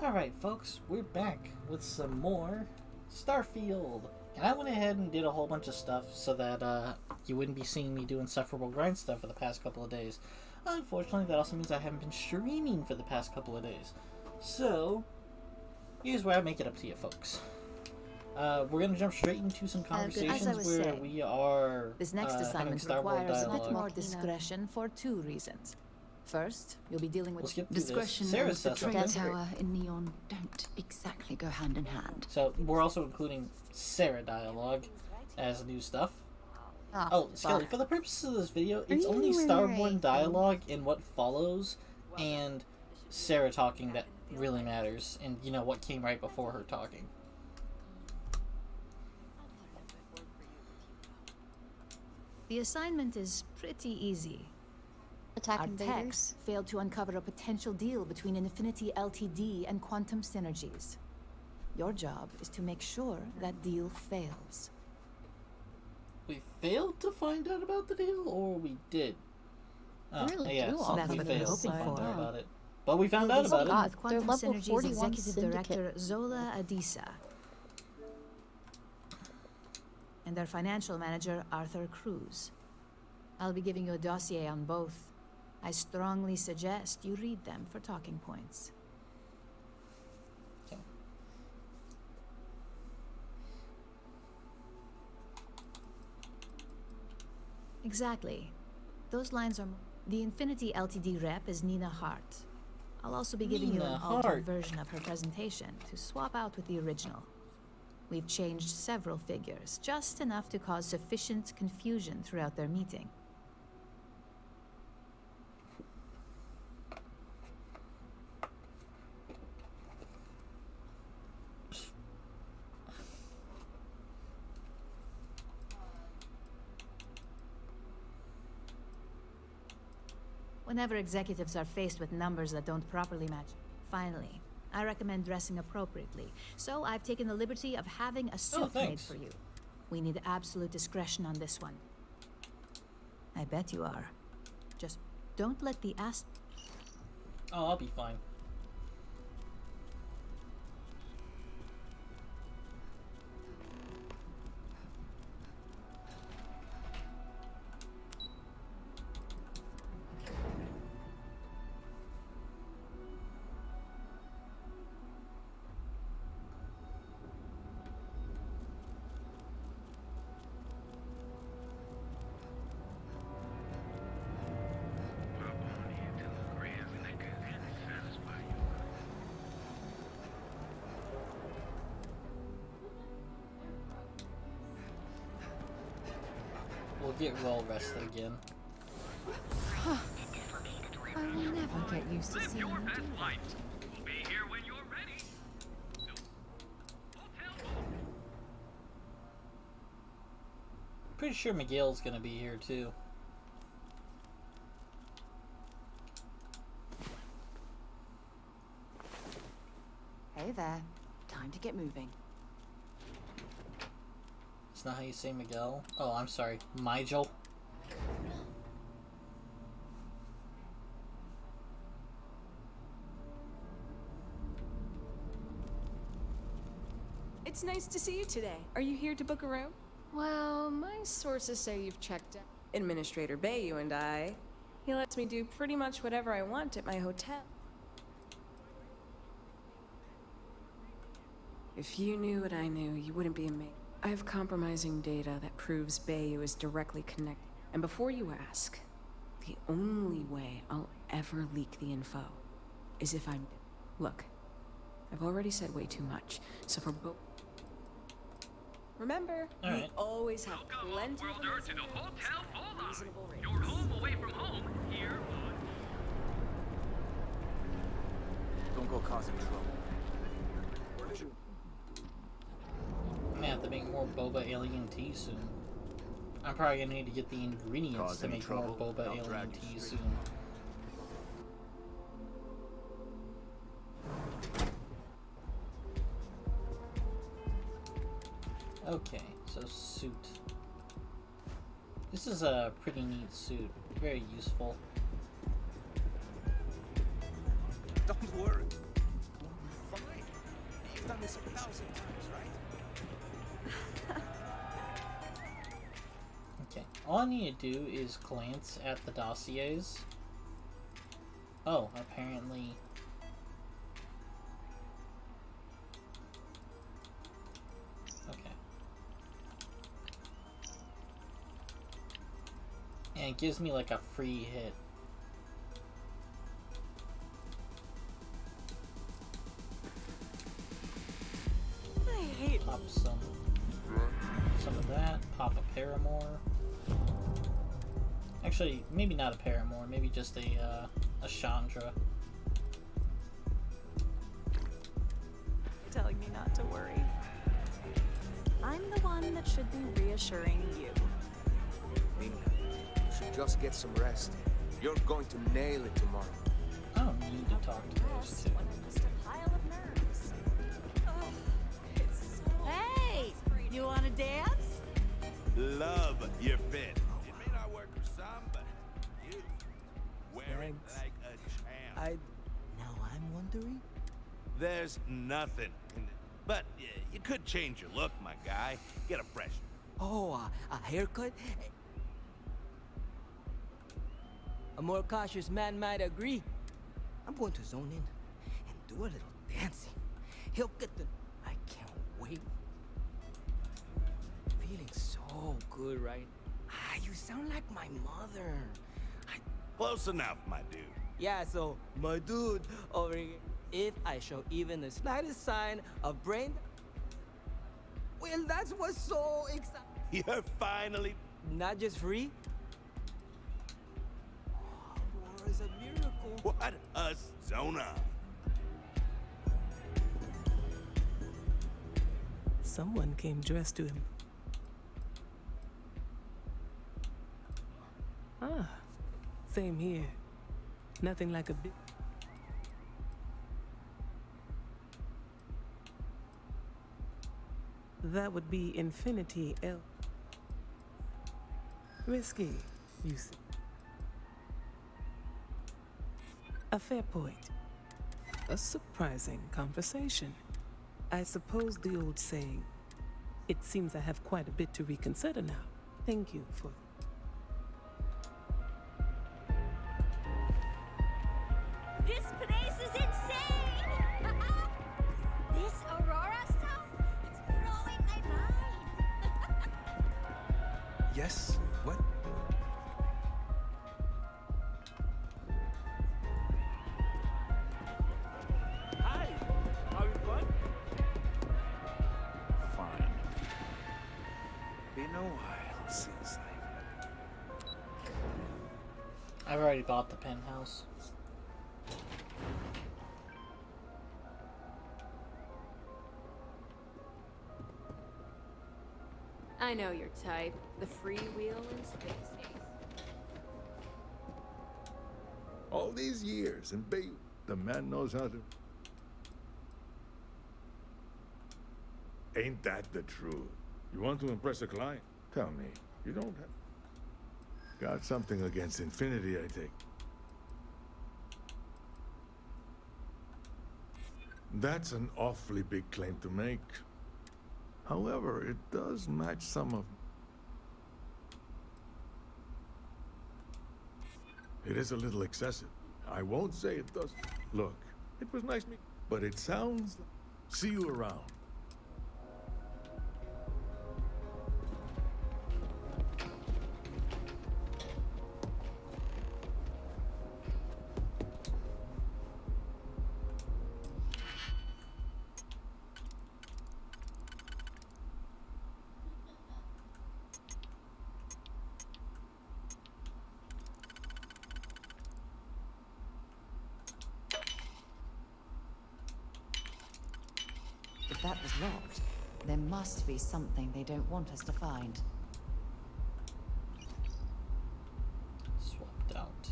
Alright, folks, we're back with some more Starfield. And I went ahead and did a whole bunch of stuff so that you wouldn't be seeing me doing sufferable grind stuff for the past couple of days. Unfortunately, that also means I haven't been streaming for the past couple of days. So, here's where I make it up to you, folks. We're going to jump straight into some conversations where we are this next assignment Starborn requires a bit dialogue. more discretion for two reasons. First, you'll be dealing with We'll skip through discretion this. Sarah and says the something. tower in Neon don't exactly go hand in hand. So, we're also including Sarah dialogue as new stuff. Oh, Skelly, for the purposes of this video, it's only Starborn dialogue in what follows and Sarah talking that really matters, and you know what came right before her talking. The assignment is pretty easy. Attack Our invaders. techs failed to uncover a potential deal between Infinity Ltd and Quantum Synergies. Your job is to make sure that deal fails. We failed to find out about the deal, or we did? Oh, Really yeah, do all That's we what they're failed to hoping find for. out about it. But we found You'll out be about speaking it. with Quantum They're level Synergies 41 Executive syndicate. Director Zola Adisa and their financial manager Arthur Cruz. I'll be giving you a dossier on both. I strongly suggest you read them for talking points. Okay. Exactly. Those lines are... The Infinity Ltd rep is Nina Hart. I'll also be giving you Nina an altered Hart. version of her presentation to swap out with the original. We've changed several figures, just enough to cause sufficient confusion throughout their meeting. Whenever executives are faced with numbers that don't properly match, finally, I recommend dressing appropriately. So I've taken the liberty of having a suit made thanks. for you. We need absolute discretion on this one. I bet you are. Just don't let the Oh, I'll be fine. We'll get well rested again. I will never get used to seeing you do that. We'll be here when you're ready. Pretty sure Miguel's gonna be here too. Hey there. Time to get moving. It's not how you say Miguel. Oh, I'm sorry, Migel. It's nice to see you today. Are you here to book a room? Well, my sources say you've checked out. Administrator Bayu and I. He lets me do pretty much whatever I want at my hotel. If you knew what I knew, you wouldn't be amazed. I have compromising data that proves Bayu is directly connected. And before you ask, the only way I'll ever leak the info is if I'm... Look, I've already said way too much, so for both... Remember, All we right. always have Welcome, plenty of Off-worlder, to the amazing Hotel rooms at Polar. reasonable rates. Your home away from home, here on... Don't go causing trouble. I'm gonna have to make more boba alien tea soon. I'm probably gonna need to get the ingredients Cause to any make more trouble, boba I'll alien drag you tea straight. soon. Okay, so suit. This is a pretty neat suit. Very useful. Don't worry. done this 1,000 times, right? Okay, all I need to do is glance at the dossiers. Oh, apparently... Okay. And it gives me like a free hit. I hate Pop some of that. Pop a Paramore. Actually, maybe not a Paramore. Maybe just a Chandra. telling me not to worry. I'm the one that should be reassuring you. Nina, you should just get some rest. You're going to nail it tomorrow. I don't need to talk to those two. Just a pile of nerves. Oh, it's so Hey! You wanna dance? Love your fit. It may not work for some, but you wear it Thanks. like a champ. Now I'm wondering. There's nothing in it. But you could change your look, my guy. Get a fresh. Oh, a haircut? A more cautious man might agree. I'm going to zone in and do a little dancing. He'll get the... I can't wait. Feeling so good, right? You sound like my mother. Close enough, my dude. Yeah, so, my dude over here, if I show even the slightest sign of brain... Well, that's what's so exciting. You're finally. Not just free. War is a miracle. What a zona. Someone came dressed to him. Ah, same here. Nothing like a big... That would be Infinity L. Risky, you see. A fair point. A surprising conversation. I suppose the old saying, it seems I have quite a bit to reconsider now. Thank you for... This place is insane! This Aurora stuff, it's blowing my mind! Yes? What? Hi! Having fun? Fine. Been a while since I've already bought the penthouse. I know your type. The freewheel in space. All these years in Bay, the man knows how to... Ain't that the truth? You want to impress a client? Tell me, you don't have... Got something against Infinity, I think. That's an awfully big claim to make. However, it does match some of... It is a little excessive. I won't say it does. Look, it was nice meeting, but it sounds... See you around. If that was locked, there must be something they don't want us to find. Swapped out.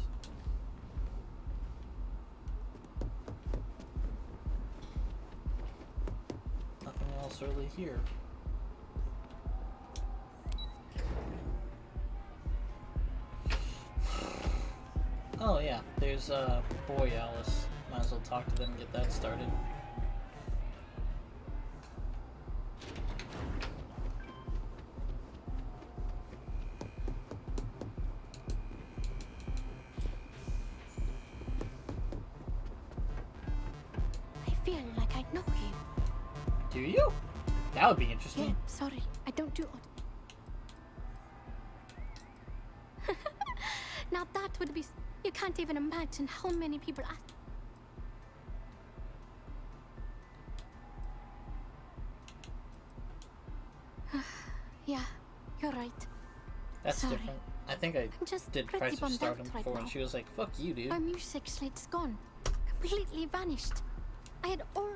Nothing else really here. Oh yeah, there's Boy Alice. Might as well talk to them and get that started. feel like I know him. Do you? That would be interesting. Yeah, sorry, I don't do Now that would be... You can't even imagine how many people ask. Yeah, you're right. That's Sorry. different. I think I I'm just did pretty Price of bummed Stardom out right before, and now. she was like, "Fuck you, dude." Our music slate's gone. Completely vanished. I had all...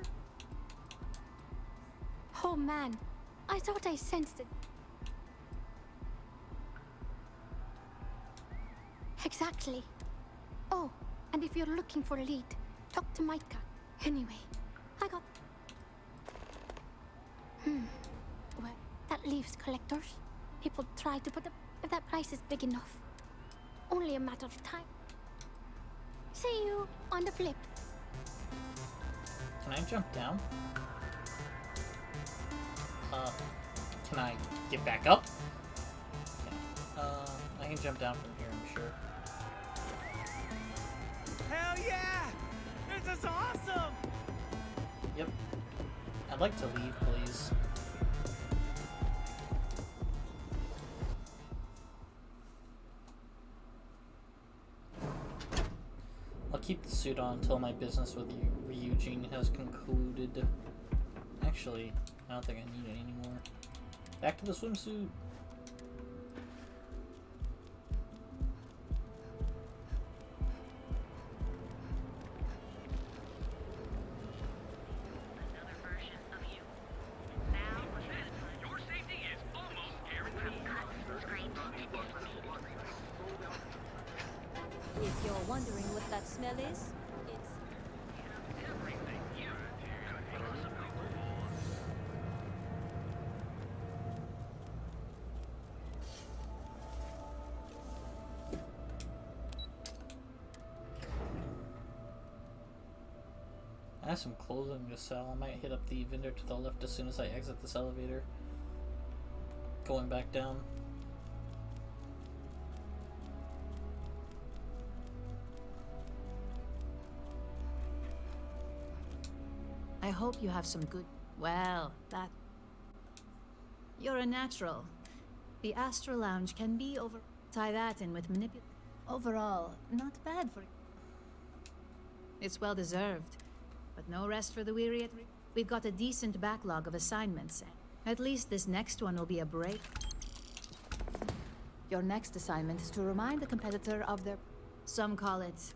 Oh man, I thought I sensed it. Exactly. Oh, and if you're looking for a lead, talk to Micah. Anyway, I got... Well, that leaves collectors. People try to put up if that price is big enough. Only a matter of time. See you on the flip. Can I jump down? Can I get back up? Okay. I can jump down from here, I'm sure. Hell yeah! This is awesome! Yep. I'd like to leave, please. I'll keep the suit on until my business with Ryujin has concluded. Actually, I don't think I need it anymore. Back to the swimsuit. If you're wondering what that smell is, it's... I have some clothing to sell. I might hit up the vendor to the left as soon as I exit this elevator. Going back down. I hope you have some good... Well, that... You're a natural. The Astral Lounge can be over... Tie that in with Overall, not bad for... It's well deserved. But no rest for the weary at... We've got a decent backlog of assignments. At least this next one will be a break. Your next assignment is to remind the competitor of their... Some call it...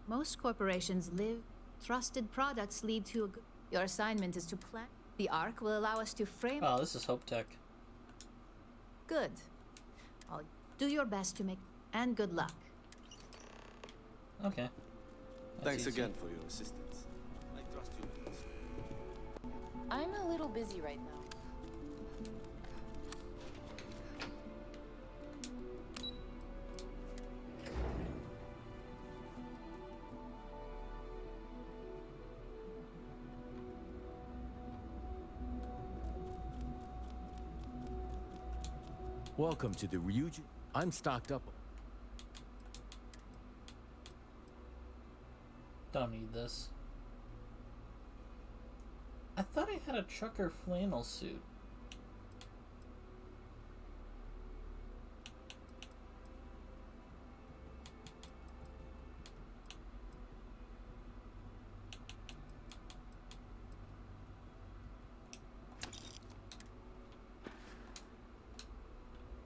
Most corporations live... Trusted products lead to a good... Your assignment is to plan... The arc will allow us to frame... Oh, this is Hope Tech. Good. I'll do your best to make... And good luck. Okay. Thanks again for your assistance. I trust you. I'm a little busy right now. Welcome to the Ryujin. I'm stocked up. Don't need this. I thought I had a trucker flannel suit.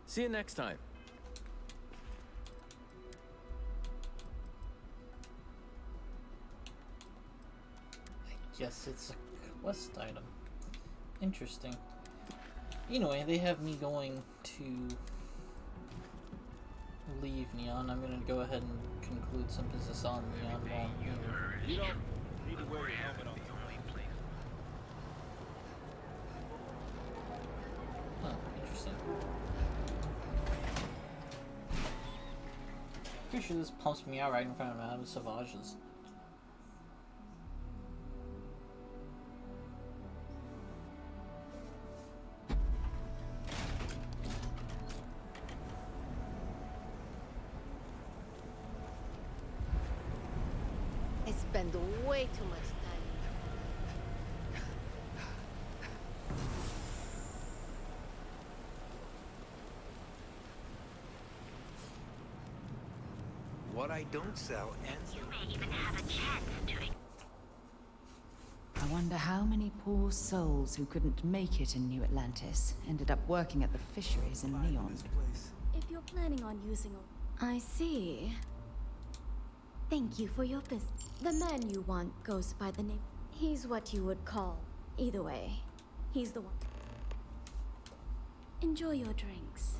See you next time. I guess it's a quest item. Interesting. Anyway, they have me going to leave Neon. I'm gonna go ahead and conclude some business on Neon while I'm here. You don't need to wear your helmet on the Huh, interesting. Pretty sure this pumps me out right in front of Madame Savage's. spend way too much time. What I don't sell ends. You may even have a chance to. I wonder how many poor souls who couldn't make it in New Atlantis ended up working at the fisheries in Neon. If you're planning on using a... I see. Thank you for your business. The man you want goes by the name... He's what you would call... Either way, he's the one. Enjoy your drinks.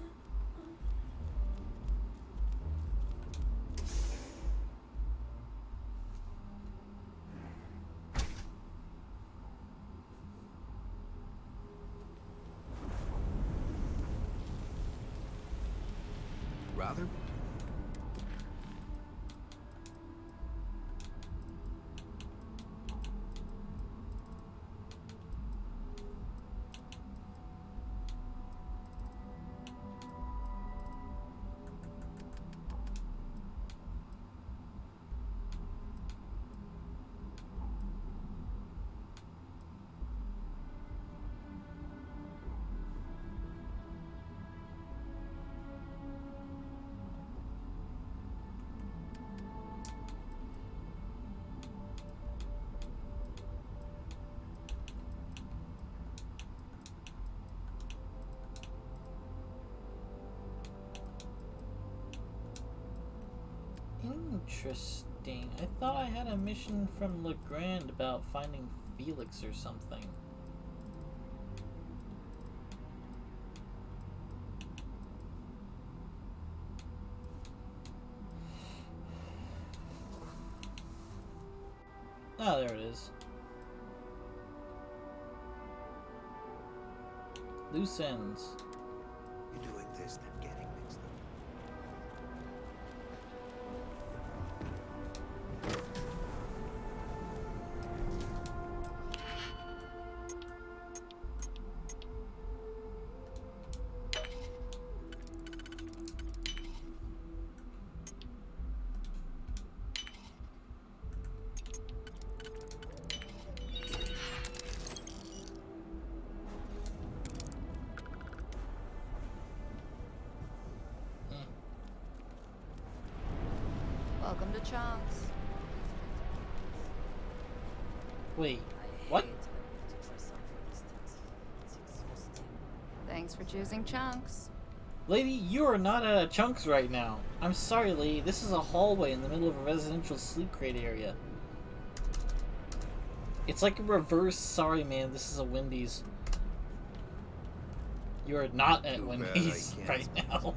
Rather? Interesting. I thought I had a mission from Legrand about finding Felix or something. Oh, there it is. Loose ends. You're doing this, then getting mixed up. Welcome to Chunks. Wait, what? Thanks for choosing Chunks. Lady, you are not at a Chunks right now. I'm sorry, lady. This is a hallway in the middle of a residential sleep crate area. It's like a reverse, sorry man, this is a Wendy's. You are not at Wendy's right now.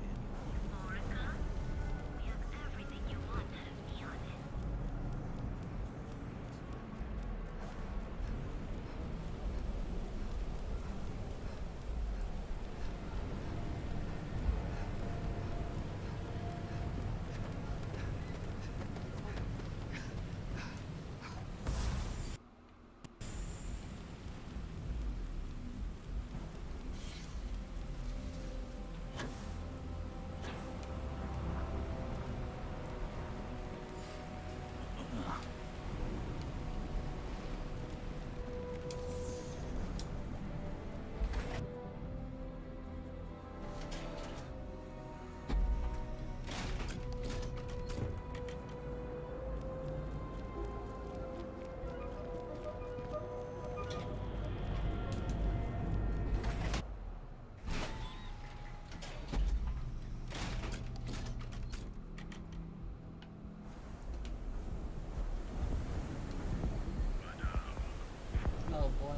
Oh boy.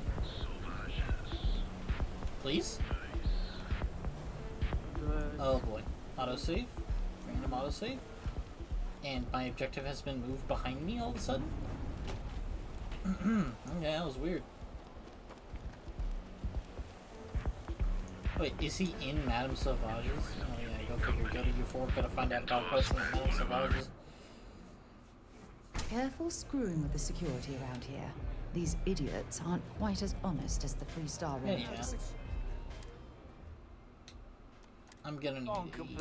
Please? Oh boy. Autosave? Random autosave? And my objective has been moved behind me all of a sudden? Okay, that was weird. Wait, is he in Madame Sauvage's? Oh yeah, go figure. Go to U4, gotta find out about questions at Madame Sauvage's. Careful screwing with the security around here. These idiots aren't quite as honest as the Free Star Rangers. Yeah. I'm gonna need to eat.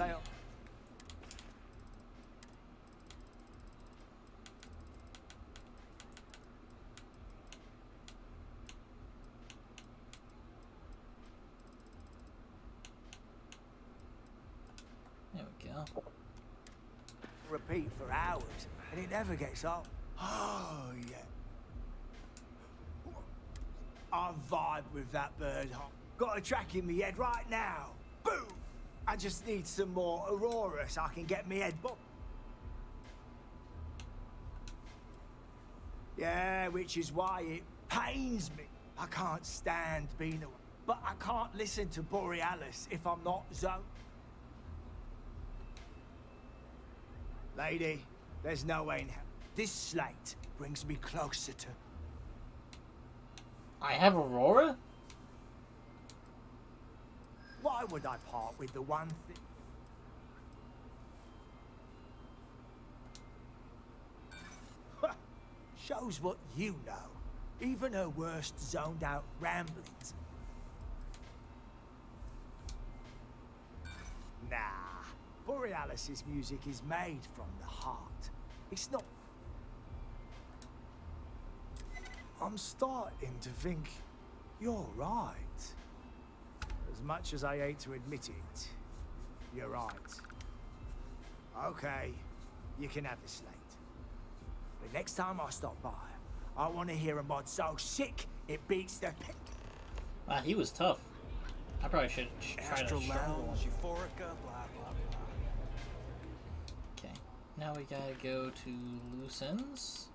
repeat for hours, and it never gets old. Oh, yeah. I vibe with that bird. Got a track in me head right now. Boom! I just need some more Aurora so I can get me head bob. Yeah, which is why it pains me. I can't stand being away. But I can't listen to Borealis if I'm not zoned. Lady, there's no way in hell. This slate brings me closer to... I have Aurora? Why would I part with the one thing? Shows what you know. Even her worst zoned out ramblings. Nah. Borealis's music is made from the heart. It's not... I'm starting to think you're right. As much as I hate to admit it, you're right. Okay, you can have the slate. But next time I stop by, I want to hear a mod so sick it beats the pit. Wow, he was tough. I probably should try to Astral struggle. Lounge, Euphorica, blah, blah, blah. Okay, now we gotta go to Loose Ends.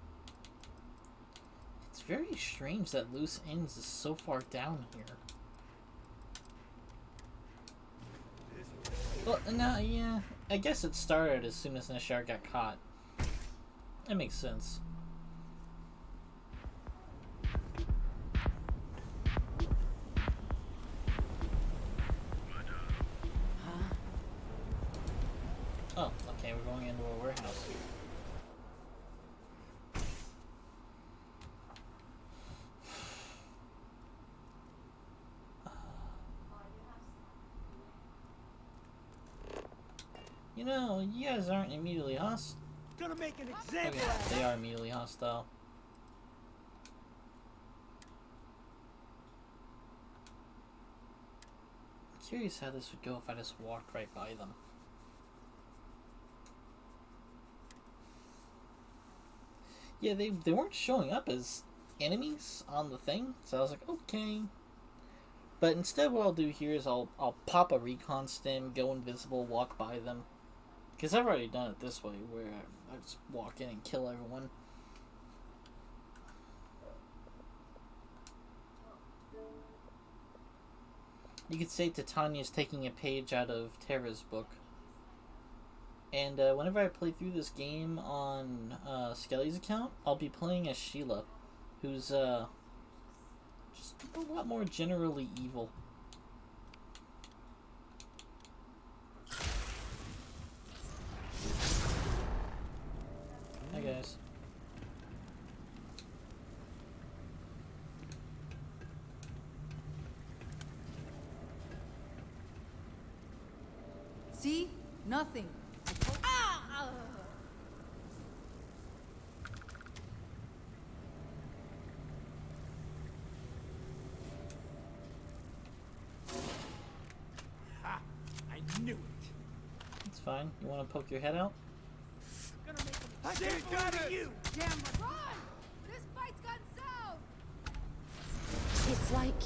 It's very strange that Loose Ends is so far down here. Well, no, yeah. I guess it started as soon as Nishar got caught. That makes sense. Oh, okay, we're going into a warehouse. You know, you guys aren't immediately hostile. Gonna make an Okay, example out of they are immediately hostile. I'm curious how this would go if I just walked right by them. Yeah, they weren't showing up as enemies on the thing, so I was like, okay. But instead what I'll do here is I'll pop a recon stim, go invisible, walk by them. Because I've already done it this way, where I just walk in and kill everyone. You could say Titania's taking a page out of Terra's book. And whenever I play through this game on Skelly's account, I'll be playing as Sheila, who's just a lot more generally evil. Hi guys. See? Nothing. Ha! I knew it. It's fine. You want to poke your head out? I didn't got it! You! Damn right. Run! This fight's gone south! It's like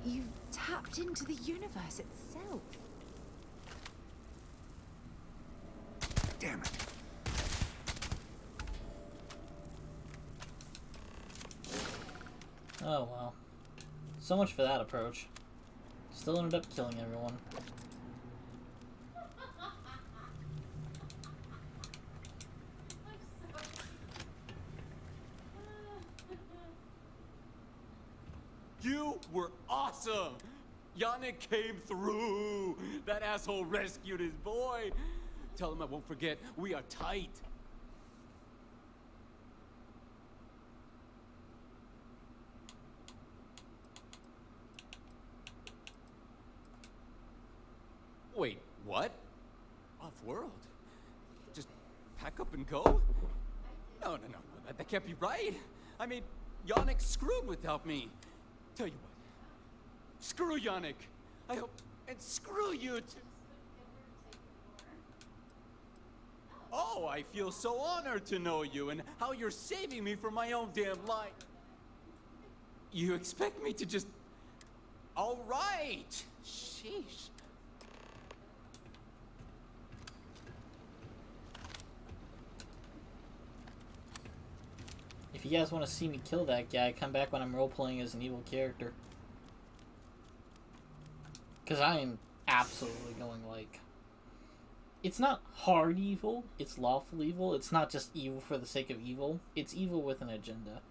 you've tapped into the universe itself. Damn it. Oh well. So much for that approach. Still ended up killing everyone. You were awesome! Yannick came through! That asshole rescued his boy! Tell him I won't forget, we are tight! Wait, what? Off-world? Just pack up and go? No, that can't be right! I mean, Yannick screwed without me! Tell you what, screw Yannick! I hope, and screw you too! Oh! Oh, I feel so honored to know you and how you're saving me from my own damn life. You expect me to just... All right. Sheesh. If you guys want to see me kill that guy, come back when I'm role-playing as an evil character. Because I am absolutely going like... It's not hard evil, it's lawful evil. It's not just evil for the sake of evil. It's evil with an agenda.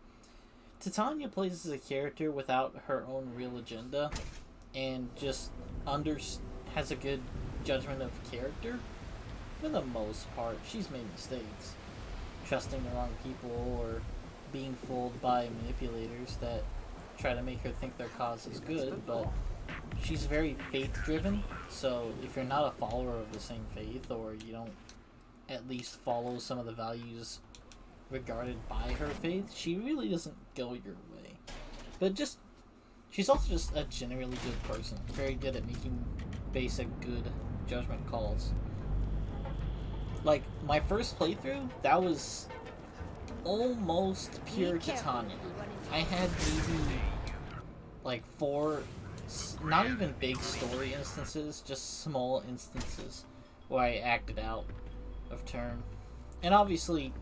Titania plays as a character without her own real agenda and just has a good judgment of character. For the most part, she's made mistakes. Trusting the wrong people or being fooled by manipulators that try to make her think their cause is good, but she's very faith-driven, so if you're not a follower of the same faith, or you don't at least follow some of the values regarded by her faith, she really doesn't go your way. But she's also just a generally good person, very good at making basic good judgment calls. Like, my first playthrough, that was almost pure Titania. I had maybe like 4, not even big story instances, just small instances where I acted out of turn. And obviously,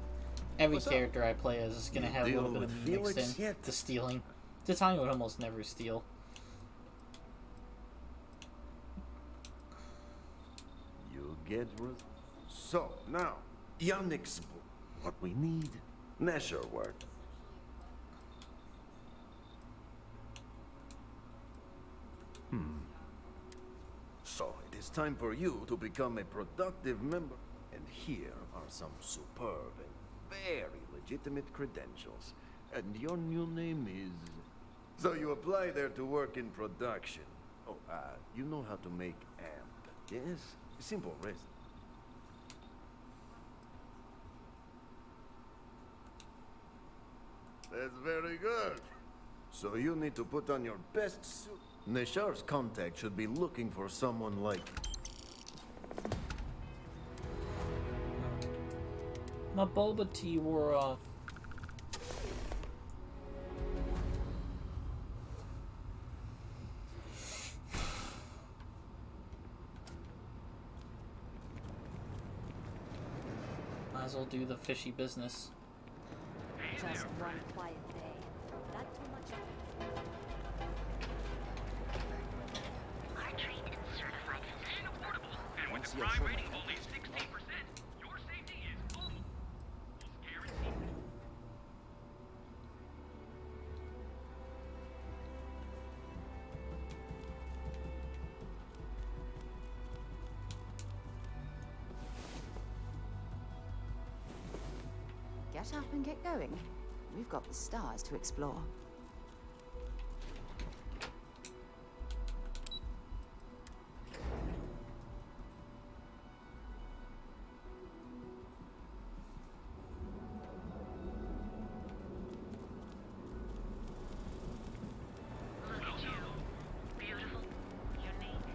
every character I play as is going to have a little bit of me mixed in to stealing. Titania would almost never steal. You'll get... So, now, Yannick's book. What we need, measure work. So, it is time for you to become a productive member. And here are some superb and very legitimate credentials. And your new name is... So you apply there to work in production. Oh, you know how to make amp, yes? Simple resin. That's very good. So you need to put on your best suit. Neshar's contact should be looking for someone like... My boba tea wore off. Might as well do the fishy business. Just one quiet day. Not too much. Our trained and certified physicians. And with the crime rating only 16%, your safety is almost guaranteed. Get up and get going. We've got the stars to explore. Look at you. Beautiful. Unique.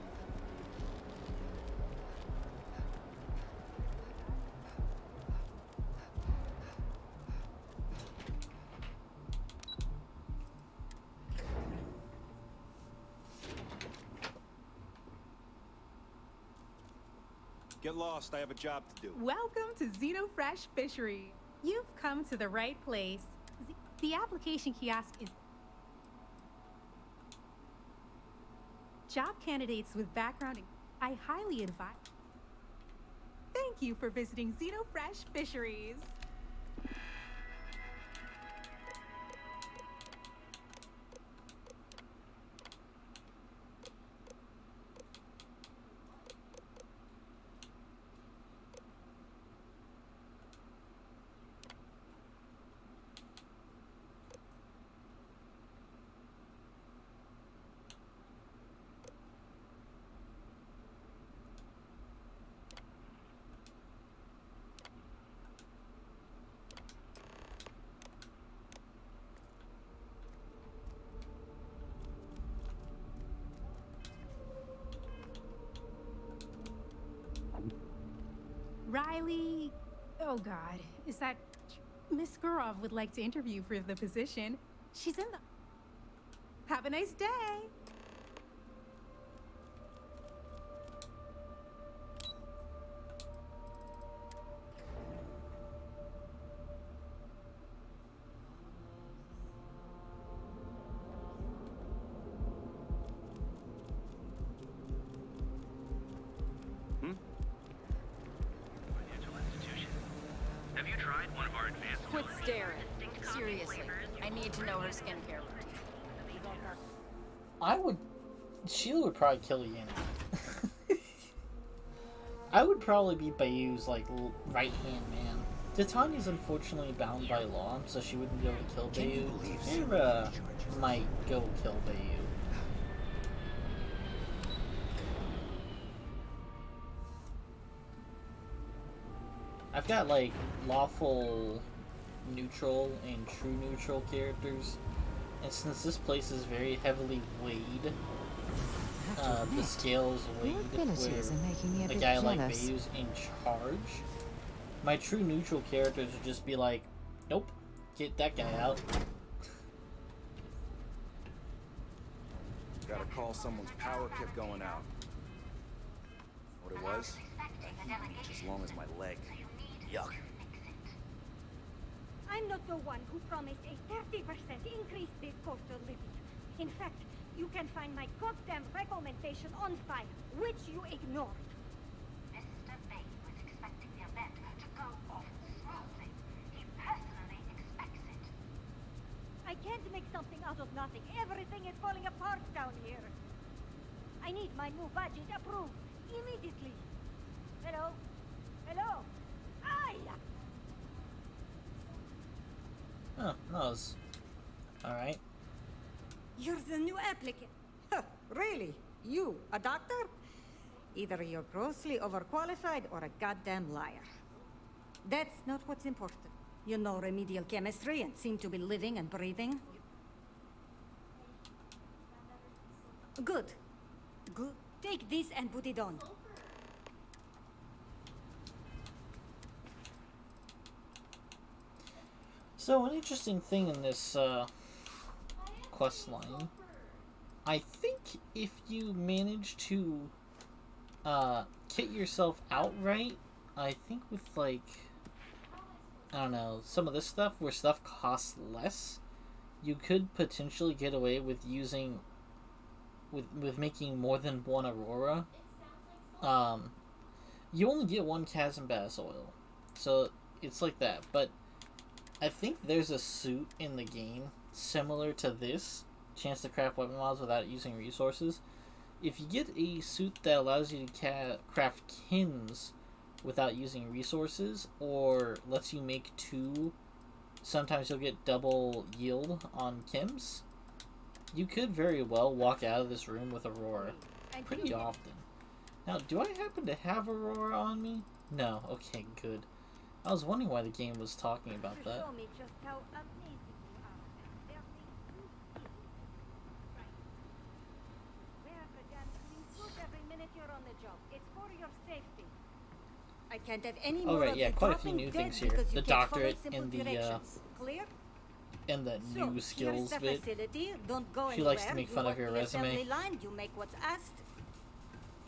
Get lost, I have a job to do. Welcome to Xenofresh Fishery. You've come to the right place. The application kiosk is... Job candidates with background in... I highly advise... Thank you for visiting Xenofresh Fisheries. Riley, Oh God, is that Miss Gurov would like to interview for the position? She's in the. Have a nice day. Financial institution. Have you tried one of our advanced Quit staring. Seriously, I need to know her skincare. Sheila would probably kill Yin. I would probably be Bayou's, like, right-hand man. Titania's unfortunately bound by law, so she wouldn't be able to kill Bayou. Era might go kill Bayou. I've got, like, lawful neutral and true neutral characters, and since this place is very heavily weighed, the scales weighed where a guy like Bayou's in charge, my true neutral characters would just be like, nope, get that guy out. Gotta call someone's power kept going out. What it was? As long as my leg. Yuck. I'm not the one who promised a 30% increase this cost of living. In fact, you can find my goddamn recommendation on file, which you ignored. Mr. Bay was expecting the event to go off smoothly. He personally expects it. I can't make something out of nothing. Everything is falling apart down here. I need my new budget approved immediately. Hello? Hello? Aye! Oh, that was alright. You're the new applicant. Huh, really? You, a doctor? Either you're grossly overqualified or a goddamn liar. That's not what's important. You know remedial chemistry and seem to be living and breathing. Good. Good. Take this and put it on. So, an interesting thing in this quest line, I think if you manage to kit yourself outright, I think with, like, I don't know, some of this stuff where stuff costs less, you could potentially get away with using, with making more than one Aurora. You only get one Chasm Bass oil, so it's like that, but I think there's a suit in the game similar to this, chance to craft weapon mods without using resources. If you get a suit that allows you to craft chems without using resources, or lets you make two, sometimes you'll get double yield on chems, you could very well walk out of this room with Aurora pretty often. Now, do I happen to have Aurora on me? No. Okay, good. I was wondering why the game was talking about that. Show me just how amazing you are. There makes you feel. Wear the damn clean suit every minute you're on the job. It's for your safety. I can't have any Oh more right, of yeah, you quite a few dropping new dead things here. because you The can't follow doctorate simple and the directions. Clear? and the So, new skills here's the bit. facility. Don't go She likes to anywhere. make You fun of work your the assembly resume. line, you make what's asked,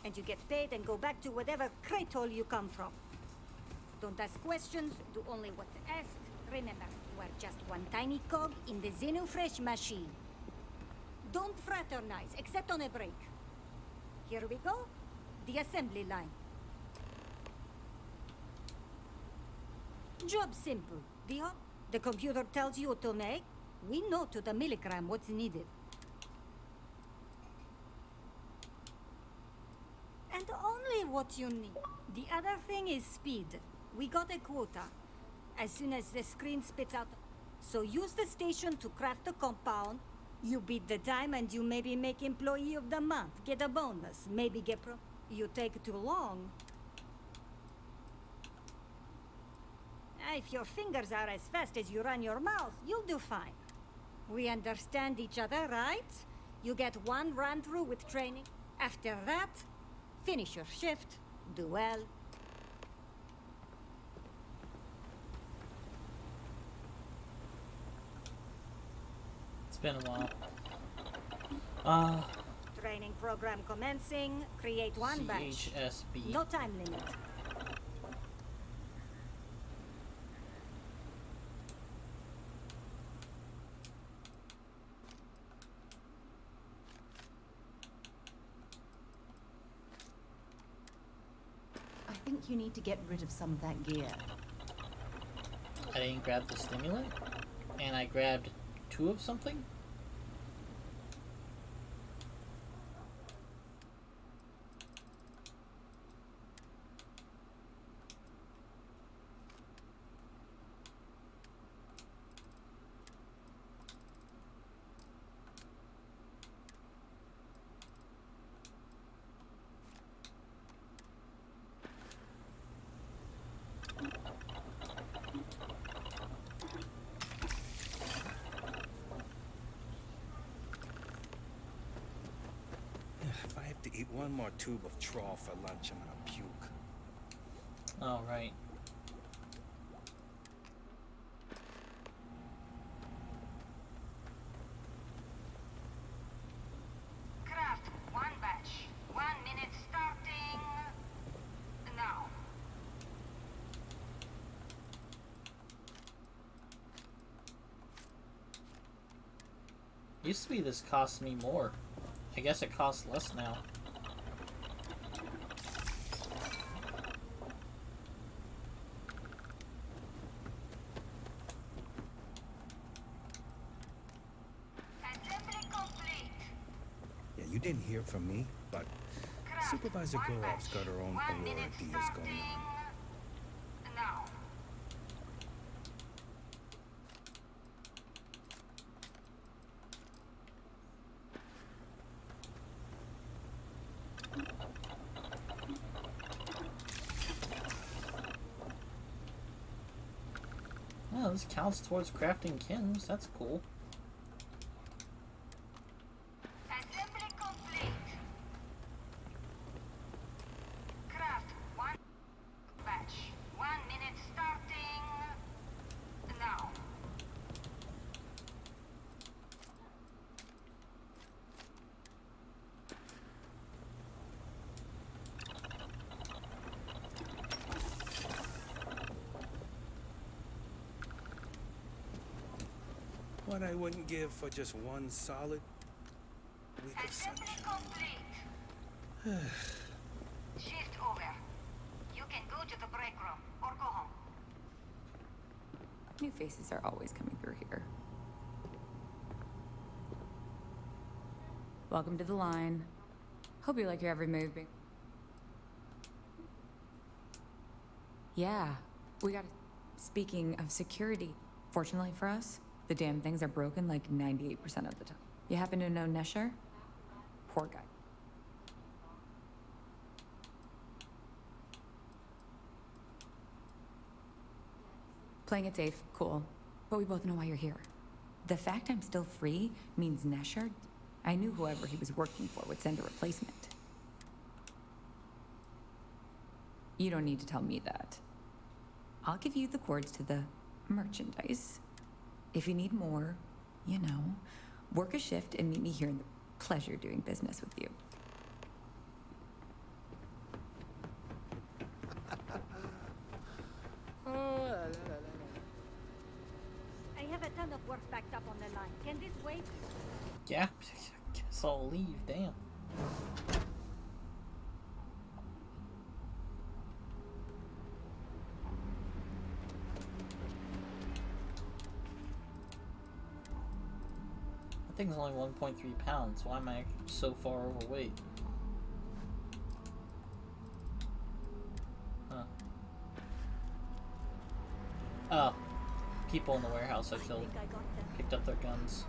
and you get paid and go back to whatever crate hole you come from. Don't ask questions, do only what's asked. Remember, you are just one tiny cog in the Xenofresh machine. Don't fraternize, except on a break. Here we go. The assembly line. Job simple. The computer tells you what to make. We know to the milligram what's needed. And only what you need. The other thing is speed. We got a quota. As soon as the screen spits out. So use the station to craft a compound. You beat the time and you maybe make employee of the month. Get a bonus. Maybe get You take too long. If your fingers are as fast as you run your mouth, you'll do fine. We understand each other, right? You get one run through with training. After that, finish your shift, do well. been a while. Uh, Training program commencing. Create one batch. CHSB. No time limit. I think you need to get rid of some of that gear. I didn't grab the stimulant, and I grabbed 2 of something? If I have to eat one more tube of trawl for lunch, I'm gonna puke. Oh, right. Craft one batch. 1 minute starting now. Used to be this cost me more. I guess it costs less now. Assembly complete. Yeah, you didn't hear from me, but Supervisor Gorov's got her own Aurora deals going on. Now. Oh, this counts towards crafting Kims. That's cool. Assembly complete. Craft one batch. 1 minute starting now. What I wouldn't give for just one solid week of Assembly sunshine. complete. Shift over. You can go to the break room or go home. New faces are always coming through here. Welcome to the line. Hope you like your every move. Yeah, we got. Speaking of security, fortunately for us, the damn things are broken like 98% of the time. You happen to know Nesher? Poor guy. Playing it safe, cool. But we both know why you're here. The fact I'm still free means Nesher. I knew whoever he was working for would send a replacement. You don't need to tell me that. I'll give you the coords to the merchandise. If you need more, you know, work a shift and meet me here in the pleasure doing business with you. I have a ton of work backed up on the line. Can this wait? Yeah, guess I'll leave. Damn. That thing's only 1.3 pounds. Why am I so far overweight? Huh. Oh. People in the warehouse I killed. Picked up their guns.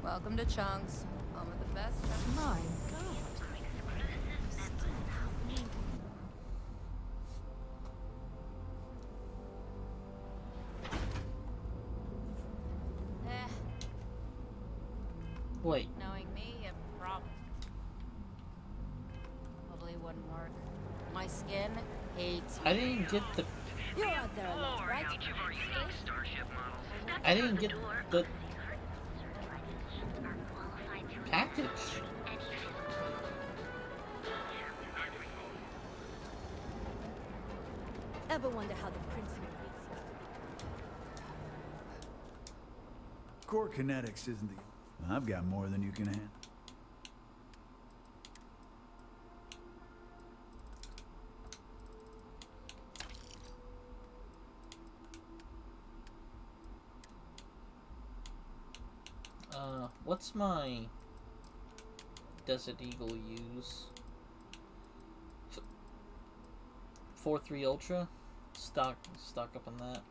Welcome to Chunks. Home of the best. My Eh, Wait. Knowing me, it probably wouldn't work. My skin hates I didn't get the. You're out there a lot, right? I didn't get the package. Ever wonder how the principal Core kinetics isn't the... I've got more than you can handle. What's my Desert Eagle use? 4.3 Ultra? Stock up on that.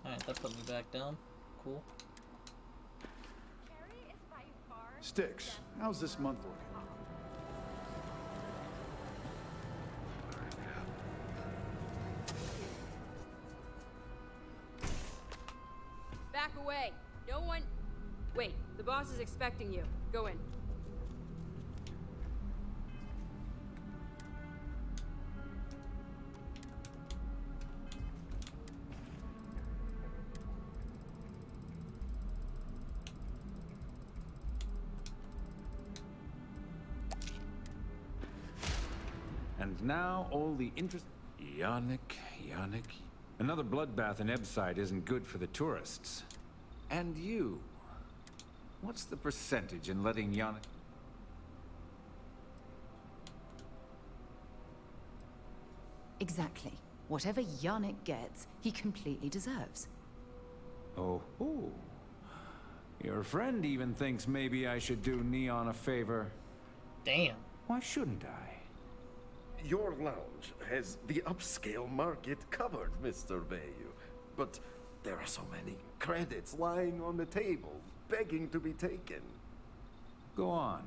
Alright, that put me back down. Cool. Sticks, how's this month looking? Back away. No one... Wait, the boss is expecting you. Go in. And now all the interest... Yannick. Another bloodbath in Ebside isn't good for the tourists. And you. What's the percentage in letting Yannick... Exactly. Whatever Yannick gets, he completely deserves. Oh. Your friend even thinks maybe I should do Neon a favor. Damn. Why shouldn't I? Your lounge has the upscale market covered, Mr. Bayou. But there are so many credits lying on the table, begging to be taken. Go on.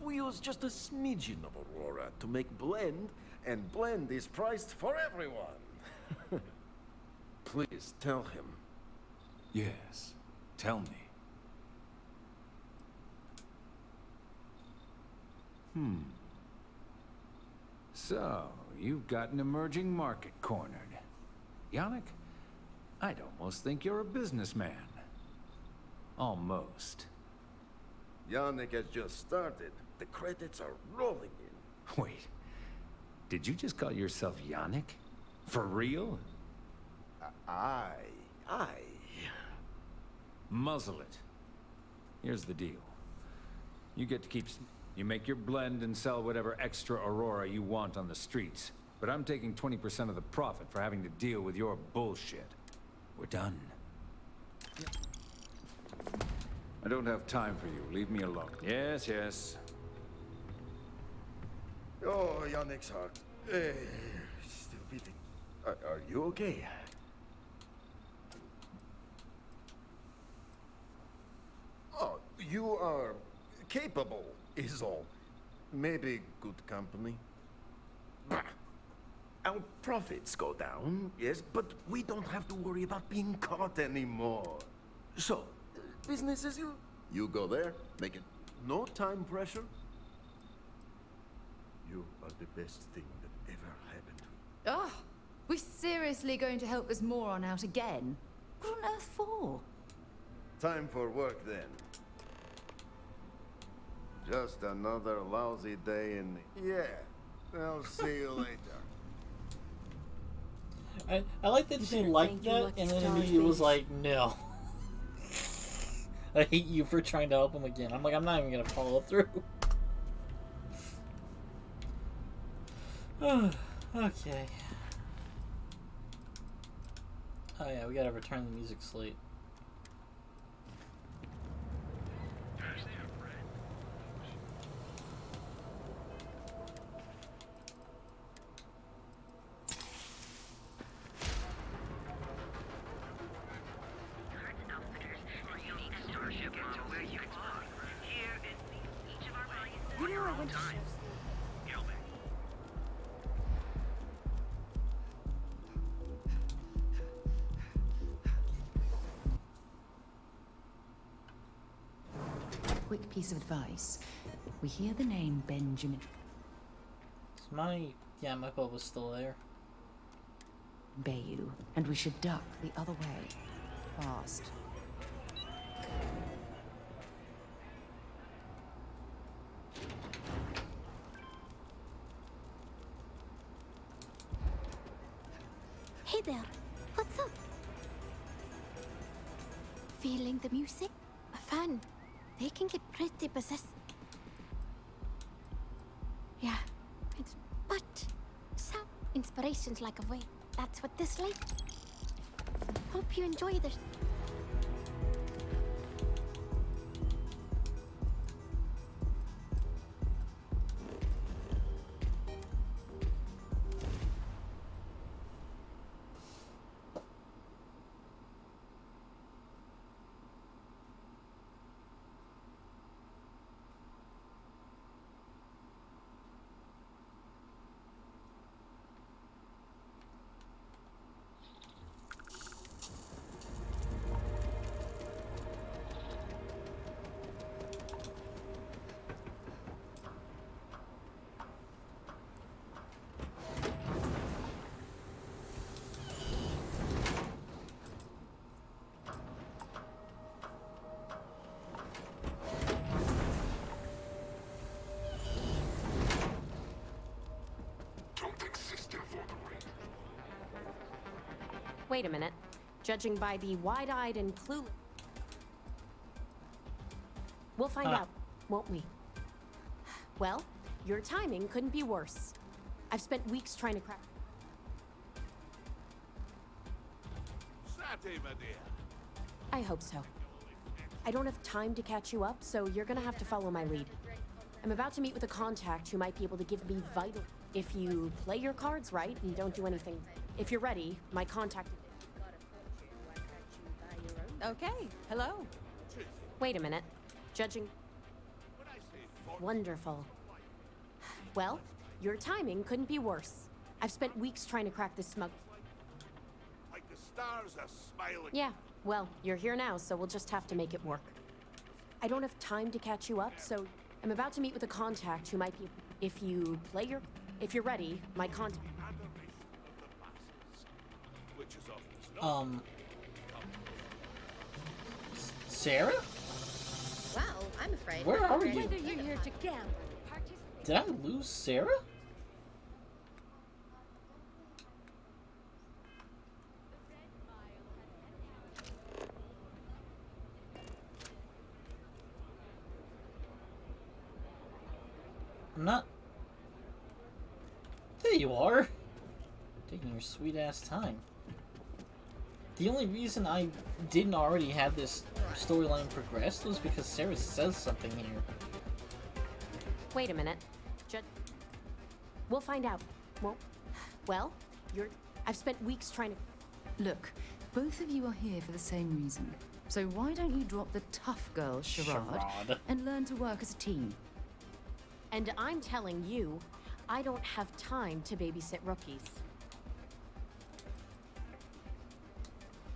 We use just a smidgen of Aurora to make blend, and blend is priced for everyone. Please tell him. Yes, tell me. So, you've got an emerging market cornered. Yannick, I'd almost think you're a businessman. Almost. Yannick has just started. The credits are rolling in. Wait, did you just call yourself Yannick? For real? Aye. Muzzle it. Here's the deal. You get to keep... You make your blend and sell whatever extra Aurora you want on the streets. But I'm taking 20% of the profit for having to deal with your bullshit. We're done. I don't have time for you. Leave me alone. Yes. Oh, Yannick's heart. Still beating. Are you okay? Oh, you are capable, is all. Maybe good company. Bah. Our profits go down, yes, but we don't have to worry about being caught anymore. So, business as usual. You go there, make it no time pressure. You are the best thing that ever happened to me. Oh, we're seriously going to help this moron out again? What on earth for? Time for work then. Just another lousy day in the... Yeah, I'll see you later. I like that she liked that, and then immediately was like, no. I hate you for trying to help him again. I'm like, I'm not even gonna follow through. Okay. Oh yeah, we gotta return the music slate. piece of advice. We hear the name Benjamin. My boat was still there. Bayou, and we should duck the other way. Fast. Hey there, what's up? Feeling the music? A fan. They can get pretty possessive. Yeah, but some inspirations like a wave. That's what this like. Hope you enjoy this. Wait a minute. Judging by the wide-eyed and clueless... We'll find out, won't we? Well, your timing couldn't be worse. I've spent weeks trying to crack... I hope so. I don't have time to catch you up, so you're gonna have to follow my lead. I'm about to meet with a contact who might be able to give me vital... If you play your cards right and don't do anything... If you're ready, my contact... Okay, hello. Wait a minute. Judging... Wonderful. Well, your timing couldn't be worse. I've spent weeks trying to crack this smug... Like the stars are smiling. Yeah, well, you're here now, so we'll just have to make it work. I don't have time to catch you up, so I'm about to meet with a contact who might be... If you play your... If you're ready, my contact... Sarah? Wow, I'm afraid. Where are you? Whether you're here to gamble, Did I lose Sarah? I'm not... There you are! Taking your sweet ass time. The only reason I didn't already have this storyline progressed was because Sarah says something here. Wait a minute. We'll find out. Well, I've spent weeks trying to... Look, both of you are here for the same reason. So why don't you drop the tough girl charade and learn to work as a team? And I'm telling you, I don't have time to babysit rookies.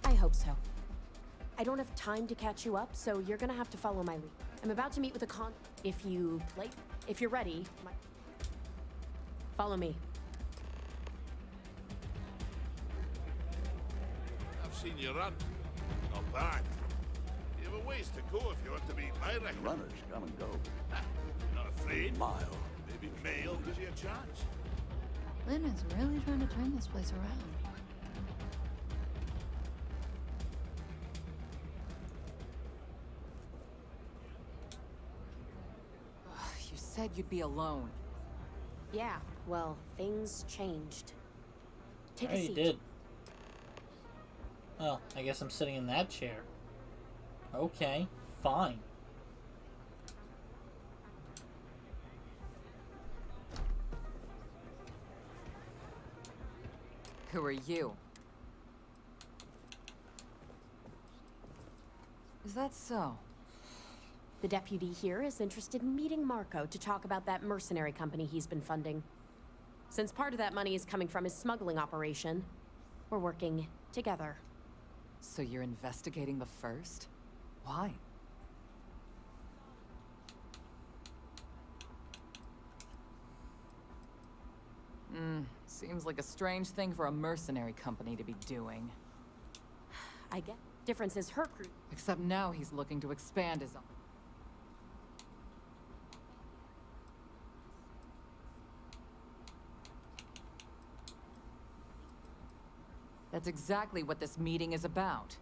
I hope so. I don't have time to catch you up, so you're gonna have to follow my lead. I'm about to meet with a If you're ready, follow me. I've seen you run. Not bad. You have a ways to go if you want to be my record. Runners come and go. Not afraid? Mile. Maybe May will give you a chance. Lynn is really trying to turn this place around. You said you'd be alone. Yeah, well, things changed. Take a You seat. did. Well, I guess I'm sitting in that chair. Okay, fine. Who are you? Is that so? The deputy here is interested in meeting Marco to talk about that mercenary company he's been funding. Since part of that money is coming from his smuggling operation, we're working together. So you're investigating the first? Why? Seems like a strange thing for a mercenary company to be doing. I get. Difference is her crew. Except now he's looking to expand his own. That's exactly what this meeting is about.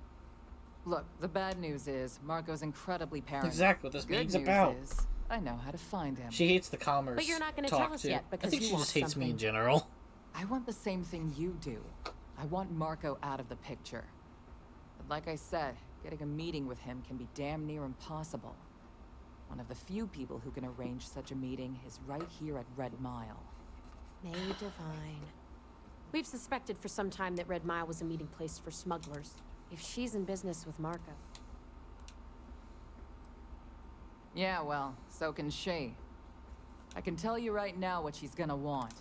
Look, the bad news is Marco's incredibly paranoid. Exactly what this The good meeting's news about. is, I know how to find him. She hates the commerce. But you're not gonna talk tell us too. yet because I think you she want just hates me in something. general. I want the same thing you do. I want Marco out of the picture. But like I said, getting a meeting with him can be damn near impossible. One of the few people who can arrange such a meeting is right here at Red Mile. May Divine. We've suspected for some time that Red Mile was a meeting place for smugglers. If she's in business with Marco. Yeah, well, so can she. I can tell you right now what she's gonna want.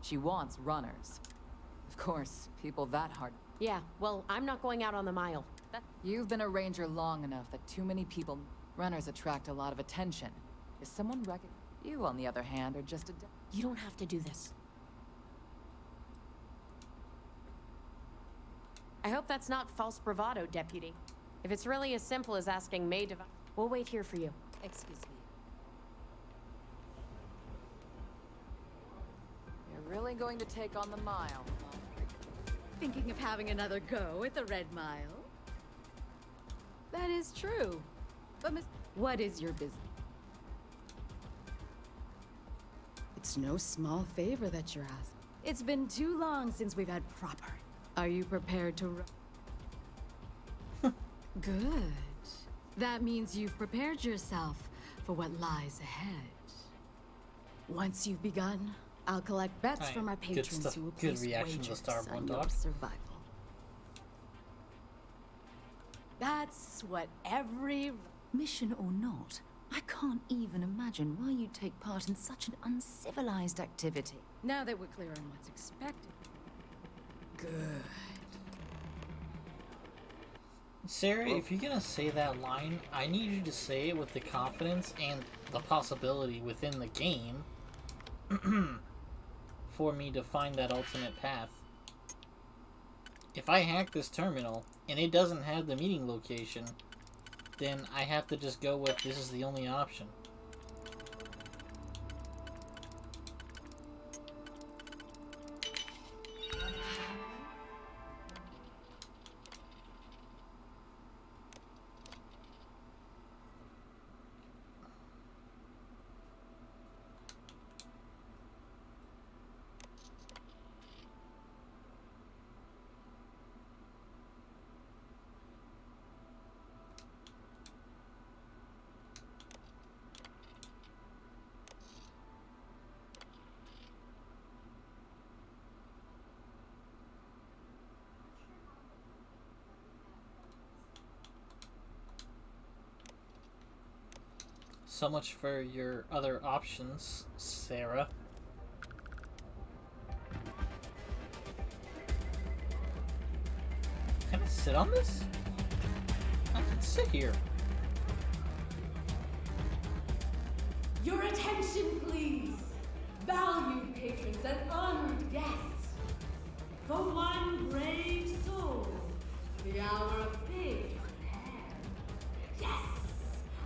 She wants runners. Of course, people that hard. Yeah, well, I'm not going out on the mile. You've been a ranger long enough that too many people... Runners attract a lot of attention. Is someone You, on the other hand, are just a... You don't have to do this. I hope that's not false bravado, Deputy. If it's really as simple as asking May Divine... We'll wait here for you. Excuse me. You're really going to take on the mile, huh? Thinking of having another go at the Red Mile? That is true. But Miss... What is your business? It's no small favor that you're asking. It's been too long since we've had proper... Are you prepared to Good. That means you've prepared yourself for what lies ahead. Once you've begun, I'll collect bets from our patrons who will Good place reaction to the wagers Starborn on your dog. survival. That's what every... Mission or not, I can't even imagine why you'd take part in such an uncivilized activity. Now that we're clear on what's expected. Good. Sarah, if you're gonna say that line, I need you to say it with the confidence and the possibility within the game for me to find that ultimate path. If I hack this terminal and it doesn't have the meeting location, then I have to just go with this is the only option. So much for your other options, Sarah. Can I sit on this? I can sit here. Your attention, please, valued patrons and honored guests. For one brave soul, the hour of fate is at hand. Yes,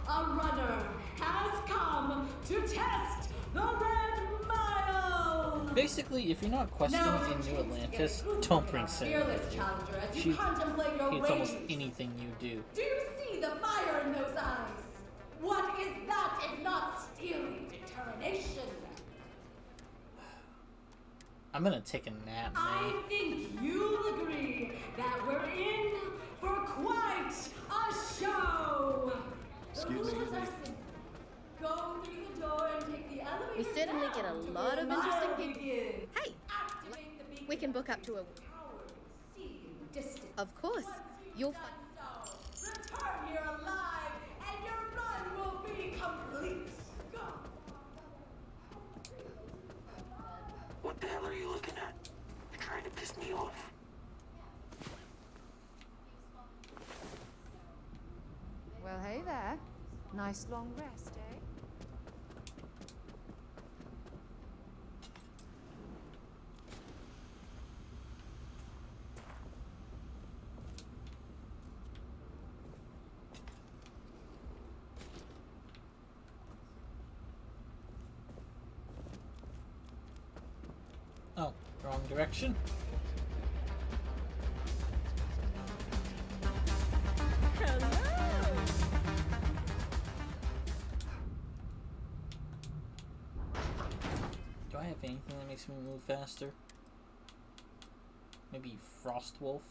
a runner has come to test the Red Mile. Basically, if you're not questing in New Atlantis, don't bring Sarah with you. Challenger, as She you contemplate your hates almost race. anything you do. Do you see the fire in those eyes? What is that if not steely determination? I'm gonna take a nap, man. I think you'll agree that we're in for quite a show. Excuse me. Go through the door and take the elevator. We certainly get a lot of interesting people. Begin. Hey, Activate the beacon. we can book up to a... See in the distance. Of course. You'll find... Return here alive, and your run will be complete. Go. What the hell are you looking at? You're trying to piss me off. Well, hey there. Nice long rest, eh? Oh, wrong direction. Do I have anything that makes me move faster? Maybe Frost Wolf?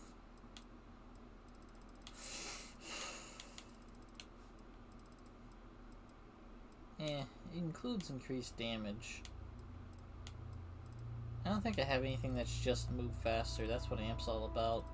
It includes increased damage. I don't think I have anything that's just move faster. That's what Amp's all about.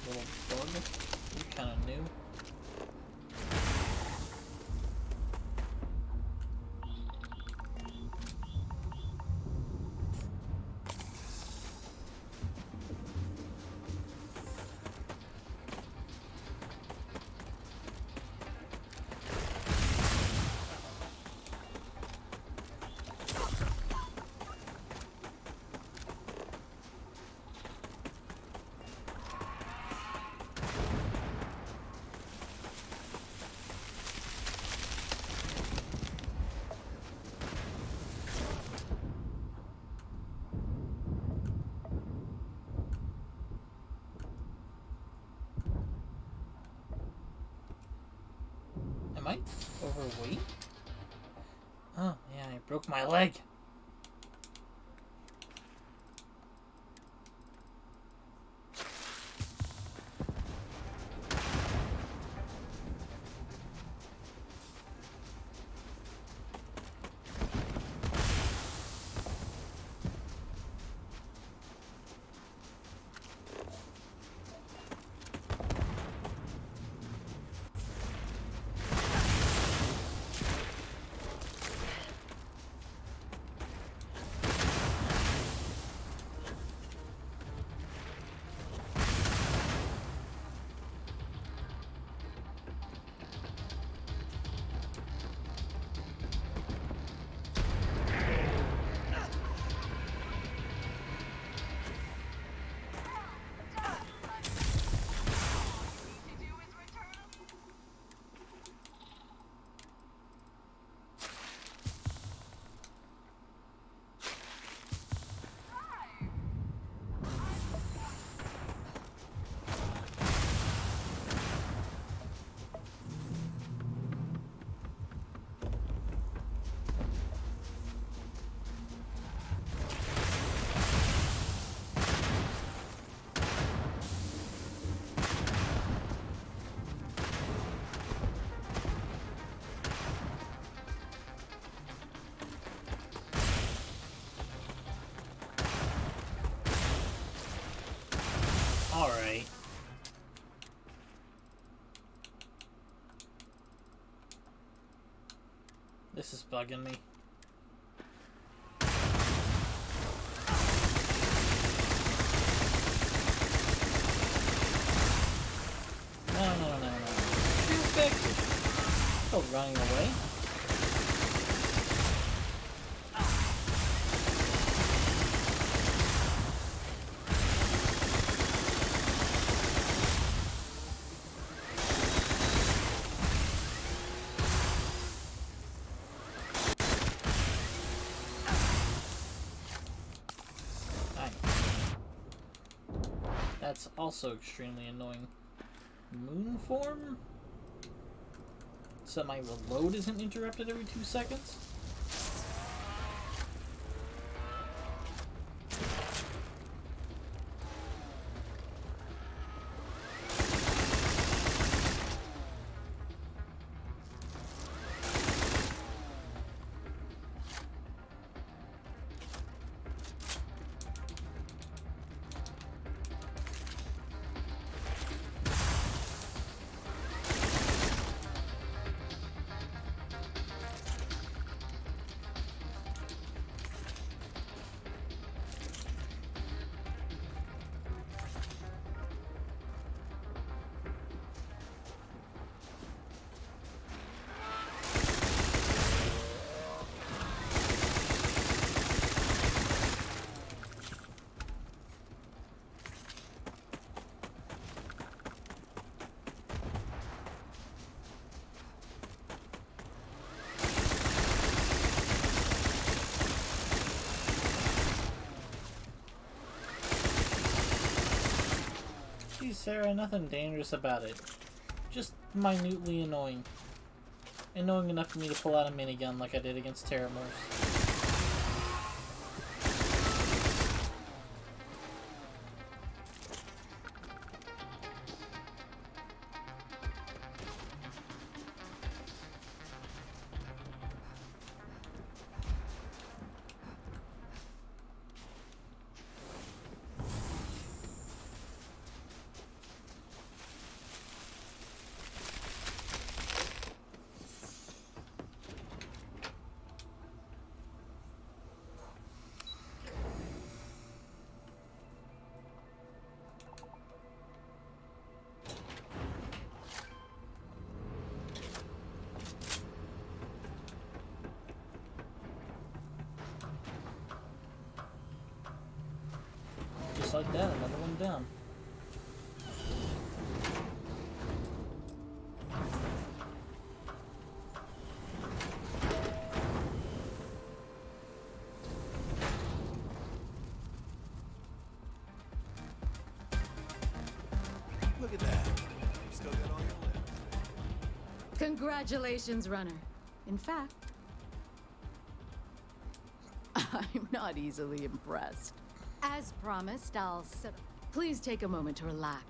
Little bug. You kind of new. Am I overweight? Oh, yeah, I broke my leg. Alright. This is bugging me. No. Too effective. Oh, running away. That's also extremely annoying. Moon form? So my reload isn't interrupted every 2 seconds? Sarah, nothing dangerous about it. Just minutely annoying. Annoying enough for me to pull out a minigun like I did against Terramorphs. Just like that, another one down. Look at that. You still got all your left. Congratulations, runner. In fact, I'm not easily impressed. As promised, I'll sit. Please take a moment to relax.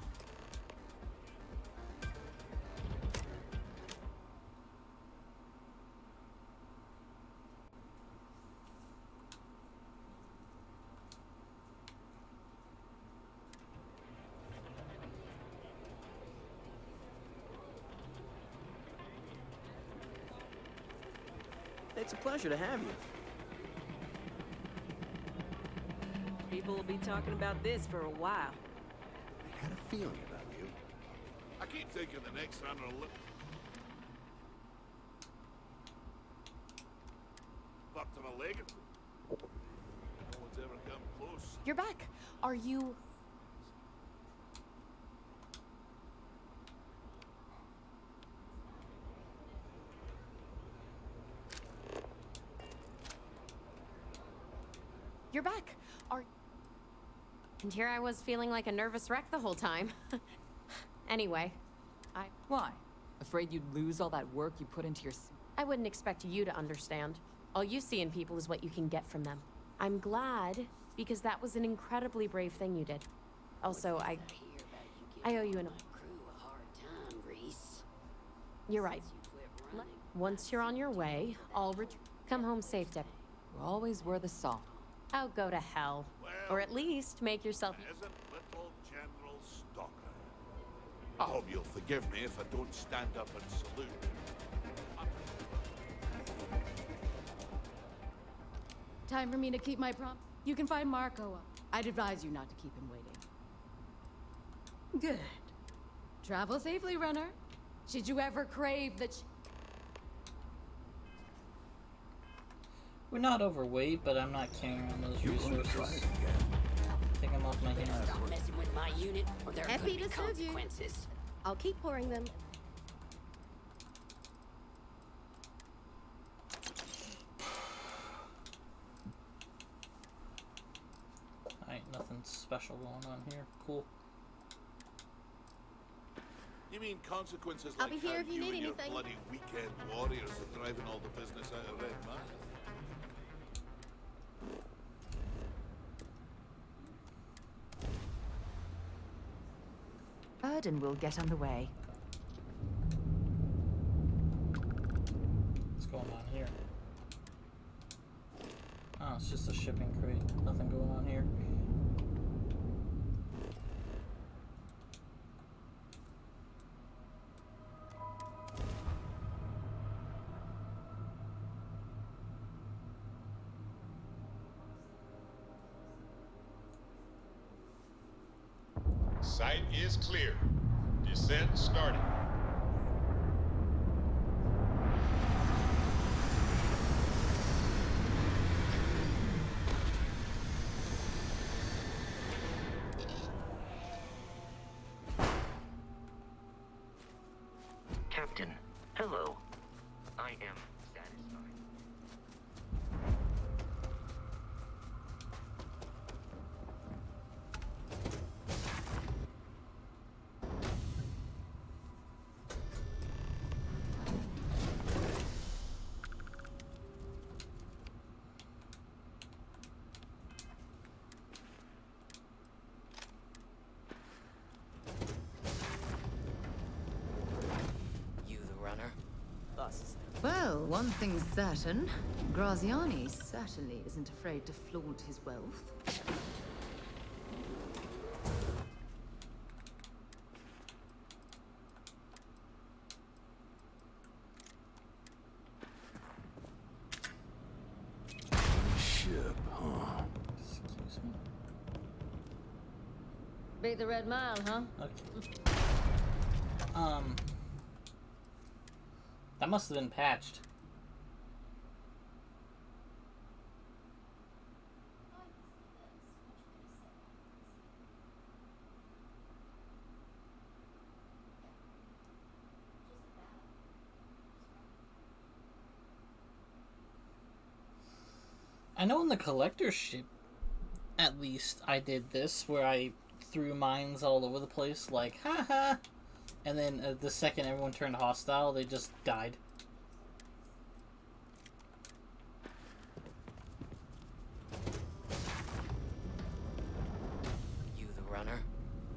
It's a pleasure to have you. People will be talking about this for a while. I had a feeling about you. I keep thinking the next runner will look... Fucked him a leg. No one's ever come close. You're back. Are you... You're back. Are... And here I was feeling like a nervous wreck the whole time. Anyway, Why? Afraid you'd lose all that work you put into your... I wouldn't expect you to understand. All you see in people is what you can get from them. I'm glad, because that was an incredibly brave thing you did. Also, I owe you an... You're right. Once you're on your way, I'll come home safe, Deb. You always were the song. Oh, go to hell. Or at least make yourself... Peasant little General Stalker. I hope you'll forgive me if I don't stand up and salute. Time for me to keep my prom. You can find Marco up. I'd advise you not to keep him waiting. Good. Travel safely, runner. Should you ever crave the... We're not overweight, but I'm not carrying on those resources. Take them off my hands. Stop messing with my unit, or there are Happy going to be to serve you. consequences. I'll keep pouring them. Alright, nothing special going on here. Cool. You mean consequences I'll like be here how if you you need and your anything. bloody weekend warriors are driving all the business out of Red Mine? Good, and we'll get underway. What's going on here? Oh, it's just a shipping crate. Nothing going on here. Site is clear. Descent starting. Captain, hello. I am satisfied. one thing's certain. Graziani certainly isn't afraid to flaunt his wealth. Ship, huh? Excuse me? Beat the Red Mile, huh? Okay. That must have been patched. I know in the collector's ship, at least, I did this, where I threw mines all over the place, like, haha! And then the second everyone turned hostile, they just died. You the runner?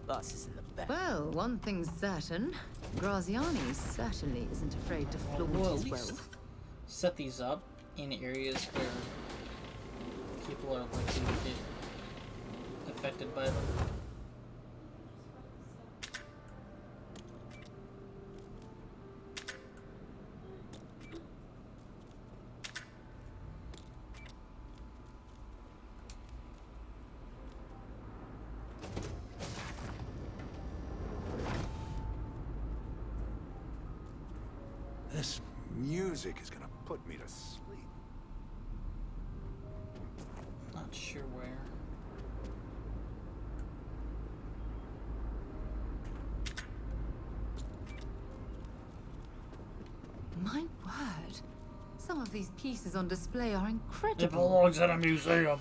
Boss is in the back. Well, one thing's certain. Graziani certainly isn't afraid to flaunt Well, his at least wealth. set these up in areas where people are likely to get affected by them. This music is gonna put me to sleep. Not sure where. My word. Some of these pieces on display are incredible. It belongs in a museum.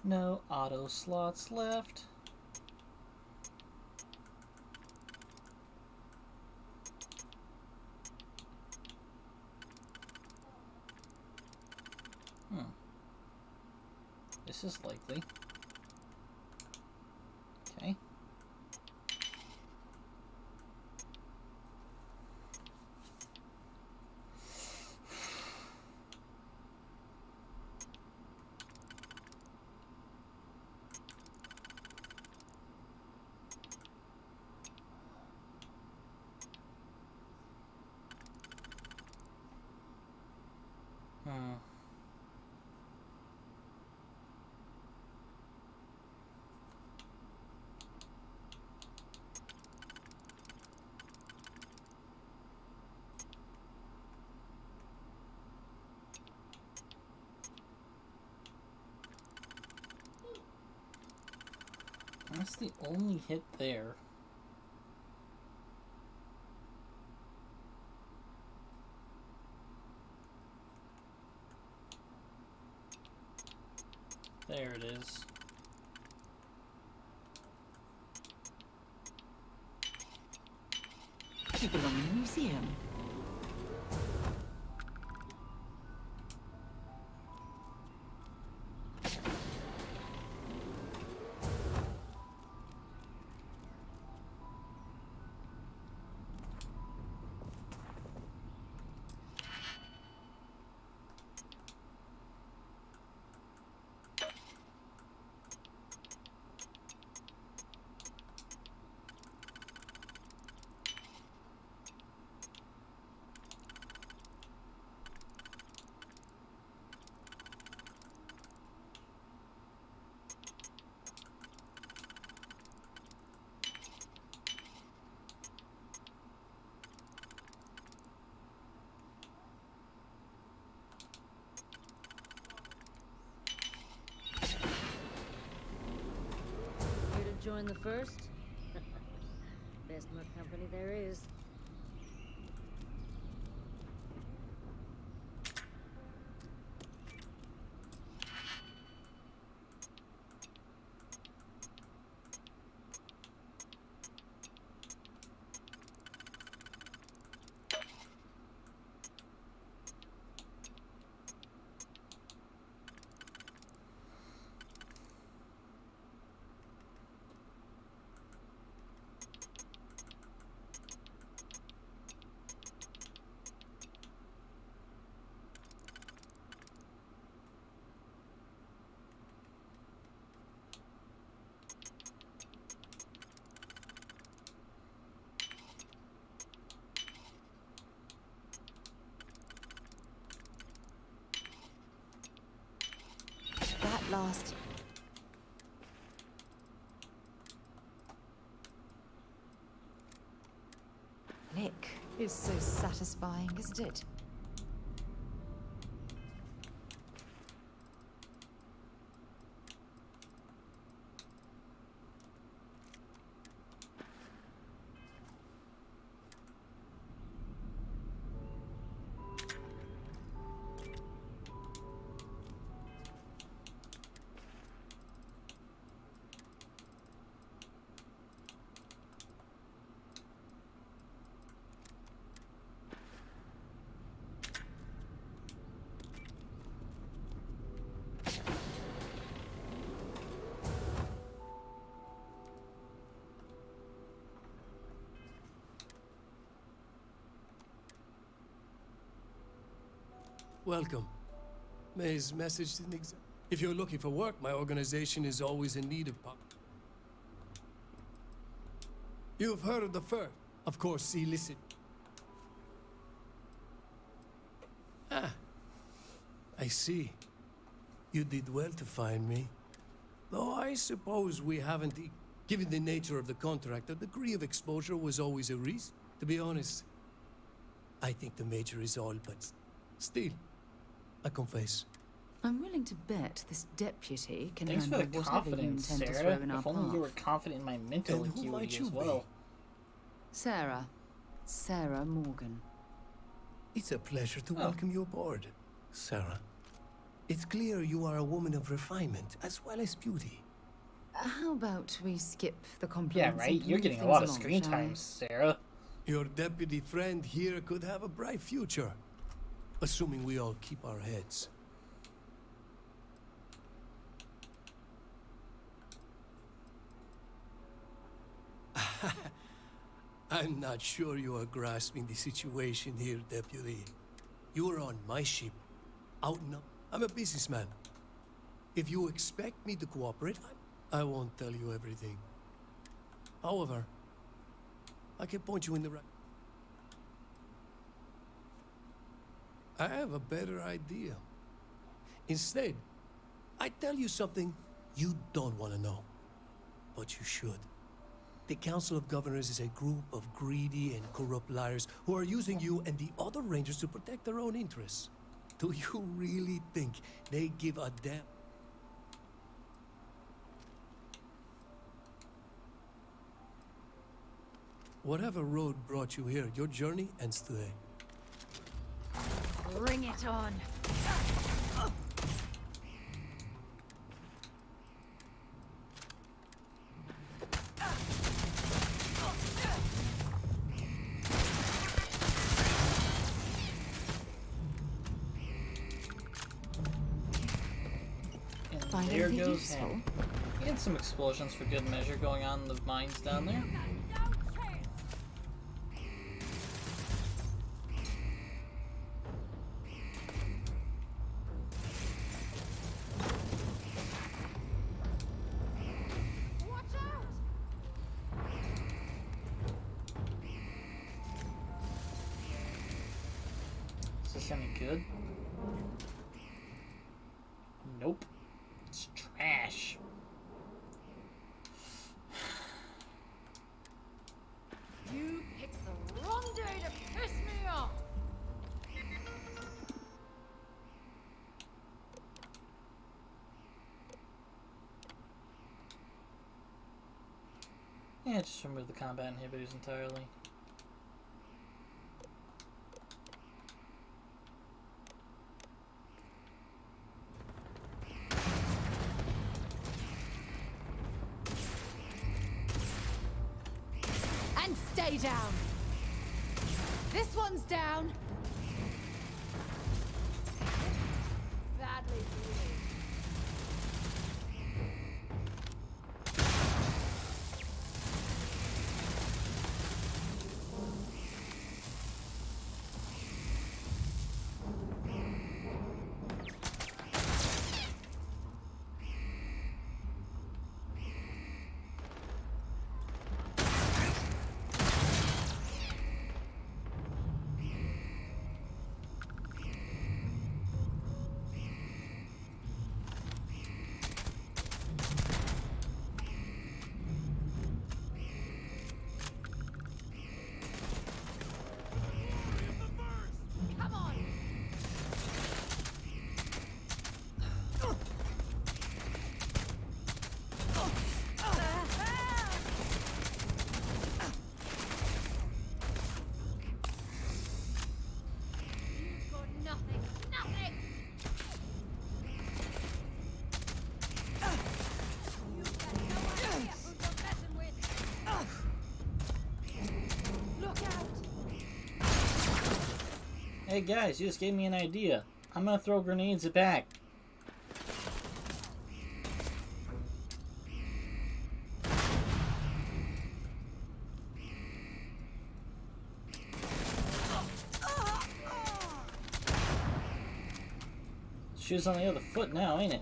No auto slots left. This is likely. Okay. That's the only hit there. There it is. You belong in a museum. Here to join the first? Best mud company there is. last. Lick is so satisfying, isn't it? Welcome. May's message didn't exact. If you're looking for work, my organization is always in need of You've heard of the first. Of course, see, listen. Ah. I see. You did well to find me. Though I suppose we haven't... Given the nature of the contract, a degree of exposure was always a risk. To be honest, I think the Major is all, but still, I confess. I'm willing to bet this deputy can Thanks for handle the whatever you confidence, intend to Sarah. throw in our If only path. you were confident in my mental And who might acuity you as well. Sarah. Sarah Morgan. It's a pleasure to welcome you aboard, Sarah. It's clear you are a woman of refinement as well as beauty. How about we skip the Yeah, compliments? right? and You're move getting a things lot of along, screen shall we? time, Sarah. Your deputy friend here could have a bright future. Assuming we all keep our heads. I'm not sure you are grasping the situation here, Deputy. You are on my ship. I'm a businessman. If you expect me to cooperate, I won't tell you everything. However, I can point you in the right... I have a better idea. Instead, I tell you something you don't want to know. But you should. The Council of Governors is a group of greedy and corrupt liars who are using you and the other Rangers to protect their own interests. Do you really think they give a damn? Whatever road brought you here, your journey ends today. Bring it on. And there goes him. And some explosions for good measure going on in the mines down there. Is this any good? Nope. It's trash. You picked the wrong day to piss me off! Yeah, just remove the combat inhibitors entirely. And stay down. This one's down. Badly for you. Hey guys, you just gave me an idea. I'm gonna throw grenades at back. Shoes on the other foot now, ain't it?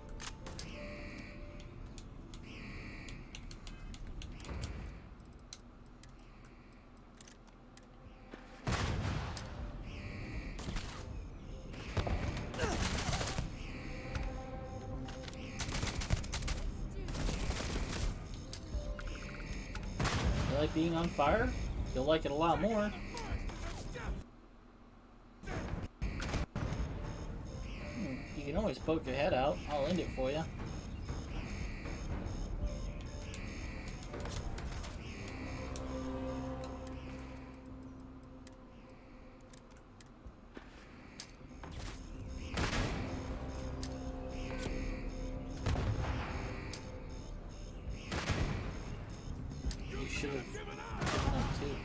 You like being on fire? You'll like it a lot more. You can always poke your head out. I'll end it for you. You should have given up too.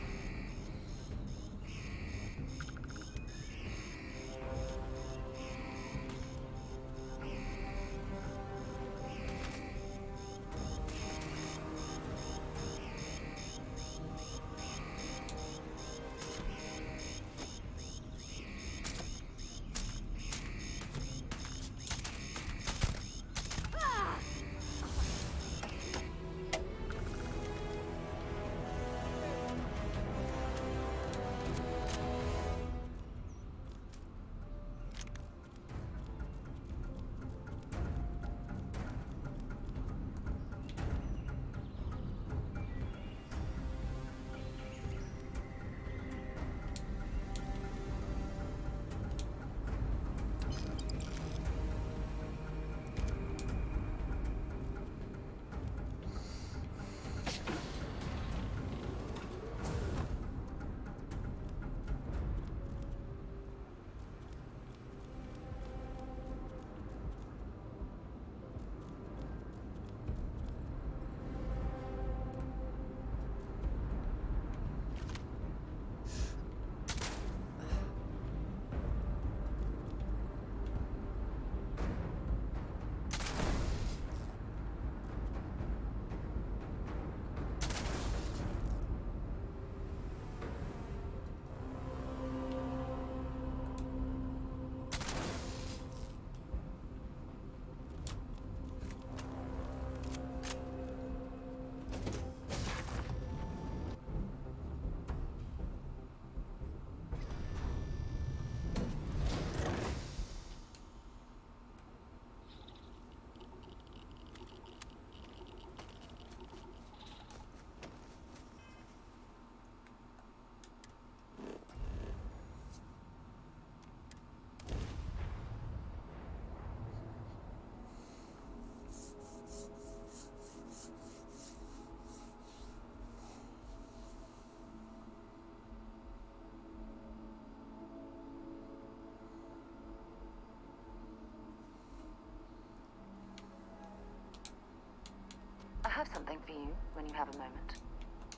I have something for you when you have a moment.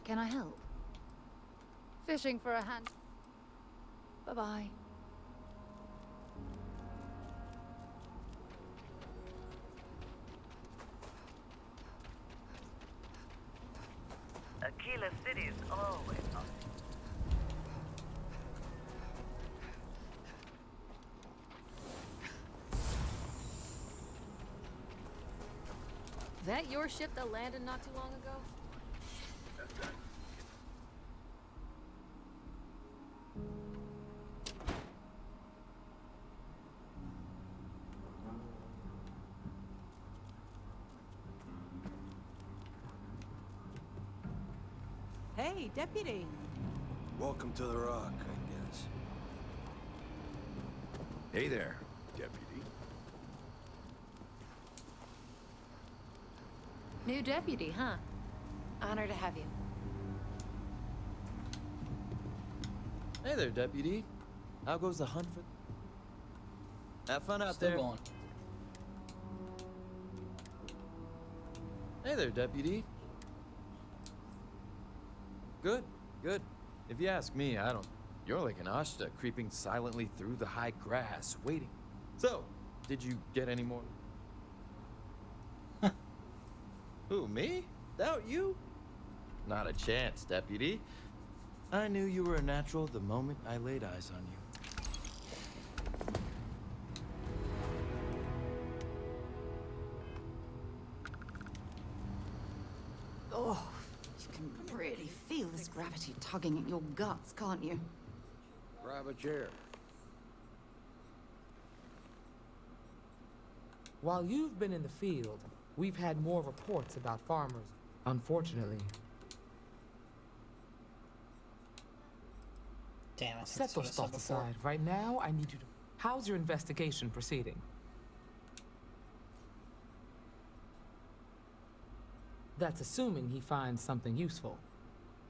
Can I help? Fishing for a hand. Bye-bye. Aquila City's always on. That your ship that landed not too long ago? Hey, Deputy. Welcome to the Rock, I guess. Hey there. Deputy. New deputy, huh? Honor to have you. Hey there, Deputy. How goes the hunt for... Have fun out Still there. going. Hey there, Deputy. Good, good. If you ask me, I don't... You're like an Ashta creeping silently through the high grass, waiting. So, did you get any more? Who, me? Doubt you? Not a chance, Deputy. I knew you were a natural the moment I laid eyes on you. Oh, you can really feel this gravity tugging at your guts, can't you? Grab a chair. While you've been in the field, we've had more reports about farmers. Unfortunately. Damn it. Set those thoughts aside. Right now, I need you to... How's your investigation proceeding? That's assuming he finds something useful.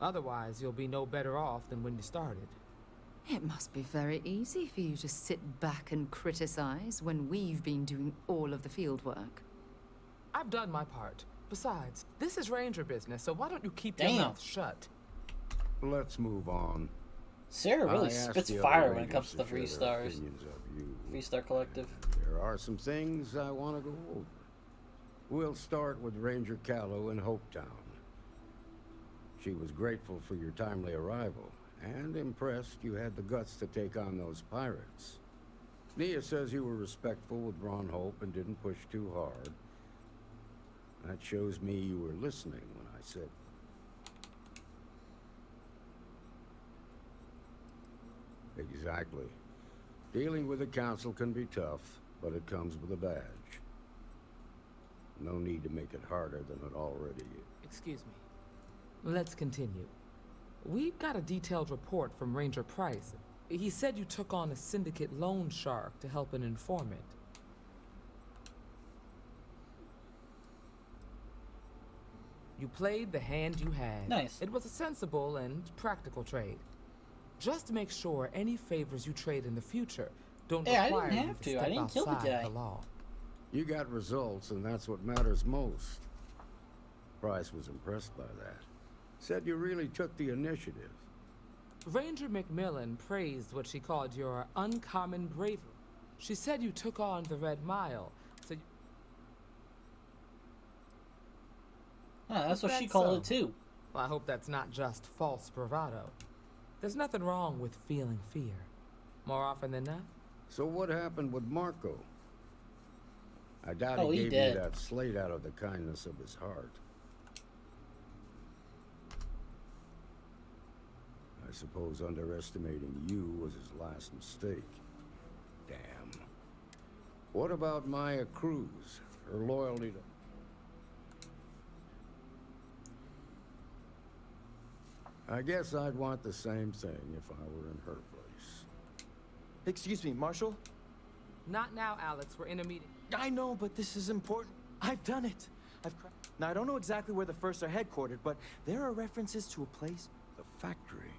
Otherwise, you'll be no better off than when you started. It must be very easy for you to sit back and criticize when we've been doing all of the field work. I've done my part. Besides, this is Ranger business, so why don't you keep your mouth shut? Let's move on. Sarah really spits fire when it comes to the Freestars. Freestar Collective. There are some things I want to go over. We'll start with Ranger Callow in Hopetown. She was grateful for your timely arrival, and impressed you had the guts to take on those pirates. Nia says you were respectful with Ron Hope and didn't push too hard. That shows me you were listening when I said... Exactly. Dealing with the council can be tough, but it comes with a badge. No need to make it harder than it already is. Excuse me. Let's continue. We've got a detailed report from Ranger Price. He said you took on a syndicate loan shark to help an informant. You played the hand you had. Nice. It was a sensible and practical trade. Just make sure any favors you trade in the future don't require I didn't you have to to. step I didn't kill the outside guy. the law. You got results, and that's what matters most. Price was impressed by that. Said you really took the initiative. Ranger Macmillan praised what she called your uncommon bravery. She said you took on the Red Mile, so that's what she called it too. Well, I hope that's not just false bravado. There's nothing wrong with feeling fear. More often than not. So what happened with Marco? I doubt he he gave did. you that slate out of the kindness of his heart. I suppose underestimating you was his last mistake. Damn. What about Maya Cruz? Her loyalty to... I guess I'd want the same thing if I were in her place. Excuse me, Marshal? Not now, Alex. We're in a meeting. I know, but this is important. I've done it. Now, I don't know exactly where the First are headquartered, but there are references to a place... The factory.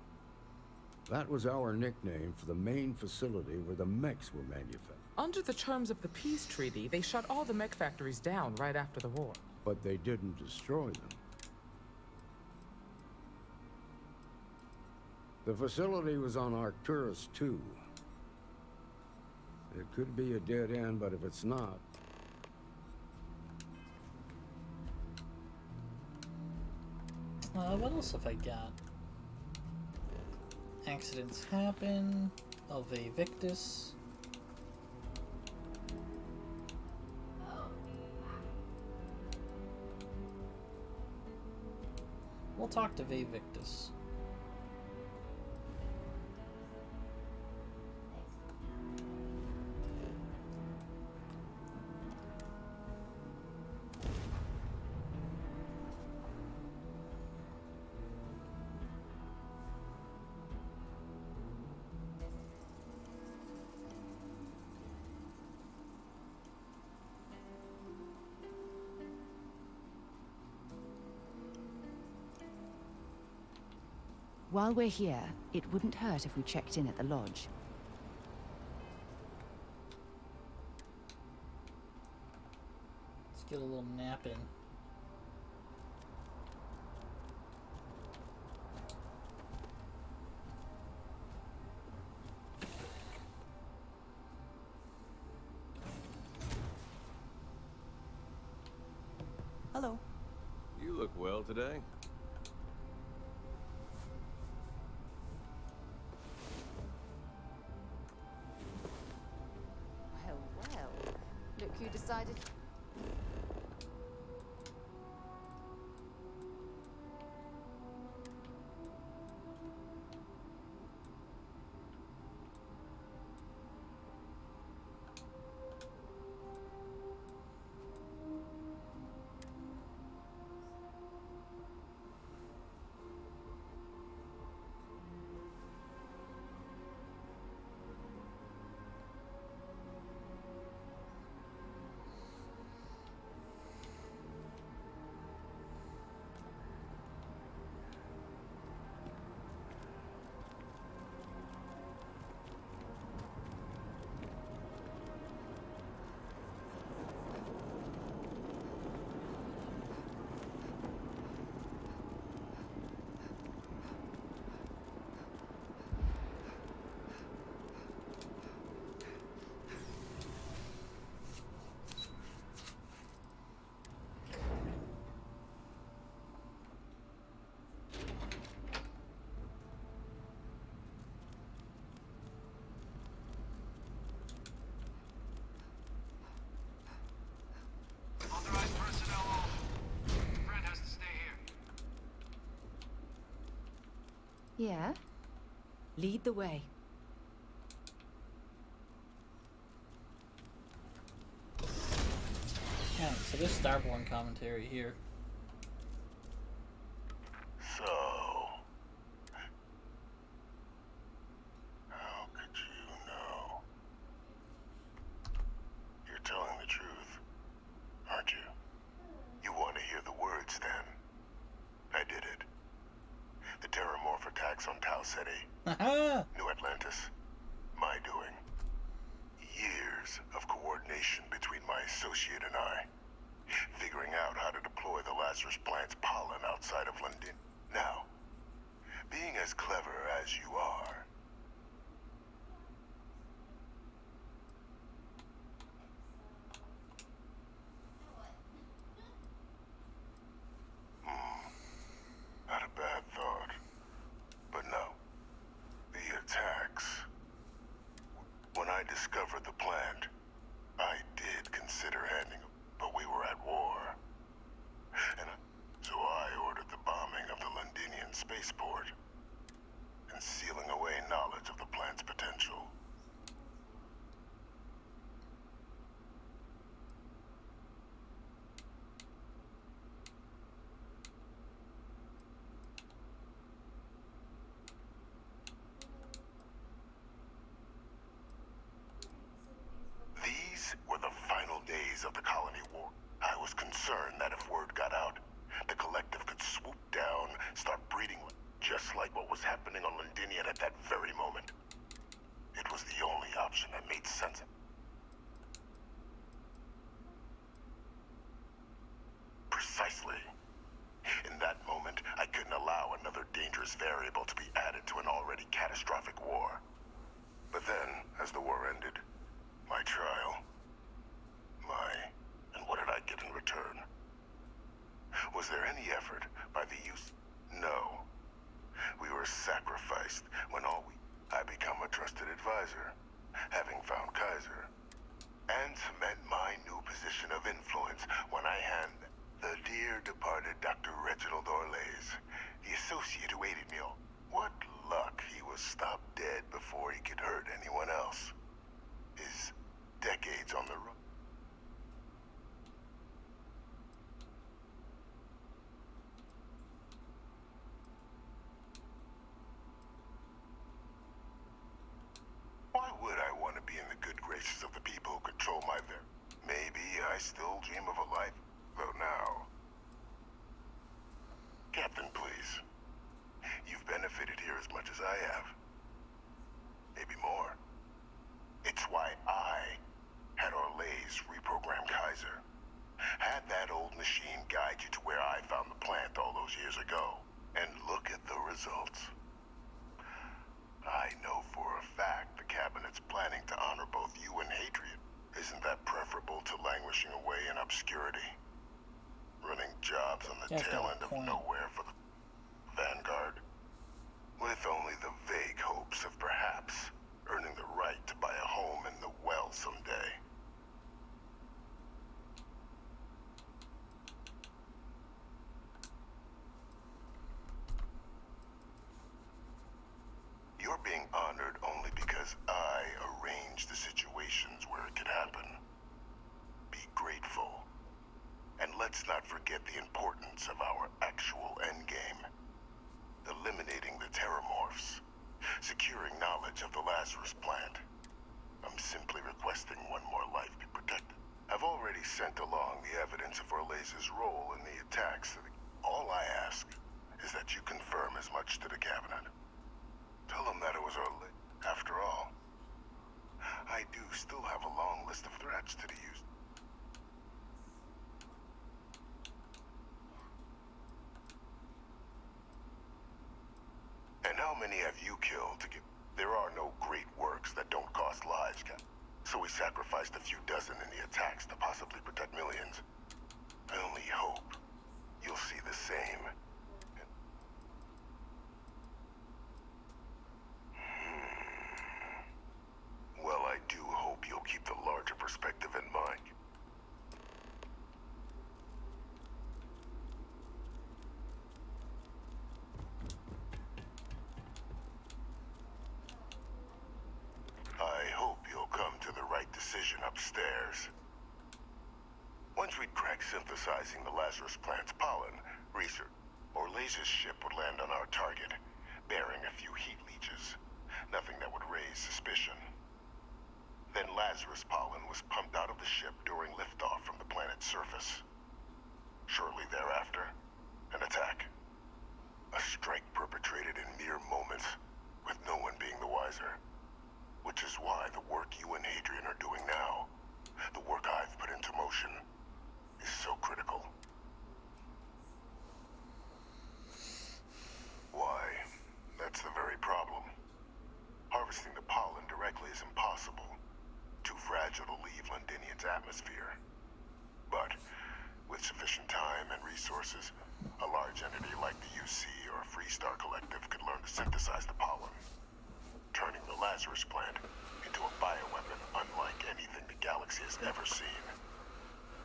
That was our nickname for the main facility where the mechs were manufactured. Under the terms of the peace treaty, they shut all the mech factories down right after the war. But they didn't destroy them. The facility was on Arcturus 2. It could be a dead end, but if it's not... What else have I got? Accidents happen. Ove Victus. We'll talk to Ve Victus. While we're here, it wouldn't hurt if we checked in at the lodge. Let's get a little nap in. look well today. Well, well. Look who decided. Authorized personnel only. Brent has to stay here. Yeah? Lead the way. Yeah, so there's Starborn commentary here. So, how could you know? You're telling the truth, aren't you? You want to hear the words, then? I did it. The terramorph attacks on Tau Ceti. New Atlantis. My doing. Years of coordination between my associate and I. Figuring out how to deploy the Lazarus plant's pollen outside of London. Now, being as clever as you are, not a bad thought. But no, the attacks. When I discovered the plant, I did consider handing them, but we were at war. So I ordered the bombing of the Londinian spaceport and sealing away knowledge of the plant's potential. These were the final days of the colony war. I was concerned that if word got out, the collective could swoop down, start breeding, just like what was happening on Londinian at that very moment. It was the only option that made sense. Precisely. In that moment, I couldn't allow another dangerous variable to be added to an already catastrophic war. But then, as the war ended, my trial, and what did I get in return? Was there any effort by the use? No. We were sacrificed when I become a trusted advisor, having found Kaiser, and cement my new position of influence when I hand the dear departed Dr. Reginald Orlays, the associate who aided me all. What luck he was stopped dead before he could hurt anyone else. His decades on the road. Why would I want to be in the good graces of the people who control my Maybe I still dream of a life, though now. Captain, please. You've benefited here as much as I have. Maybe more. It's why I had Orlays reprogram Kaiser. Had that old machine guide you to where I found the plant all those years ago. And look at the results. I know for a fact the Cabinet's planning to honor both you and Hadrian. Isn't that preferable to languishing away in obscurity? Running jobs on the Guy's got tail a end of point. nowhere for the Vanguard, with only the vague hopes of perhaps earning the right to buy a home in the well someday. You're being honored only because I arranged the situations where it could happen. Be grateful. And let's not forget the importance of our actual endgame. Eliminating the Terramorphs. Securing knowledge of the Lazarus plant. I'm simply requesting one more life be protected. I've already sent along the evidence of Orleza's role in the attacks. All I ask is that you confirm as much to the Cabinet. Tell them that it was Orleza. After all, I do still have a long list of threats to the use. And how many have you killed to get... There are no great works that don't cost lives, Cap. So we sacrificed a few dozen in the attacks to possibly protect millions. I only hope you'll see the same. Well, I do hope you'll keep the larger perspective in mind. I hope you'll come to the right decision upstairs. Once we'd cracked synthesizing the Lazarus plant's pollen, research, Orleza's ship would land on our target, bearing a few heat leeches. Nothing that would raise suspicion. Then Lazarus pollen was pumped out of the ship during liftoff from the planet's surface. Shortly thereafter, an attack. A strike perpetrated in mere moments, with no one being the wiser. Which is why the work you and Hadrian are doing now, the work I've put into motion, is so critical. Why? That's the very problem. Harvesting the pollen directly is impossible. Too fragile to leave Londinian's atmosphere. But, with sufficient time and resources, a large entity like the UC or Freestar Collective could learn to synthesize the pollen, turning the Lazarus plant into a bioweapon unlike anything the galaxy has ever seen.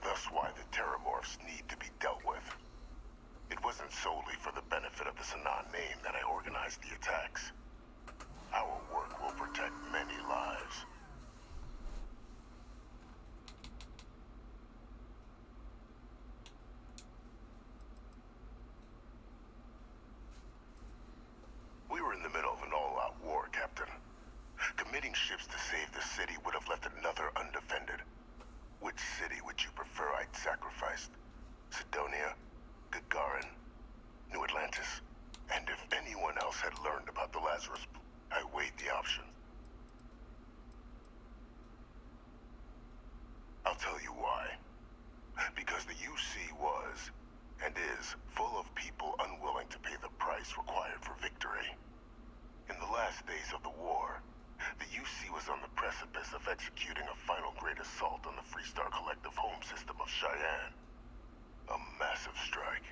Thus why the Terramorphs need to be dealt with. It wasn't solely for the benefit of the Sanan name that I organized the attacks. Our work will protect many lives. We were in the middle of an all-out war, Captain. Committing ships to save the city would have left another undefended. Which city would you prefer I'd sacrificed? Sidonia? Gagarin? New Atlantis? And if anyone else had learned about the Lazarus, I weighed the options. I'll tell you why. Because the UC was, and is, full of people unwilling to pay the price required for victory. In the last days of the war, the UC was on the precipice of executing a final great assault on the Freestar Collective home system of Cheyenne. A massive strike,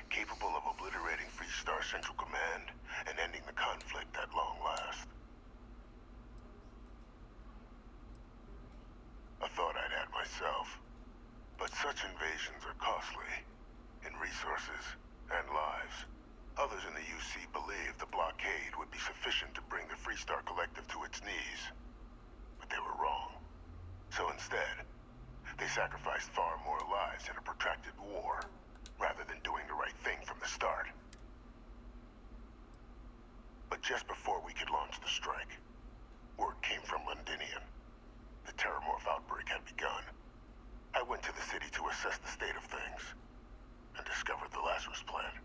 capable of obliterating Freestar Central Command and ending the conflict at long last. I thought I'd had myself, but such invasions are costly, in resources and lives. Others in the UC believed the blockade would be sufficient to bring the Freestar Collective to its knees. But they were wrong. So instead, they sacrificed far more lives in a protracted war, rather than doing the right thing from the start. But just before we could launch the strike, word came from Londinian. The Terramorph outbreak had begun. I went to the city to assess the state of things, and discovered the Lazarus plant.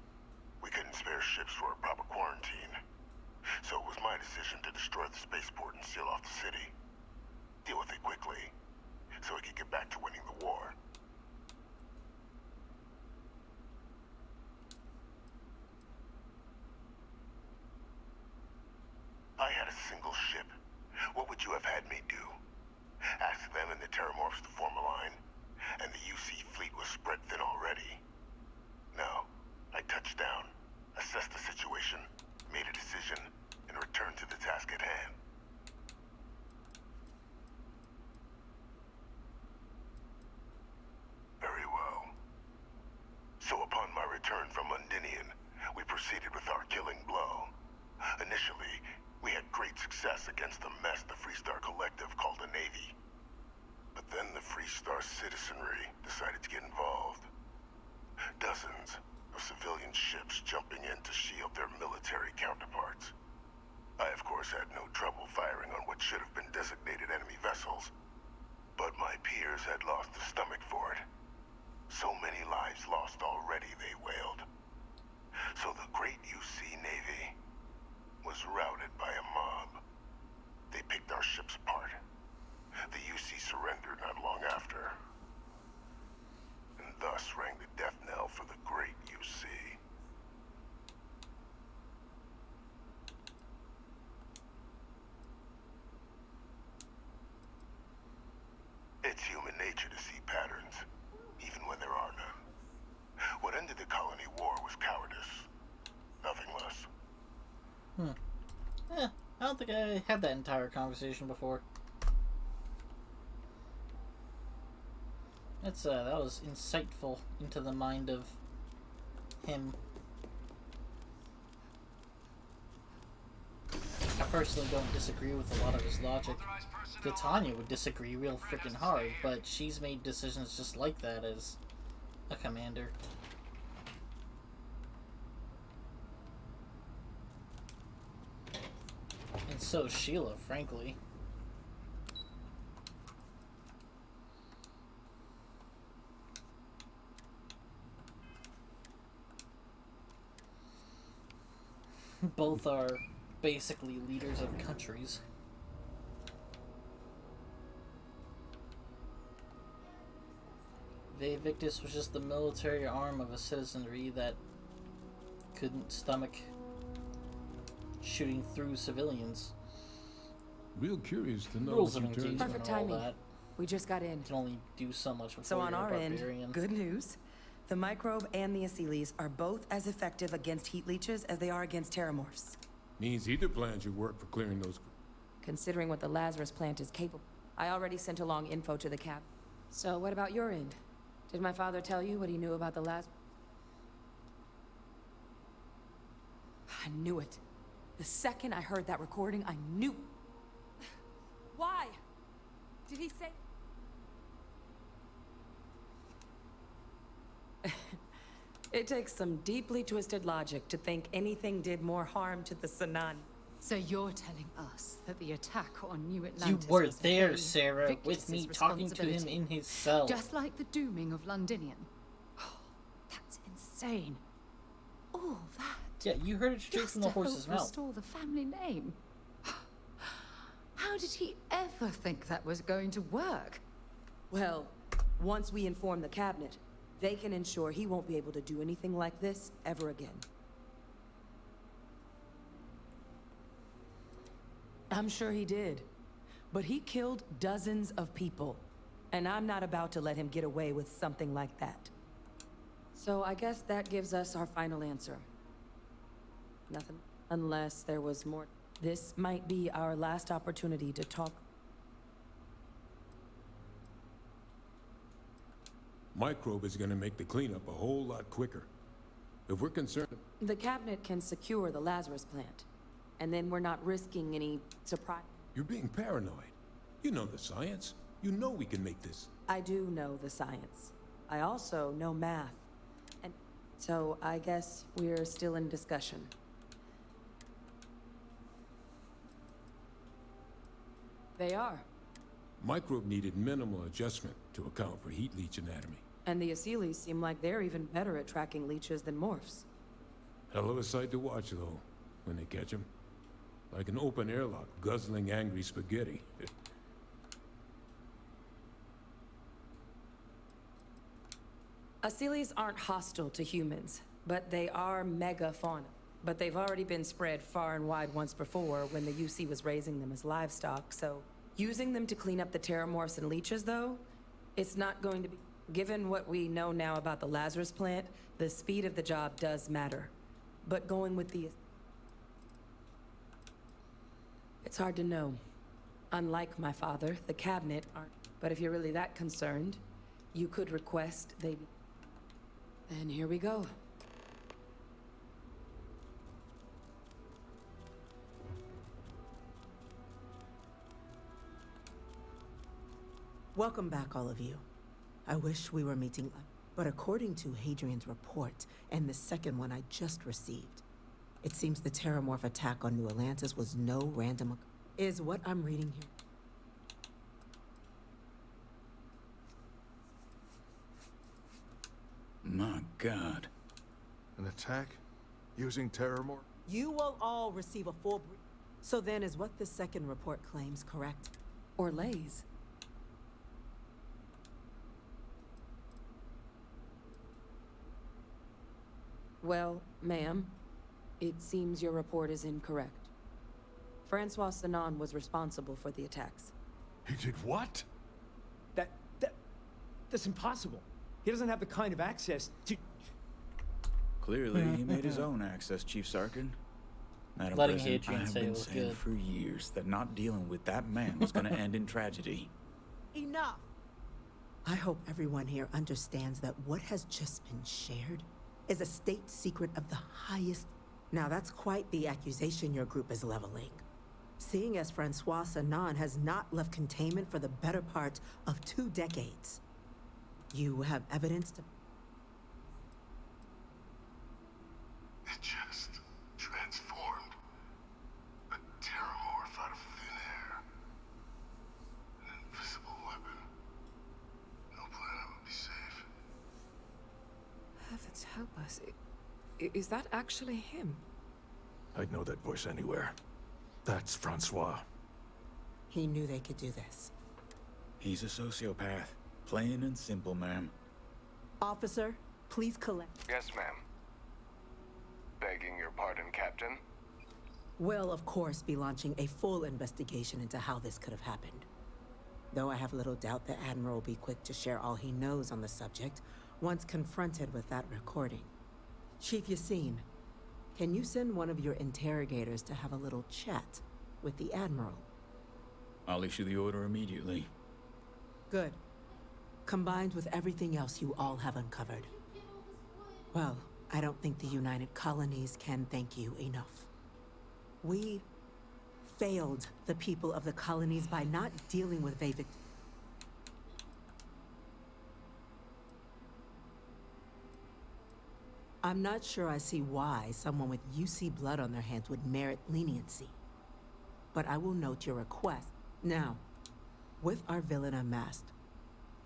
We couldn't spare ships for a proper quarantine, so it was my decision to destroy the spaceport and seal off the city. Deal with it quickly, so we could get back to winning the war. I had a single ship. What would you have had me do? Ask them and the Terramorphs to form a line, and the UC fleet was spread thin already. No. success against the mess the Freestar Collective called a Navy. But then the Freestar citizenry decided to get involved. Dozens of civilian ships jumping in to shield their military counterparts. I, of course, had no trouble firing on what should have been designated enemy vessels. But my peers had lost the stomach for it. So many lives lost already, they wailed. So the great UC Navy was routed by a mob. They picked our ships apart. The UC surrendered not long after. And thus rang the death knell for the great UC. It's human nature to see patterns, even when there are none. What ended the colony war was cowardice. Nothing less. I don't think I had that entire conversation before. That was insightful into the mind of him. I personally don't disagree with a lot of his logic. Titania would disagree real freaking hard, but she's made decisions just like that as a commander. And so is Sheila, frankly. Both are basically leaders of countries. Vae Victis was just the military arm of a citizenry that couldn't stomach shooting through civilians. Real curious to know Rules what of you turned. engagement Perfect and all timing. that. We just got in. You can only do so much before So on you're a our end, barbarian. good news. The microbe and the Asylees are both as effective against heat leeches as they are against terramorphs. Means either plan should work for clearing those. Considering what the Lazarus plant is capable. I already sent along info to the cap. So what about your end? Did my father tell you what he knew about the Lazarus? I knew it. The second I heard that recording, I knew. Why? Did he say? It takes some deeply twisted logic to think anything did more harm to the Sanan. So you're telling us that the attack on New You Atlantis were was there, Vae Sarah, with Victus's me talking to him responsibility? in his cell. Just like the dooming of Londinium. That's insane. All that. Yeah, you heard it straight Just from the to help horse's mouth. restore the family name. How did he ever think that was going to work? Well, once we inform the cabinet, they can ensure he won't be able to do anything like this ever again. I'm sure he did. But he killed dozens of people. And I'm not about to let him get away with something like that. So I guess that gives us our final answer. Nothing. Unless there was more. This might be our last opportunity to talk. Microbe is gonna make the cleanup a whole lot quicker. If we're concerned. The cabinet can secure the Lazarus plant. And then we're not risking any surprise. You're being paranoid. You know the science. You know we can make this. I do know the science. I also know math. And so I guess we're still in discussion. They are. Microbe needed minimal adjustment to account for heat leech anatomy. And the Asylees seem like they're even better at tracking leeches than morphs. Hell of a sight to watch, though, when they catch them. Like an open airlock guzzling angry spaghetti. Asylees aren't hostile to humans, but they are megafauna. But they've already been spread far and wide once before when the UC was raising them as livestock, so... Using them to clean up the terramorphs and leeches, though, it's not going to be... Given what we know now about the Lazarus plant, the speed of the job does matter. But going with the... It's hard to know. Unlike my father, the cabinet aren't... But if you're really that concerned, you could request they... Then here we go. Welcome back, all of you. I wish we were meeting up, but according to Hadrian's report and the second one I just received, it seems the Terramorph attack on New Atlantis was no random... Is what I'm reading here. My God. An attack? Using Terramorph? You will all receive a full brief. So then, is what the second report claims correct? Or lays? Well, ma'am, it seems your report is incorrect. Francois Sanon was responsible for the attacks. He did what? That's impossible. He doesn't have the kind of access to... Clearly, he made his own access, Chief Sarkin. Madam Letting President, Hadrian I have say it been was saying good. for years that not dealing with that man was going to end in tragedy. Enough! I hope everyone here understands that what has just been shared is a state secret of the highest... Now that's quite the accusation your group is leveling. Seeing as Francois Sanon has not left containment for the better part of 2 decades. You have evidence to... It just transformed. A Terramorph out of thin air. An invisible weapon. No planet would be safe. Heavens help us. Is that actually him? I'd know that voice anywhere. That's Francois. He knew they could do this. He's a sociopath. Plain and simple, ma'am. Officer, please collect... Yes, ma'am. Begging your pardon, Captain? We'll, of course, be launching a full investigation into how this could have happened. Though I have little doubt the Admiral will be quick to share all he knows on the subject once confronted with that recording. Chief Yassine, can you send one of your interrogators to have a little chat with the Admiral? I'll issue the order immediately. Good. Combined with everything else you all have uncovered. Well, I don't think the United Colonies can thank you enough. We failed the people of the colonies by not dealing with Vavik. I'm not sure I see why someone with UC blood on their hands would merit leniency. But I will note your request. Now, with our villain unmasked,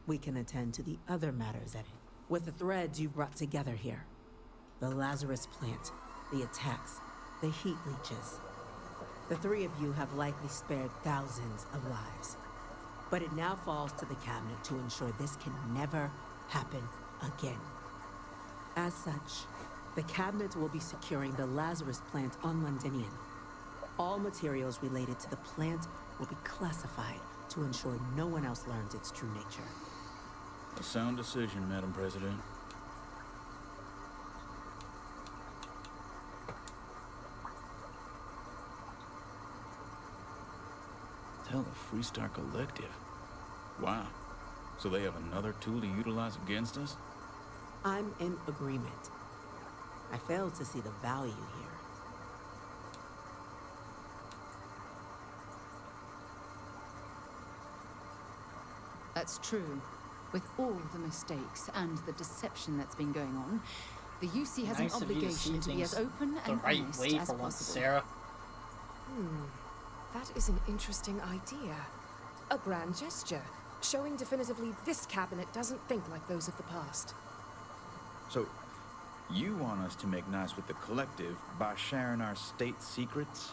we can attend to the other matters at hand. With the threads you've brought together here. The Lazarus plant, the attacks, the heat leeches. The 3 of you have likely spared thousands of lives. But it now falls to the Cabinet to ensure this can never happen again. As such, the Cabinet will be securing the Lazarus plant on Londinian. All materials related to the plant will be classified to ensure no one else learns its true nature. A sound decision, Madam President. Tell the Freestar Collective. Wow. So they have another tool to utilize against us? I'm in agreement. I fail to see the value here. That's true. With all the mistakes and the deception that's been going on, the UC has Nice an of you to obligation see to be as things open the and right honest way as for once, possible. Sarah. That is an interesting idea. A grand gesture, showing definitively this cabinet doesn't think like those of the past. So, you want us to make nice with the Collective by sharing our state secrets?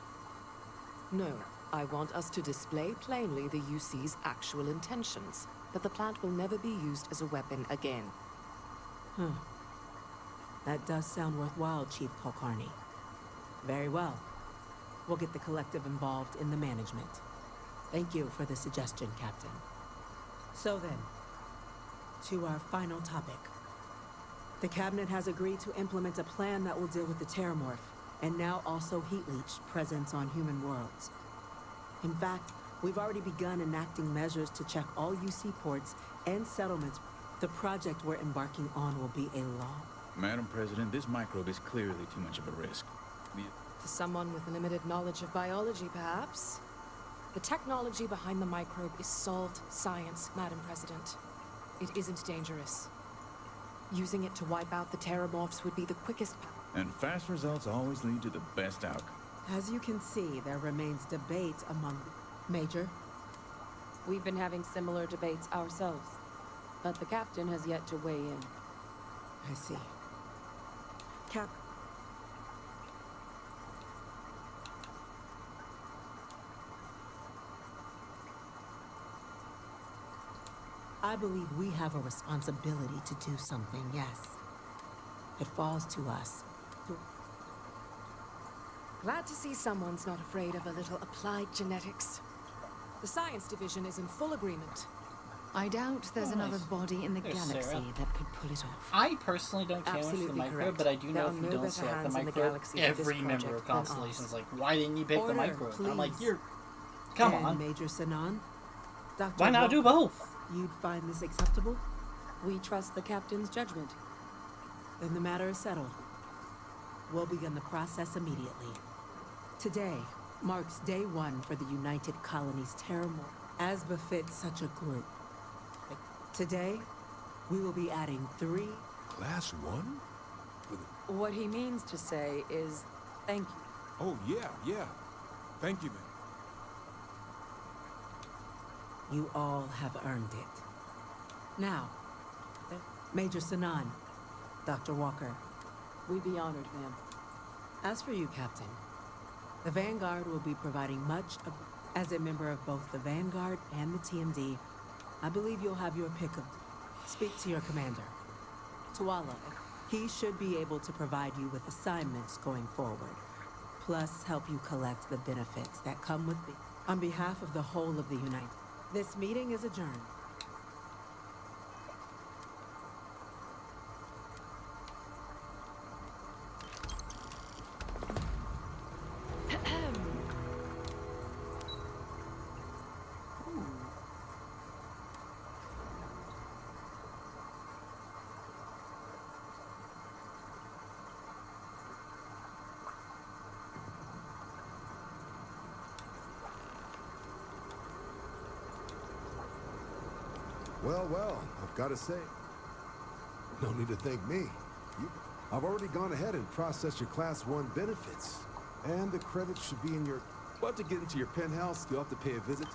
No, I want us to display plainly the UC's actual intentions. That the plant will never be used as a weapon again. That does sound worthwhile, Chief Kulkarni. Very well. We'll get the Collective involved in the management. Thank you for the suggestion, Captain. So then, to our final topic. The Cabinet has agreed to implement a plan that will deal with the Terramorph, and now also Heat Leech presence on human worlds. In fact, we've already begun enacting measures to check all UC ports and settlements. The project we're embarking on will be a law. Madam President, this microbe is clearly too much of a risk. To someone with limited knowledge of biology, perhaps? The technology behind the microbe is solved science, Madam President. It isn't dangerous. Using it to wipe out the Terramorphs would be the quickest path. And fast results always lead to the best outcome. As you can see, there remains debate among... Major? We've been having similar debates ourselves, but the captain has yet to weigh in. I see. Cap... I believe we have a responsibility to do something, yes. It falls to us. Glad to see someone's not afraid of a little applied genetics. The science division is in full agreement. I doubt there's another body in the galaxy Sarah. that could pull it off. I personally don't care much for the Absolutely microbe, correct. but I do There know are if you no don't better select the hands in the microbe, galaxy for this every member project of than Constellation's ours. like, why didn't you pick the Order, microbe? And I'm like, please. you're... Come And on. Major Sanan? Dr. Why not do Walker, both? You'd find this acceptable? We trust the captain's judgment. Then the matter is settled. We'll begin the process immediately. Today marks day one for the United Colonies Terramorph, as befits such a group. Today, we will be adding 3... Class 1? What he means to say is, thank you. Oh, yeah. Thank you, then. You all have earned it. Now, Major Sanan, Dr. Walker. We'd be honored, ma'am. As for you, Captain, the Vanguard will be providing much of... As a member of both the Vanguard and the TMD, I believe you'll have your pick of... Speak to your commander. Tuala. He should be able to provide you with assignments going forward, plus help you collect the benefits that come with the... On behalf of the whole of the United, this meeting is adjourned. Well, I've got to say, no need to thank me. I've already gone ahead and processed your Class 1 benefits. And the credits should be in your... But to get into your penthouse, you'll have to pay a visit.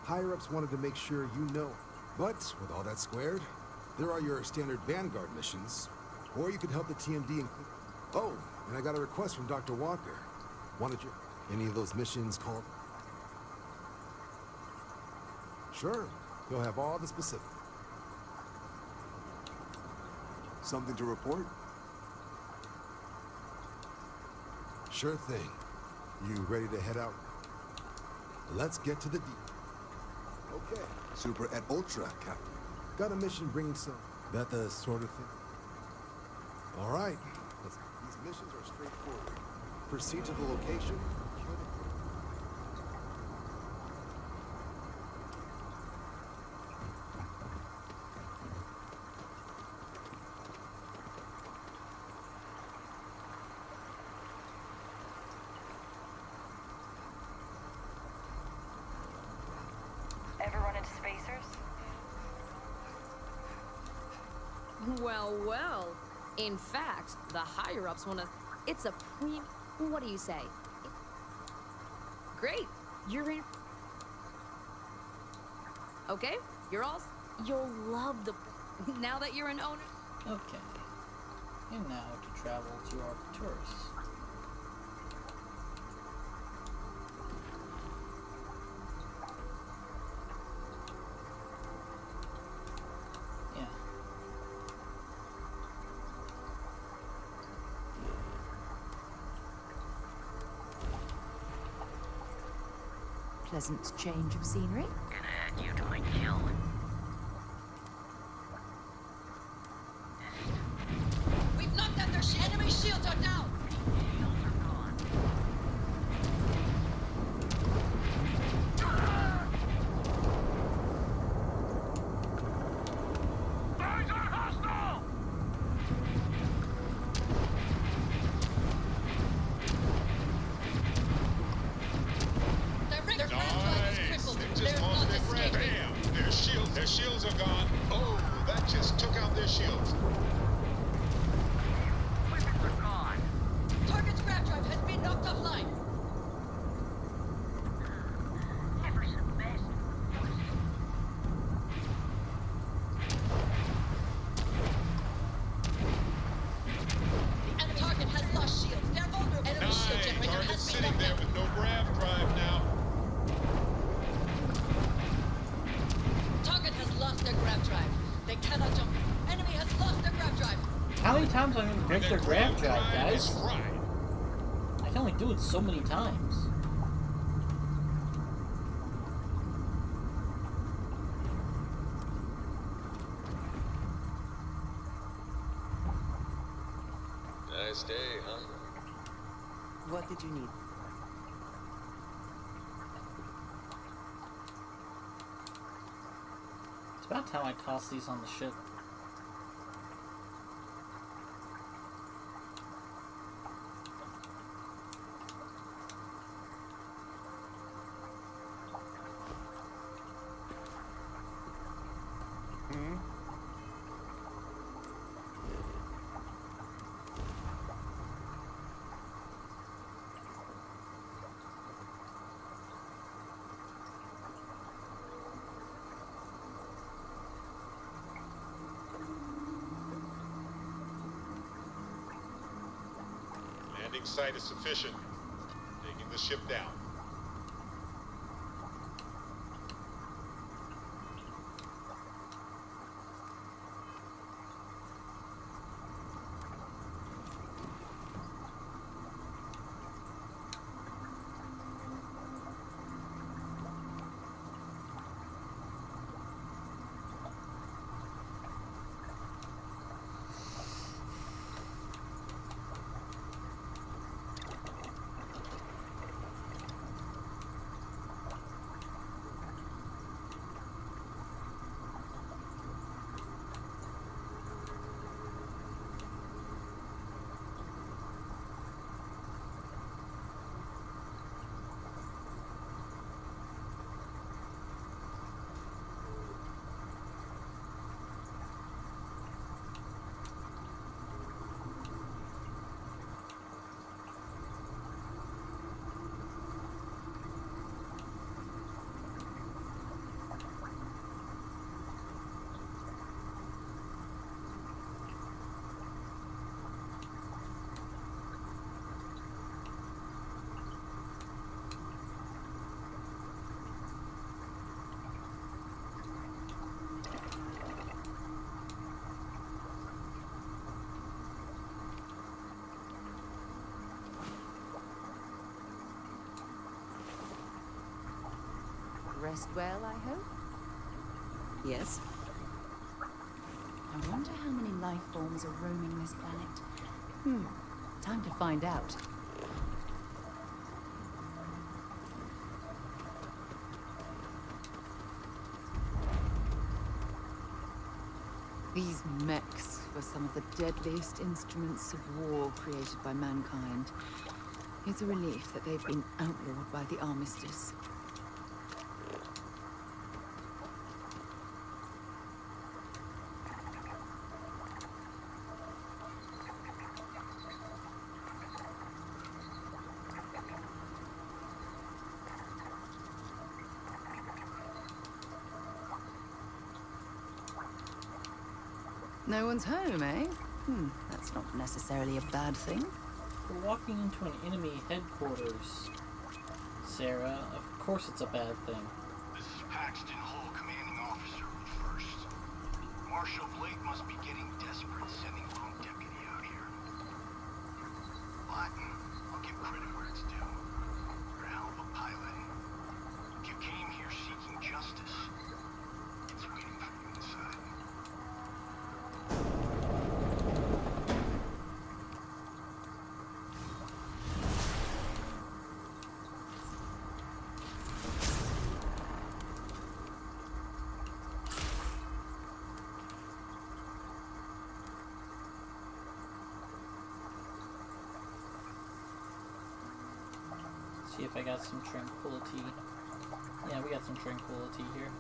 Higher-ups wanted to make sure you know. But, with all that squared, there are your standard Vanguard missions. Or you could help the TMD include... Oh, and I got a request from Dr. Walker. Wanted you... Any of those missions called... Sure. You'll have all the specifics. Something to report? Sure thing. You ready to head out? Let's get to the deep. Okay. Super and Ultra, Captain. Got a mission bringing some... That the sort of thing? All right. These missions are straightforward. Proceed to the location. Ever run into spacers? Well. In fact, the higher-ups want to... It's a premium... What do you say? Great. You're in... Okay, you're all... You'll love the... Now that you're an owner... Okay. And now to travel to Arcturus. Yeah. Pleasant change of scenery. Gonna add you to my kill. We've knocked out their enemy shields are down! Their shields are gone. Oh, that just took out their shields. Weapons are gone. Target's grab drive has been knocked offline. Never the best. The enemy target has lost shields. They're vulnerable. Enemy shield generator Target's has been sitting knocked there out. with no grav drive now. Target has lost their grab drive. They cannot jump. Enemy has lost their grab drive. How many times am I gonna break their grab drive, guys? Is fried. I can only do it so many times. Nice day, huh? What did you need? It's about time I toss these on the ship. Landing site is sufficient. Taking the ship down. Rest well, I hope? Yes? I wonder how many life forms are roaming this planet. Time to find out. These mechs were some of the deadliest instruments of war created by mankind. It's a relief that they've been outlawed by the Armistice. No one's home, eh? That's not necessarily a bad thing. We're walking into an enemy headquarters, Sarah. Of course it's a bad thing. This is Paxton Hull, commanding officer of the 1st. Marshal Blake must be getting desperate sending lone deputy out here. But I'll give credit where it's due. You're a hell of a pilot. You came here seeking justice. It's waiting for you inside. See if I got some tranquility. Yeah, we got some tranquility here.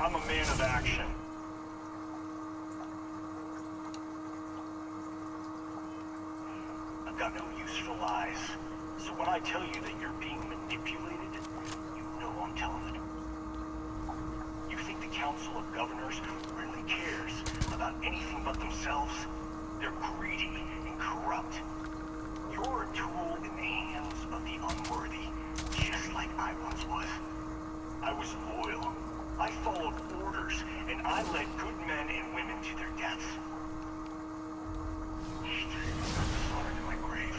I'm a man of action. I've got no use for lies. So when I tell you that you're being manipulated, you know I'm telling it. You think the Council of Governors really cares about anything but themselves? They're greedy and corrupt. You're a tool in the hands of the unworthy, just like I once was. I was loyal. I followed orders, and I led good men and women to their deaths. Slaughter to my grave.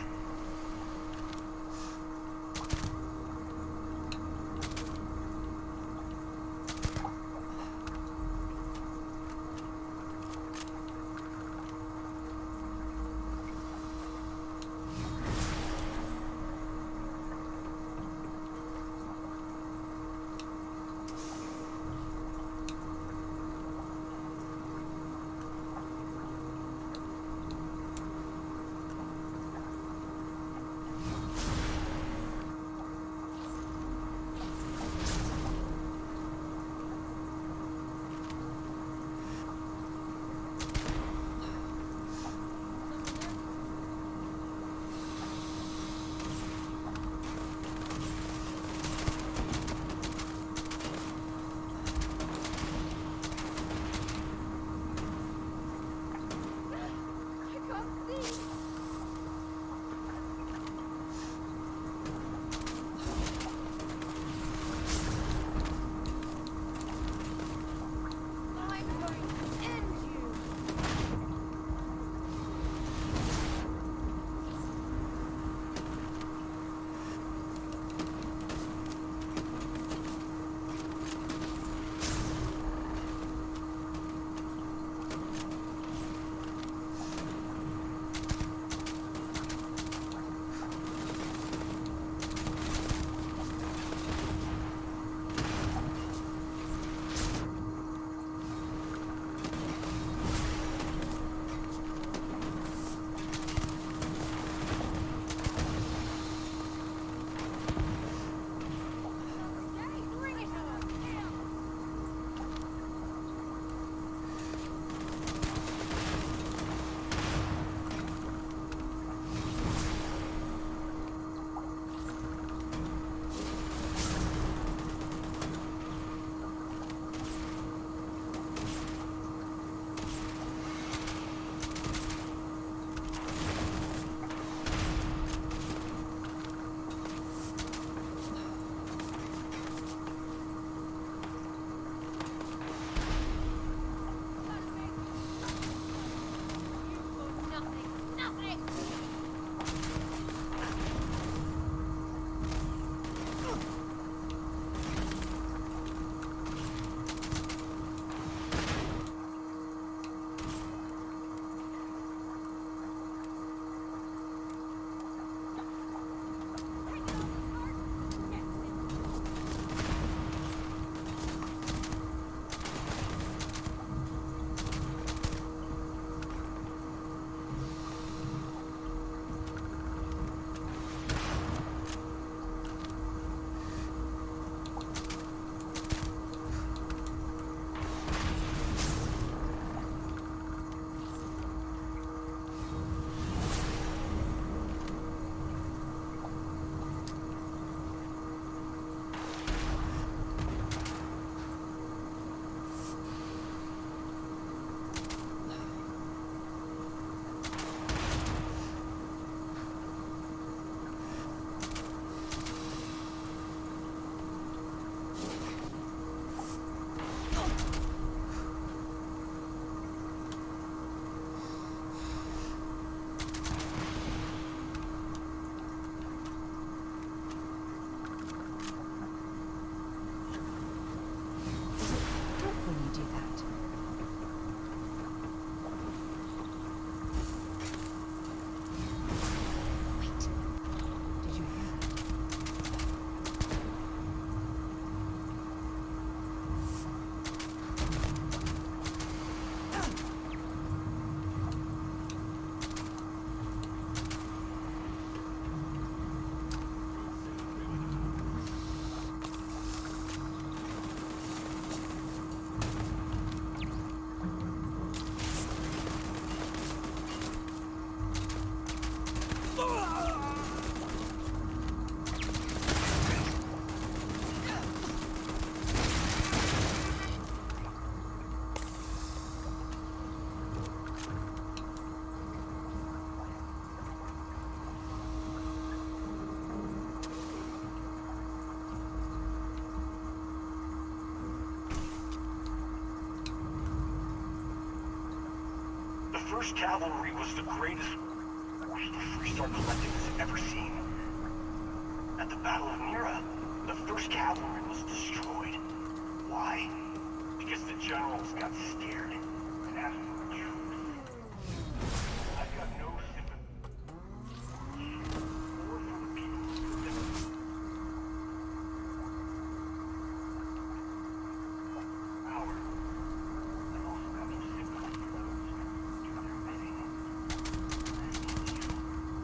First Cavalry was the greatest the Freestar Collective has ever seen. At the Battle of Mira, the First Cavalry was destroyed. Why? Because the generals got scared and asked for the truth. I've got no sympathy or for the people who live. Power. I've also got no sympathy for those who do their bidding.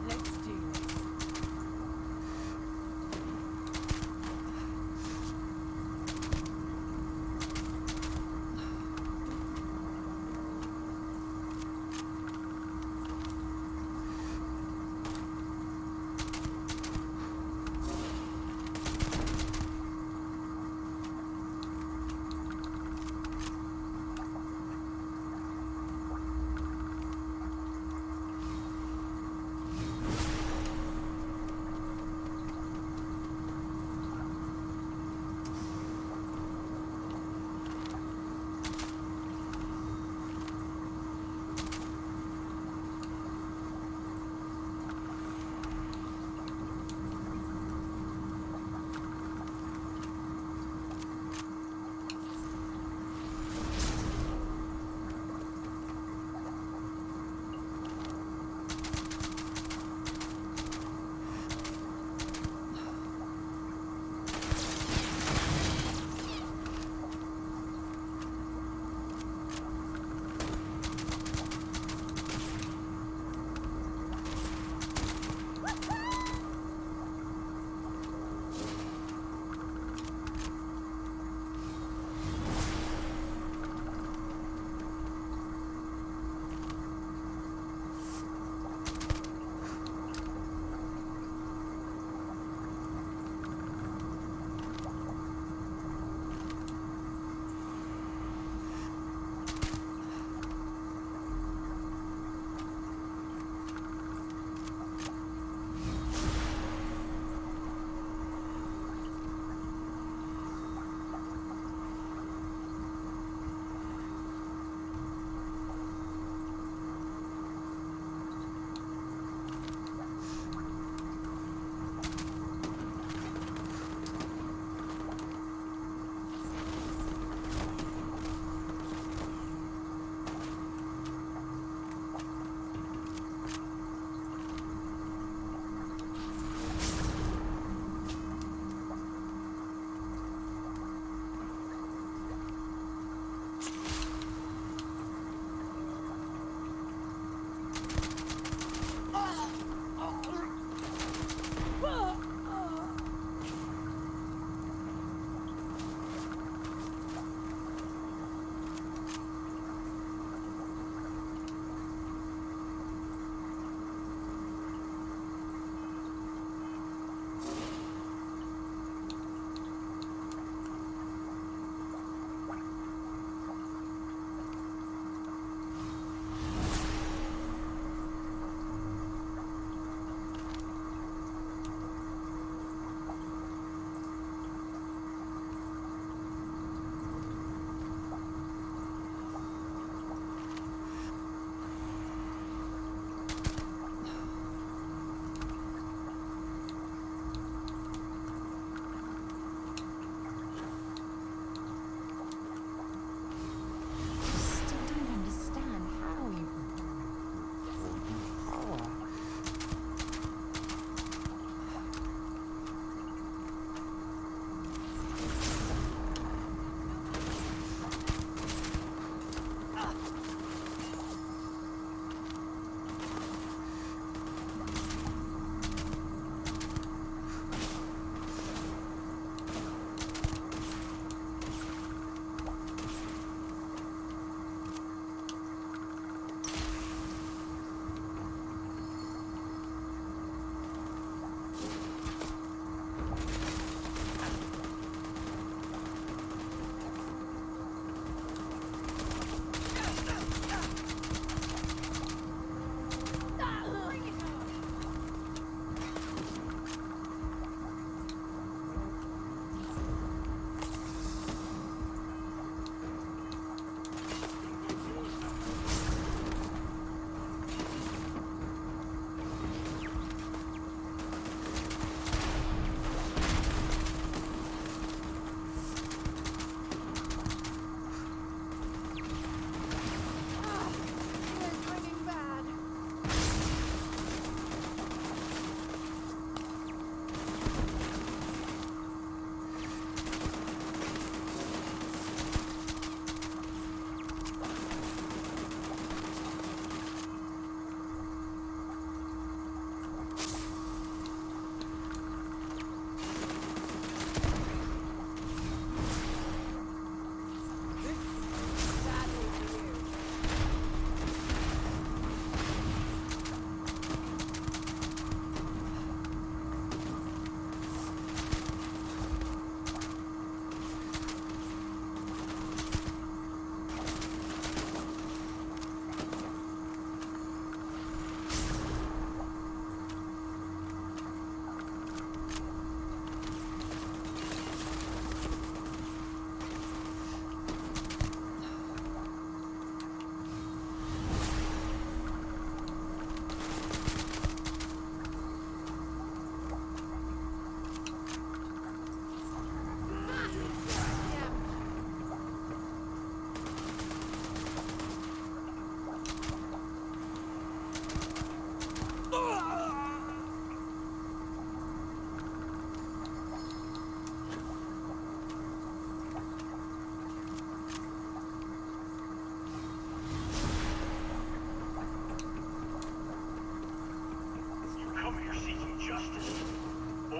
Let's do this.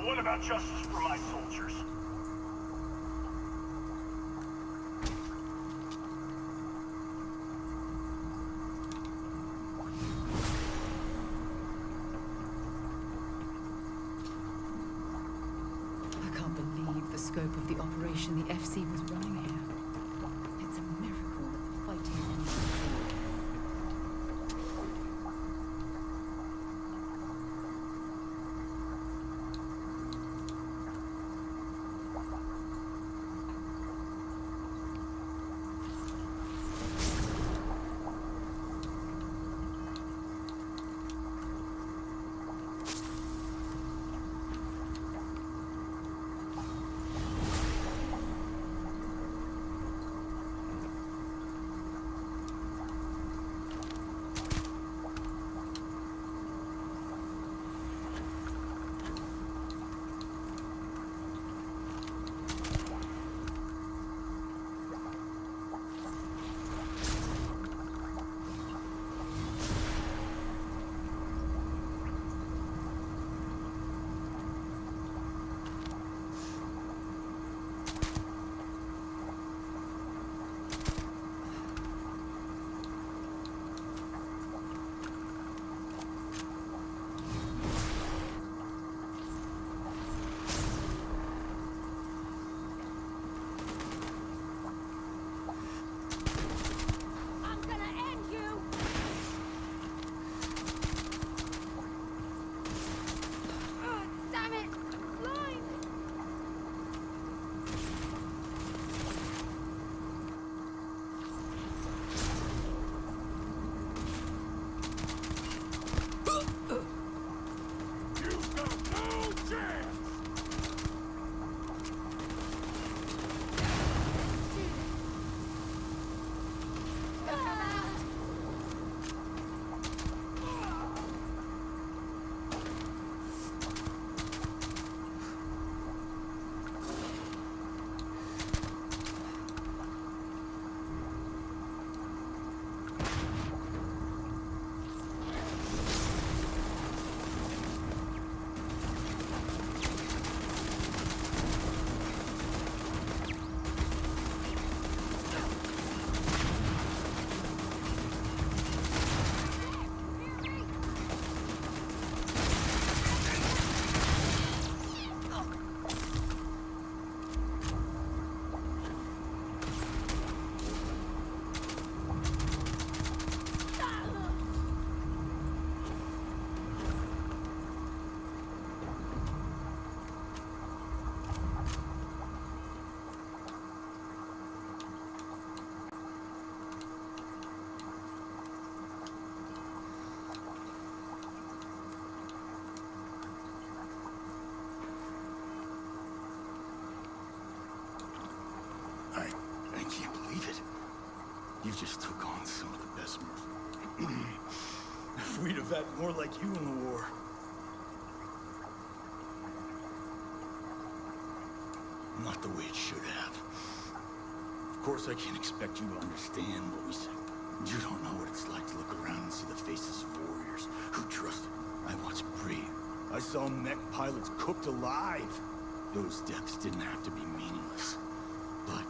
But what about justice for my soldiers? I can't believe the scope of the operation the FC was running here. It's a miracle that the fighting on the field. I can't believe it. You just took on some of the best mercenaries. If we'd have had more like you in the war. Not the way it should have. Of course, I can't expect you to understand what we said. You don't know what it's like to look around and see the faces of warriors who trusted. I watched Bree. I saw mech pilots cooked alive. Those deaths didn't have to be meaningless. But...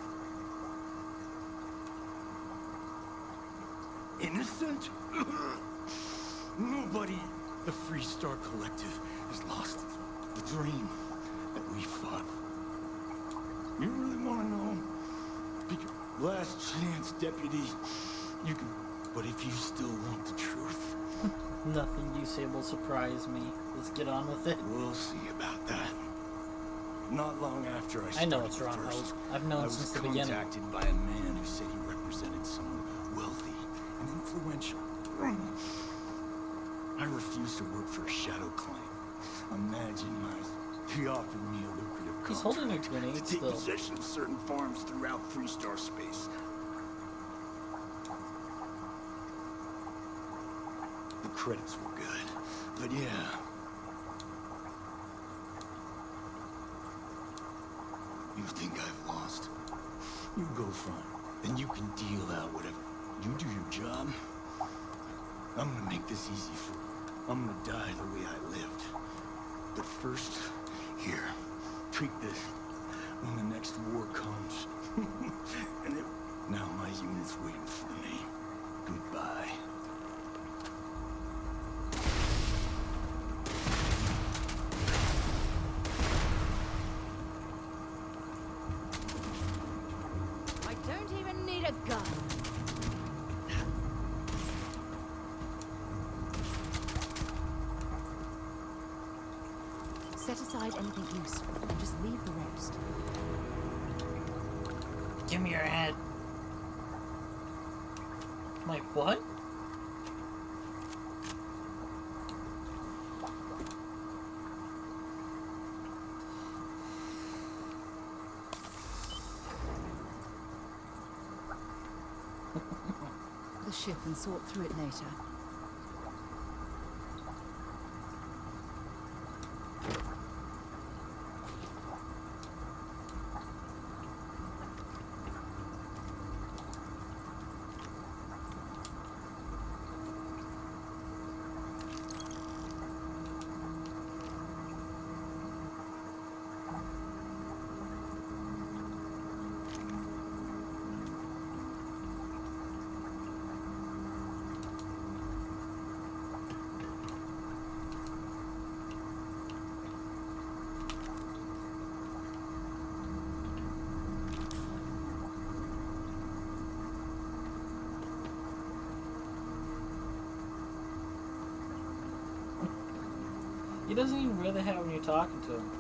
innocent? Nobody, the Free Star Collective, has lost the dream that we fought. You really want to know? Last chance, deputy. You can... but if you still want the truth... Nothing you say will surprise me. Let's get on with it. We'll see about that. Not long after I started, I know it's wrong, Hope. I've known since the beginning. I was contacted by a man who said he represented someone wealthy and influential. I refused to work for a shadow claim. Imagine he offered me a lucrative contract. He's holding a grenade to take still. possession of certain farms throughout Freestar space. The credits were good, but yeah. You think I've lost? You go front, then you can deal out whatever. You do your job. I'm gonna make this easy for you. I'm gonna die the way I lived. But first, here, take this. When the next war comes. Now my unit's waiting for me. Goodbye. I don't even need a gun. Set aside anything useful and just leave the rest. Give me your head. Like, what? The ship and sort through it later. He doesn't even really have when you're talking to him.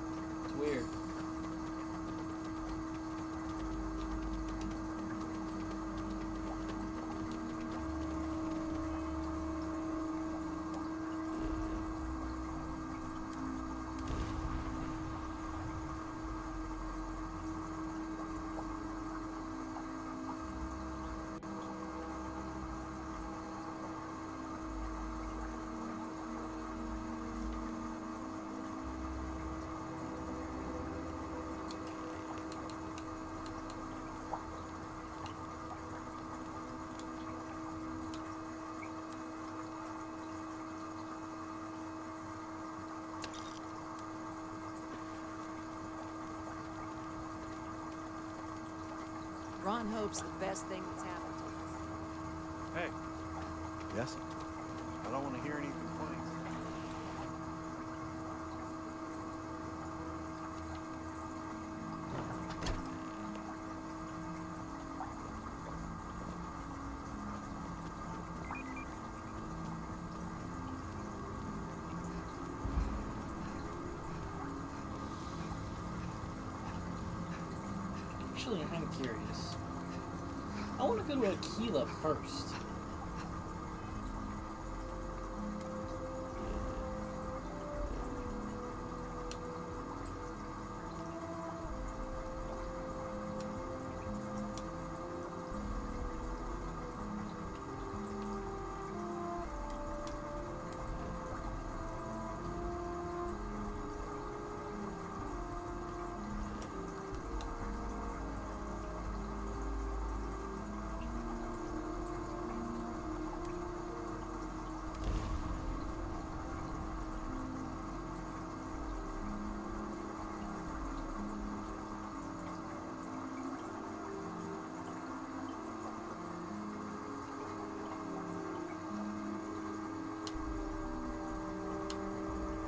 It's weird. Ron Hope's the best thing that's happened to us. Hey. Yes? I don't want to hear any complaints. Actually, I'm curious. I want to go to Aquila first.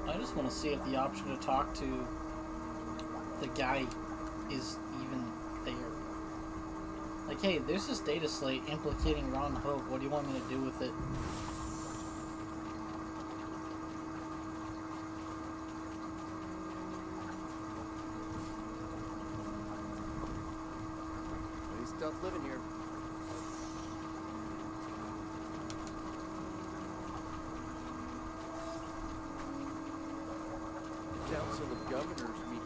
I just want to see if the option to talk to the guy is even there. Like, hey, there's this data slate implicating Ron Hope. What do you want me to do with it? He's tough living here. Council of Governors meet.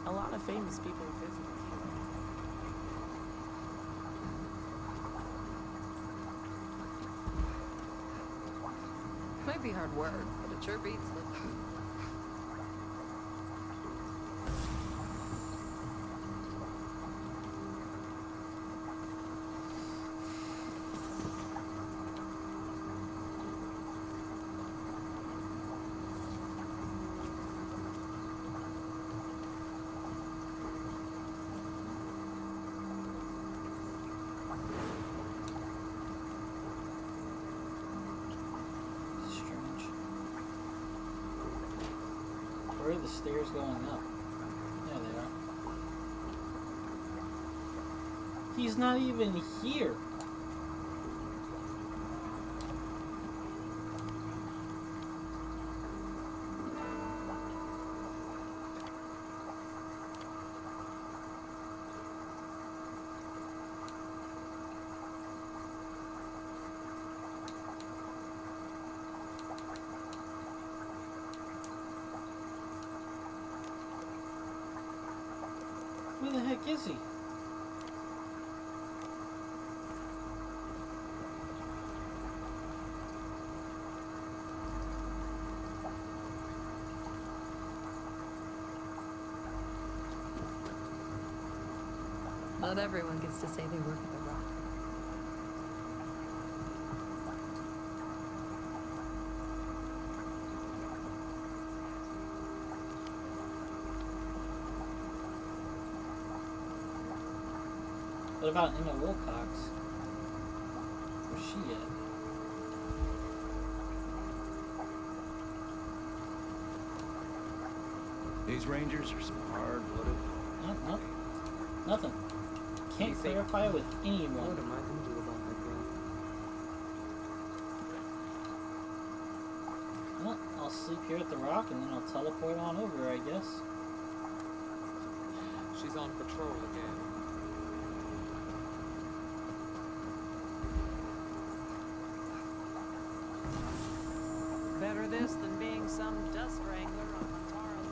A lot of famous people visit. Might be hard work, but it sure beats Where are the stairs going up? There they are. He's not even here. Where the heck is he? Not everyone gets to say they work at the Rock. What about Emma Wilcox? Where's she at? These Rangers are some hard-blooded. No, nothing. Can't clarify with anyone. What am I gonna do about that girl? Well, I'll sleep here at the Rock and then I'll teleport on over, I guess. She's on patrol again. Better this than being some dust wrangler on Montara's.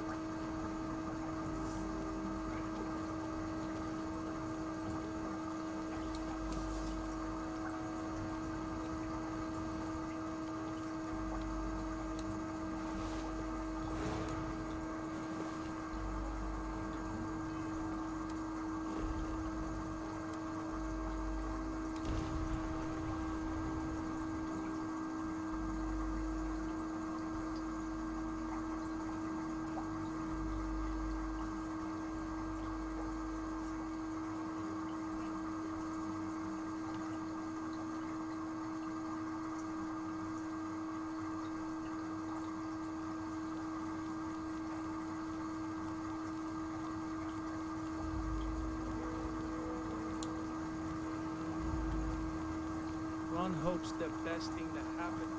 Ron hopes the best thing that happened.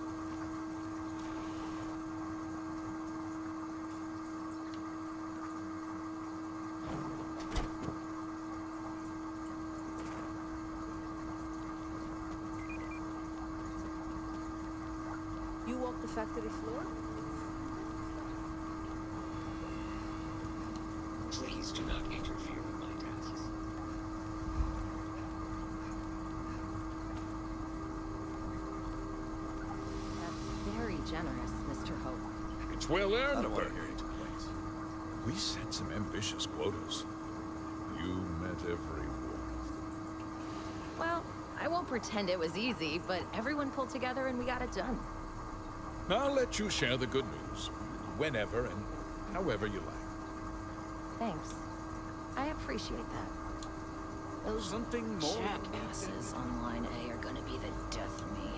You walk the factory floor? Please do not interfere with my tasks. That's very generous, Mr. Hope. It's well earned. I don't want to hear any complaints. We set some ambitious quotas. You met every one. Well, I won't pretend it was easy, but everyone pulled together and we got it done. I'll let you share the good news. Whenever and however you like. Thanks. I appreciate that. Those Something more jackasses on Line A are gonna be the death of me.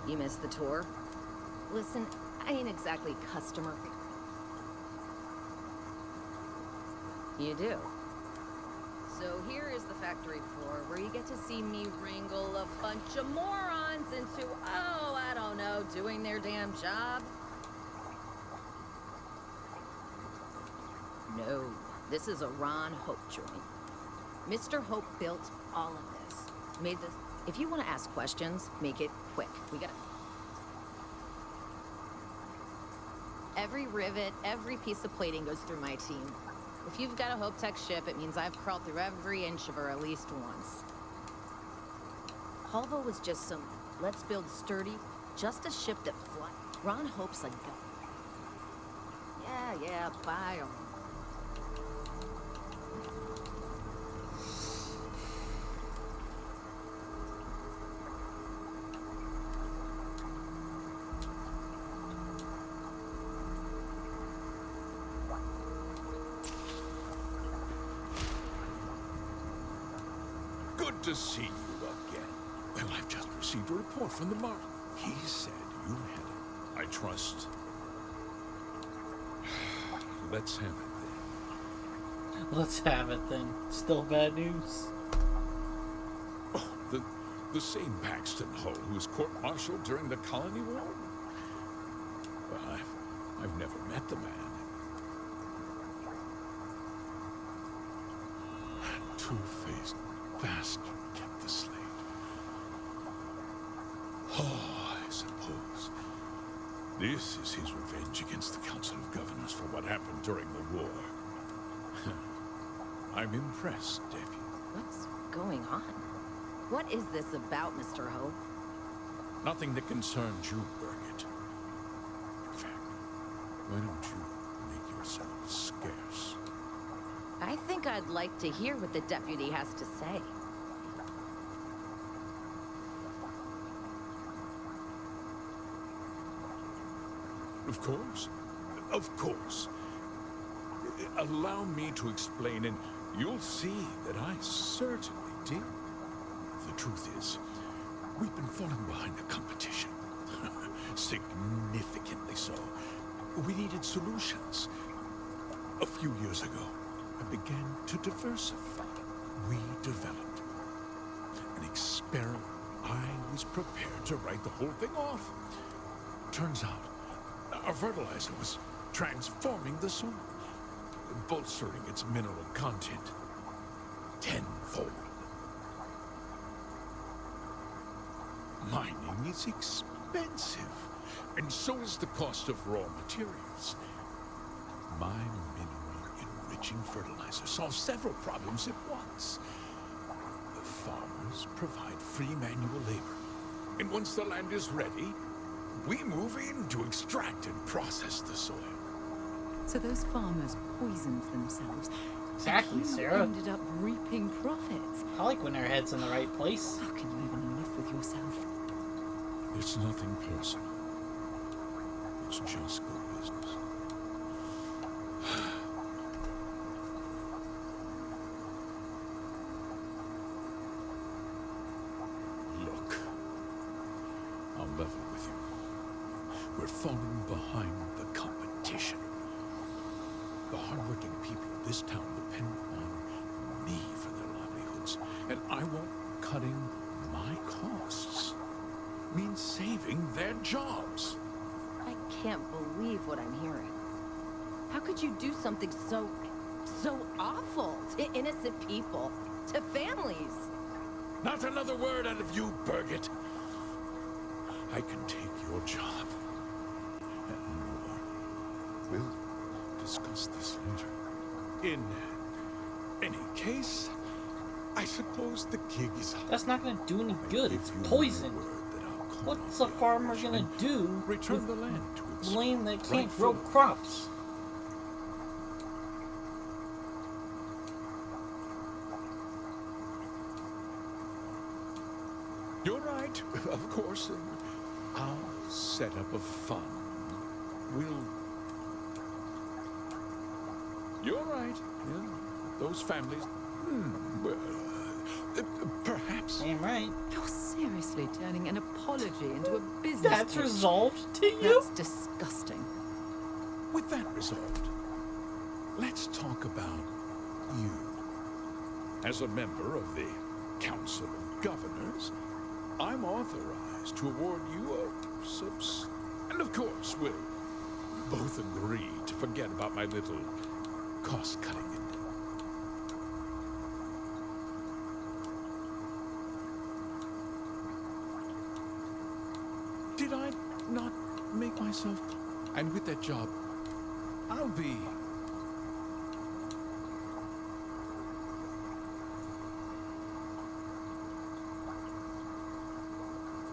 You missed the tour? Listen, I ain't exactly customer. You do. So here is the factory floor where you get to see me wrangle a bunch of morons into, oh, I don't know, doing their damn job. No, this is a Ron Hope joint. Mr. Hope built all of this. Made this. If you want to ask questions, make it quick. We gotta. Every rivet, every piece of plating goes through my team. If you've got a Hope Tech ship, it means I've crawled through every inch of her at least once. Halvo was just some, let's build sturdy, just a ship that flies. Ron Hope's a guy. Yeah, bye. Good to see you again. Well, I've just received a report from the Mark. He said you head it, I trust. Let's have it then. Let's have it then. Still bad news. Oh, the same Paxton Hull who was court-martialed during the Colony War? Well, I've never met the man. That two-faced bastard kept the slate. Oh, I suppose this is his revenge against the Council of Governors for what happened during the war. I'm impressed, Deputy. What's going on? What is this about, Mr. Ho? Nothing that concerns you, Birgit. In fact, why don't you make yourself scarce? I think I'd like to hear what the deputy has to say. Of course. Of course. Allow me to explain, and you'll see that I certainly did. The truth is, we've been falling behind the competition. Significantly so. We needed solutions. A few years ago, I began to diversify. We developed an experiment. I was prepared to write the whole thing off. Turns out, our fertilizer was transforming the soil, bolstering its mineral content tenfold. Mining is expensive, and so is the cost of raw materials. My mineral-enriching fertilizer solves several problems at once. The farmers provide free manual labor, and once the land is ready, we move in to extract and process the soil. So those farmers poisoned themselves. Exactly, and you Sarah. ended up reaping profits. I like when our head's in the right place. How can you even live with yourself? It's nothing personal. It's just good business. Look, I'll level with you. We're falling behind the competition. The hardworking people of this town depend on me for their livelihoods, and I won't cutting my costs means saving their jobs. I can't believe what I'm hearing. How could you do something so awful to innocent people, to families? Not another word out of you, Birgit. I can take your job. And more. We'll discuss this later. In any case, I suppose the gig is up. That's not gonna do any good. It's poison. What's a farmer gonna do Return with the land to its land that can't rightful- grow crops? You're right, of course. I'll set up a fund. We'll... You're right. Yeah, those families... well, perhaps... Damn right. You're seriously turning an apology into a business That's pitch. resolved to you? That's disgusting. With that resolved, let's talk about you. As a member of the Council of Governors, I'm authorized to award you a subs... And of course, we'll both agree to forget about my little cost-cutting endeavor. Did I not make myself... And with that job, I'll be...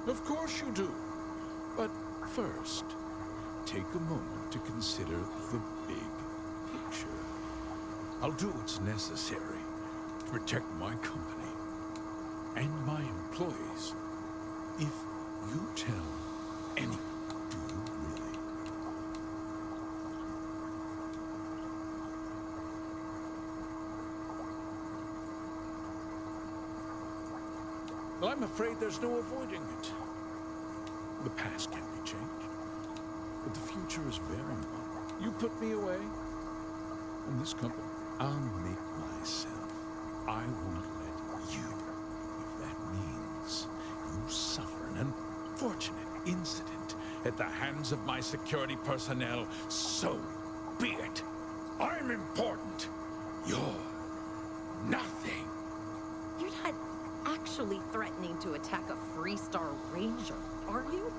Of course you do. But first, take a moment to consider the big picture. I'll do what's necessary to protect my company and my employees. If you tell anyone, do you really? Well, I'm afraid there's no avoiding it. The past can be changed, but the future is very important. You put me away, and this company, I'll make myself. I won't let you. If that means you suffer an unfortunate incident at the hands of my security personnel, so be it. I'm important. You're nothing. You're not actually threatening to attack a Freestar Ranger, are you?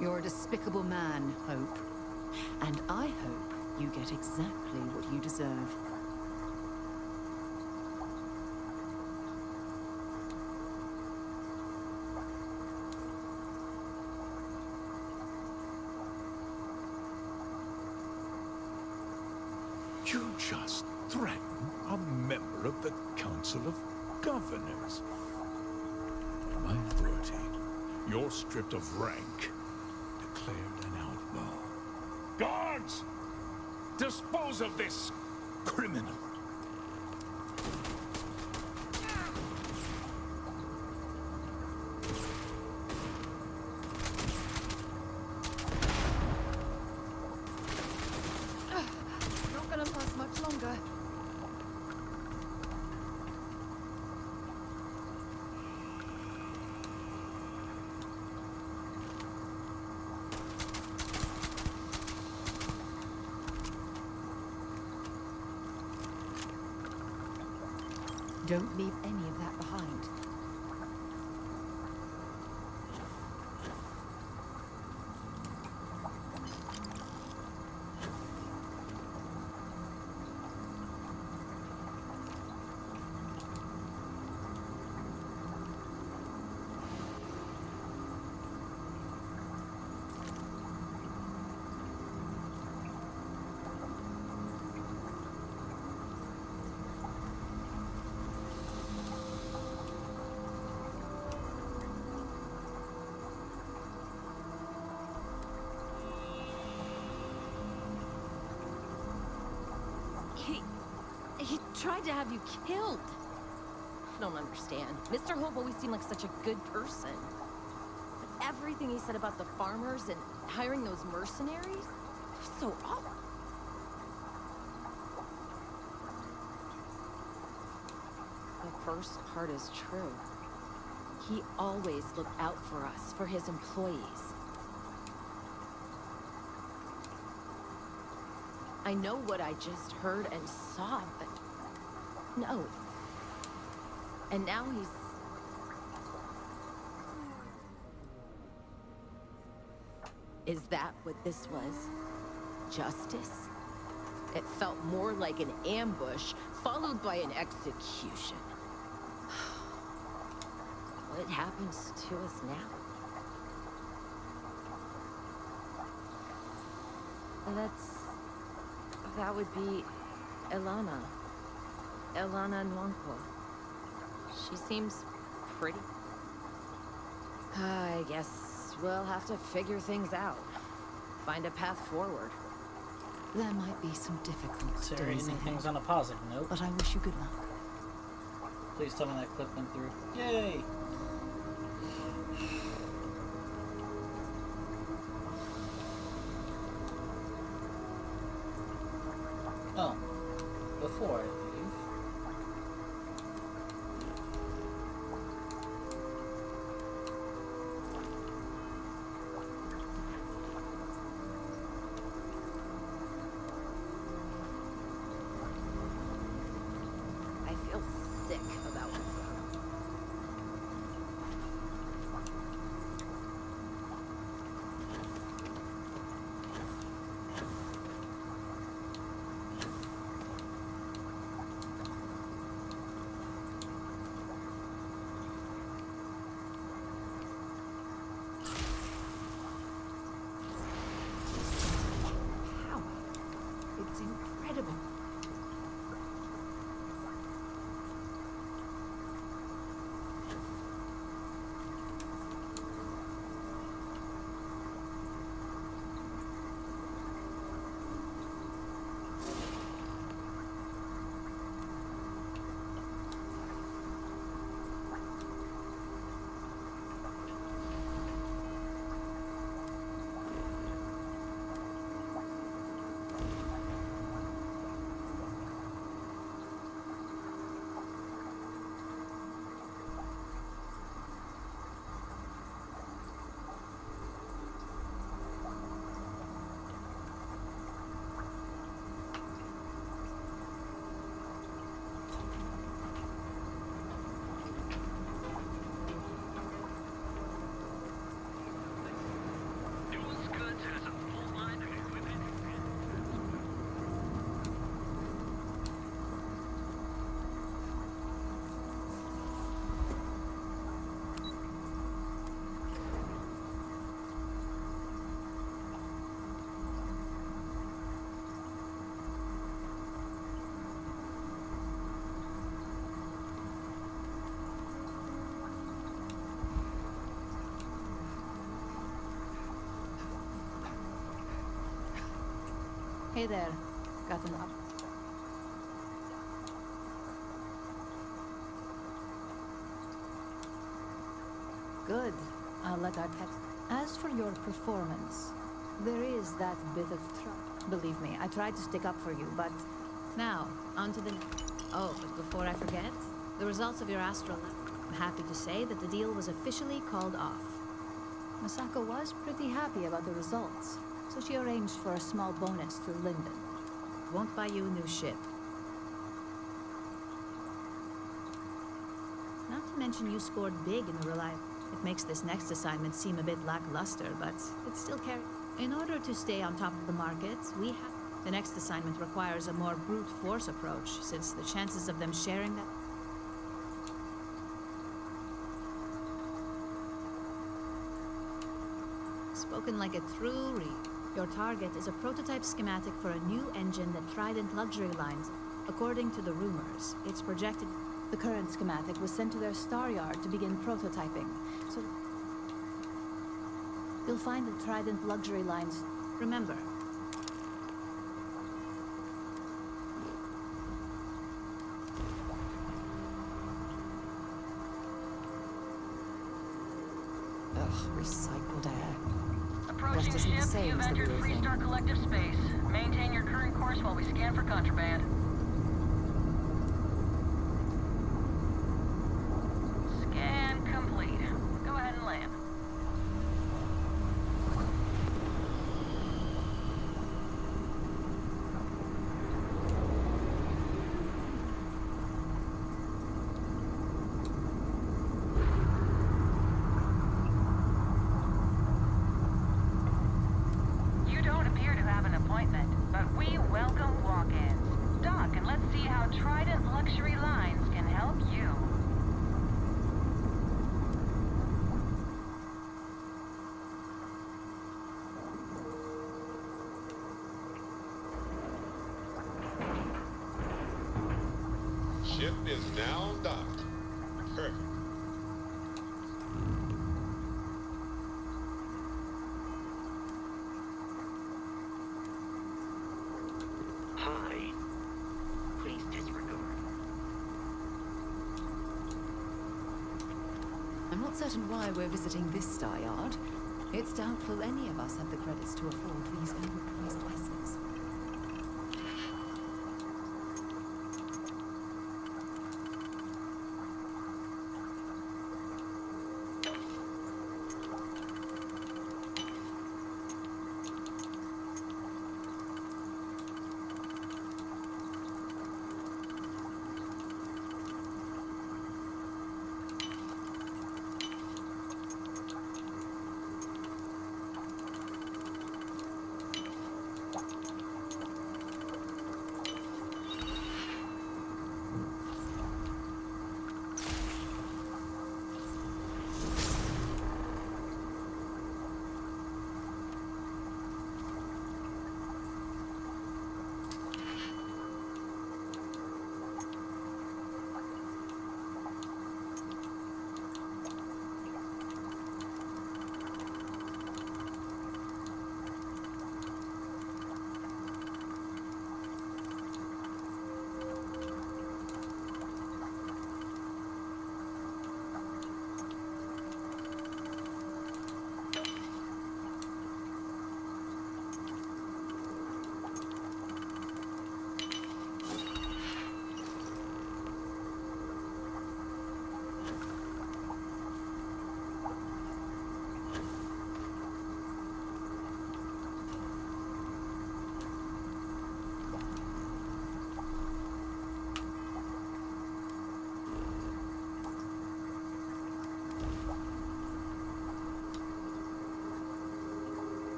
You're a despicable man, Hope. And I hope you get exactly what you deserve. You just threatened a member of the Council of Governors. My authority, you're stripped of rank, declared an outlaw. Guards! Dispose of this criminal. Not gonna last much longer. Don't leave any of that behind. He tried to have you killed. I don't understand. Mr. Hope always seemed like such a good person. But everything he said about the farmers and hiring those mercenaries, it was so awful. The first part is true. He always looked out for us, for his employees. I know what I just heard and saw, but no. And now he's... Is that what this was? Justice? It felt more like an ambush, followed by an execution. What happens to us now? That would be Elana. Elana Nwankwo. She seems pretty. I guess we'll have to figure things out. Find a path forward. There might be some difficult So days ending ahead, things on a positive note. but I wish you good luck. Please tell me that clip went through. Yay! Oh, before I leave, I feel sick about it. Hey there. Got an up. Good. I'll let our text. As for your performance, there is that bit of trouble. Believe me, I tried to stick up for you, but... Now, on to the... Oh, but before I forget, the results of your astral... I'm happy to say that the deal was officially called off. Masako was pretty happy about the results, so she arranged for a small bonus through Linden. Won't buy you a new ship. Not to mention you scored big in the reliable. It makes this next assignment seem a bit lackluster, but it still carries. In order to stay on top of the market, we have... The next assignment requires a more brute force approach, since the chances of them sharing that... Spoken like a true read. Your target is a prototype schematic for a new engine that Trident Luxury Lines. According to the rumors, it's projected... The current schematic was sent to their star yard to begin prototyping, so... You'll find the Trident Luxury Lines... Remember, Ugh, recycled air. Approaching Rest isn't the ship, same you've as the entered real thing. Freestar Collective space. Maintain your current course while we scan for contraband. Scan complete. Go ahead and land. You don't appear to have an appointment, but we welcome walk-ins. Doc, and let's see how Trident Luxury Lines can help you. Ship is now docked. Perfect. Hi. Please disregard. I'm not certain why we're visiting this star yard. It's doubtful any of us have the credits to afford these overpriced vessels.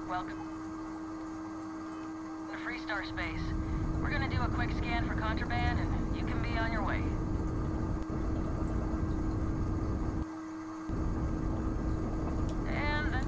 Welcome to Freestar space. We're gonna do a quick scan for contraband, and you can be on your way. And then...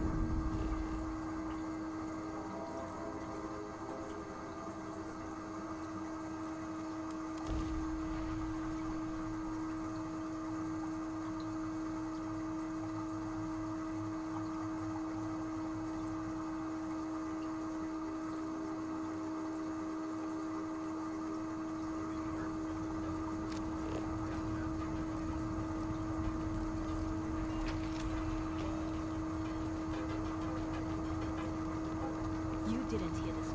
didn't hear this.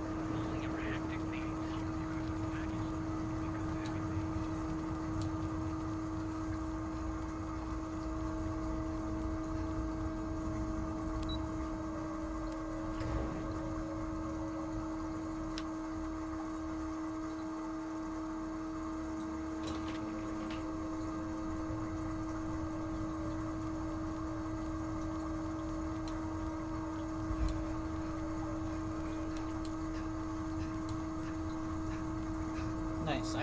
Nice.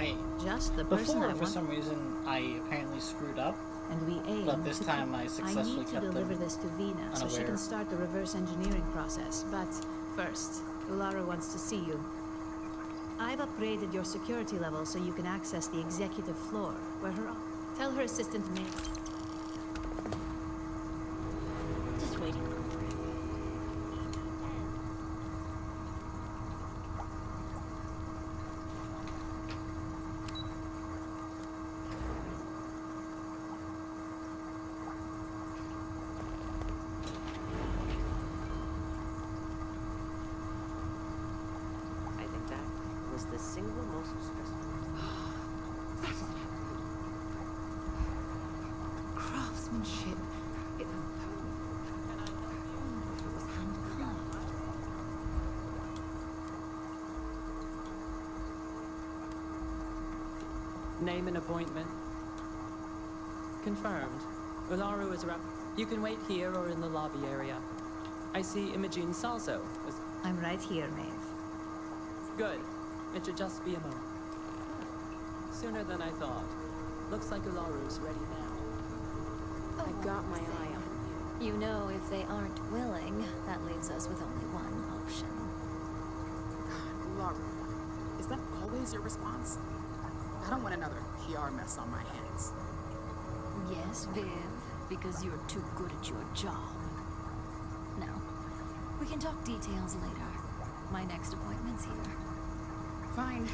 Just the person Before, I for want. some reason, I apparently screwed up. And we aim But this to time keep- I successfully need to kept deliver them this to Vina so she unaware. can start the reverse engineering process. But first, Ulara wants to see you. I've upgraded your security level so you can access the executive floor, where her... Tell her assistant May... Just waiting. I think that was the single most stressful. Craftsmanship. It was hand-carved. Name and appointment. Confirmed. Ularu is around. You can wait here or in the lobby area. I see Imogene Salso. I'm right here, Maeve. Good. It should just be a moment. Sooner than I thought. Looks like Ularu's ready now. I got my eye on you. You know, if they aren't willing, that leaves us with only one option. Laura, is that always your response? I don't want another PR mess on my hands. Yes, Viv, because you're too good at your job. Now, we can talk details later. My next appointment's here. Fine,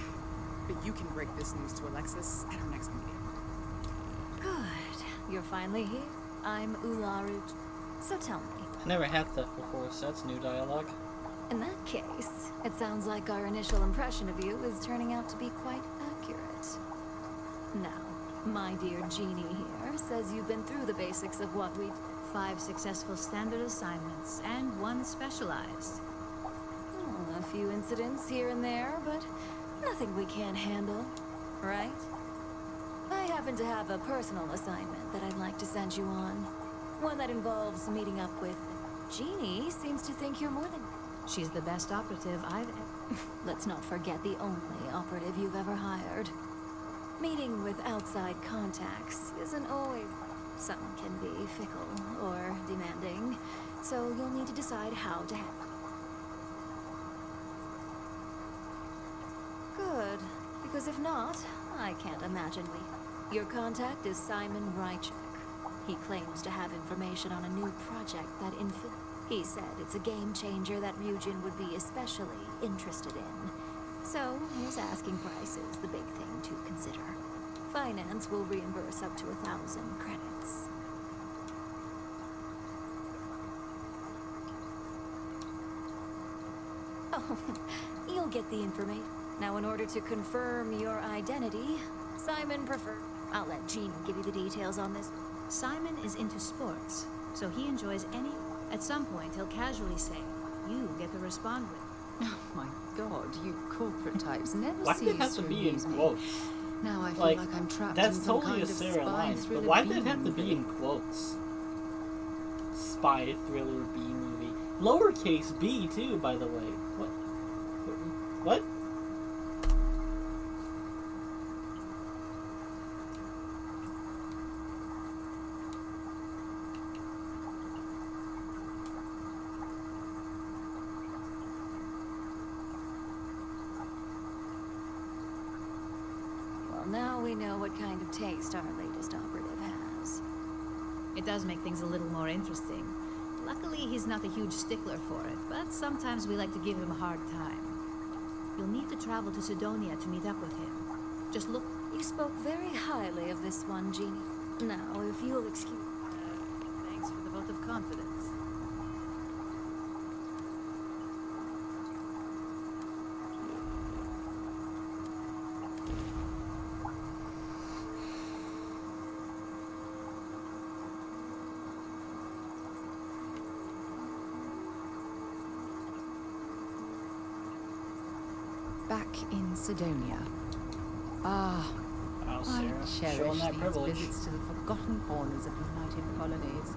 but you can break this news to Alexis at our next meeting. Good. You're finally here. I'm Ularu. So tell me, I never had that before, so that's new dialogue. in that case, it sounds like our initial impression of you is turning out to be quite accurate. Now, my dear Jeannie here says you've been through the basics of what we... 5 successful standard assignments, and 1 specialized. A few incidents here and there, but nothing we can't handle, right? I happen to have a personal assignment that I'd like to send you on. One that involves meeting up with... Jeannie seems to think you're more than... She's the best operative I've ever... Let's not forget the only operative you've ever hired. Meeting with outside contacts isn't always... Some can be fickle or demanding, so you'll need to decide how to handle. Good, because if not, I can't imagine we... Your contact is Simon Rychek. He claims to have information on a new project that He said it's a game changer that Ryujin would be especially interested in. So, his asking price is the big thing to consider. Finance will reimburse up to 1,000 credits. Oh, you'll get the information. Now, in order to confirm your identity, Simon I'll let Jeannie give you the details on this. Simon is into sports, so he enjoys any... At some point, he'll casually say, you get to respond with. Oh my god, you corporate types never Why cease did it have to to be in amuse me. quotes? Now I feel like I'm trapped in That's some totally kind a of Sarah spy line, but thriller why did B it have to be movie. in quotes? Spy thriller B movie. Lowercase b too, by the way. What? What? Well, now we know what kind of taste our latest operative has. It does make things a little more interesting. Luckily, he's not a huge stickler for it, but sometimes we like to give him a hard time. You'll need to travel to Sidonia to meet up with him. Just look... You spoke very highly of this one, Jeannie. Now, if you'll excuse... Thanks for the vote of confidence. back in Sidonia. Ah, Oh, I Sarah, cherish showing that these privilege. visits to the forgotten corners of united colonies.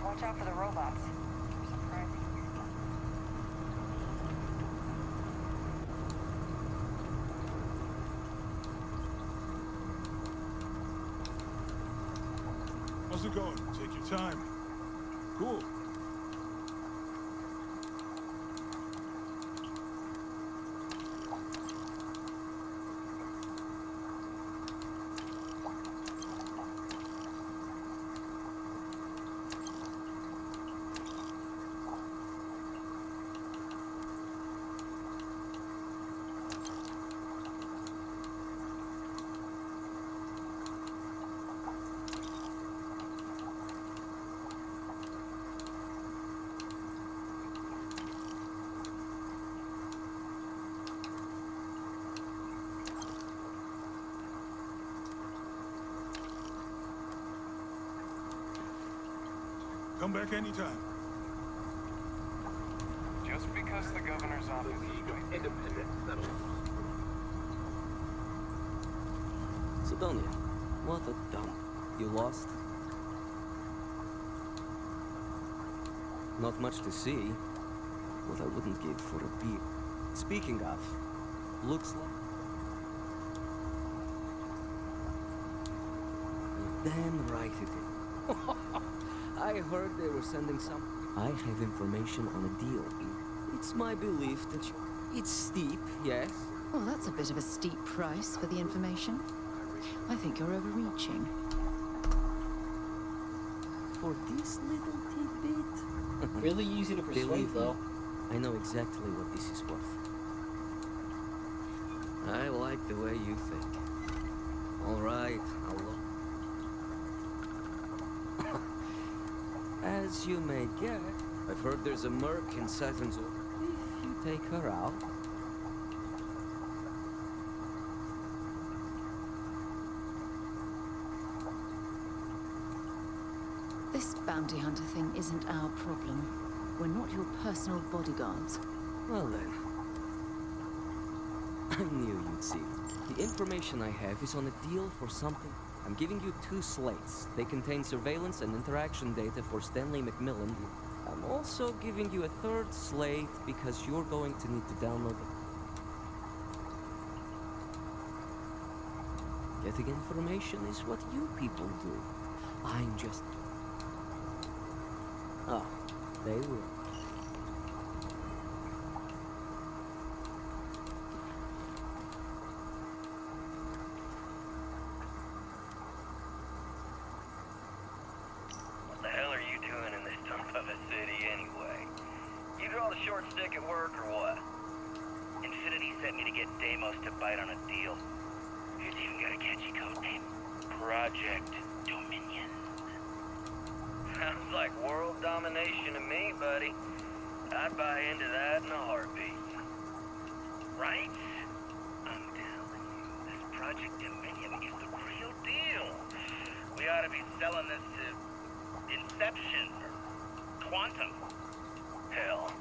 Watch out for the robots. They're surprising. How's it going? Take your time. Cool. Come back anytime. Just because the governor's office is independent settlement. Sidonia, what a dump. You lost? Not much to see. What I wouldn't give for a beer. Speaking of, looks like... You're damn right it is. I heard they were sending some... I have information on a deal. It's my belief that you... It's steep, yes. Well, that's a bit of a steep price for the information. I think you're overreaching. For this little tidbit? Really easy to persuade, Believe me, though. I know exactly what this is worth. I like the way you think. All right, I'll look. As you may guess, I've heard there's a merc in Saturn's orbit. If you take her out... This bounty hunter thing isn't our problem. We're not your personal bodyguards. Well then. I knew you'd see. The information I have is on a deal for something. I'm giving you 2 slates. They contain surveillance and interaction data for Stanley McMillan. I'm also giving you a 3rd slate because you're going to need to download it. Getting information is what you people do. I'm just... Oh, they will. What the hell are you doing in this dump of a city anyway? You draw the short stick at work or what? Infinity sent me to get Deimos to bite on a deal. It's even got a catchy code name. Project Dominion. Sounds like world domination to me, buddy. I'd buy into that in a heartbeat. Right? I'm telling you, this Project Dominion is the real deal. We ought to be selling this to Inception or Quantum. Hell,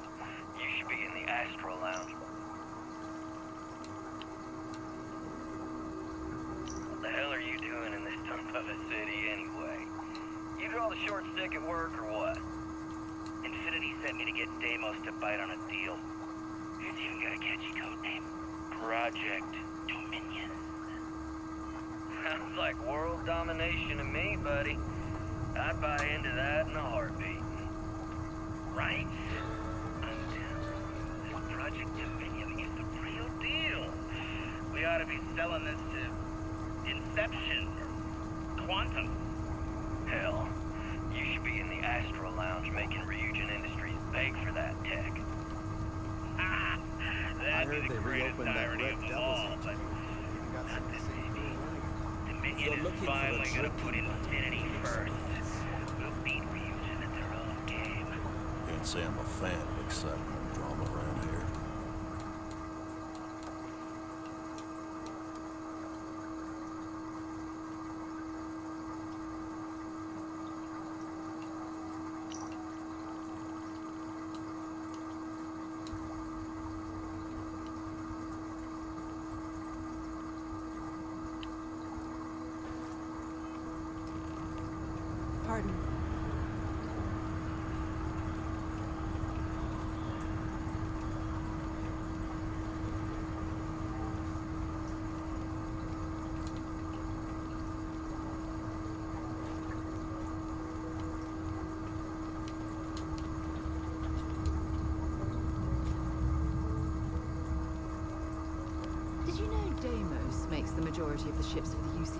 you should be in the Astro Lounge. What the hell are you doing in this dump of a city anyway? You draw the short stick at work or what? Infinity sent me to get Deimos to bite on a deal. It's even got a catchy code name. Project Dominion. Sounds like world domination to me, buddy. I'd buy into that in a heartbeat. Right? I'm telling you, this Project Dominion is the real deal. We ought to be selling this to Inception or Quantum. Hell, you should be in the Astro Lounge making Ryujin Industries beg for that tech. I heard they reopened that Red Devil's but got some Dominion is finally gonna put Infinity first. Can't say I'm a fan of excitement and drama around here. Pardon. Did you know Deimos makes the majority of the ships for the UC?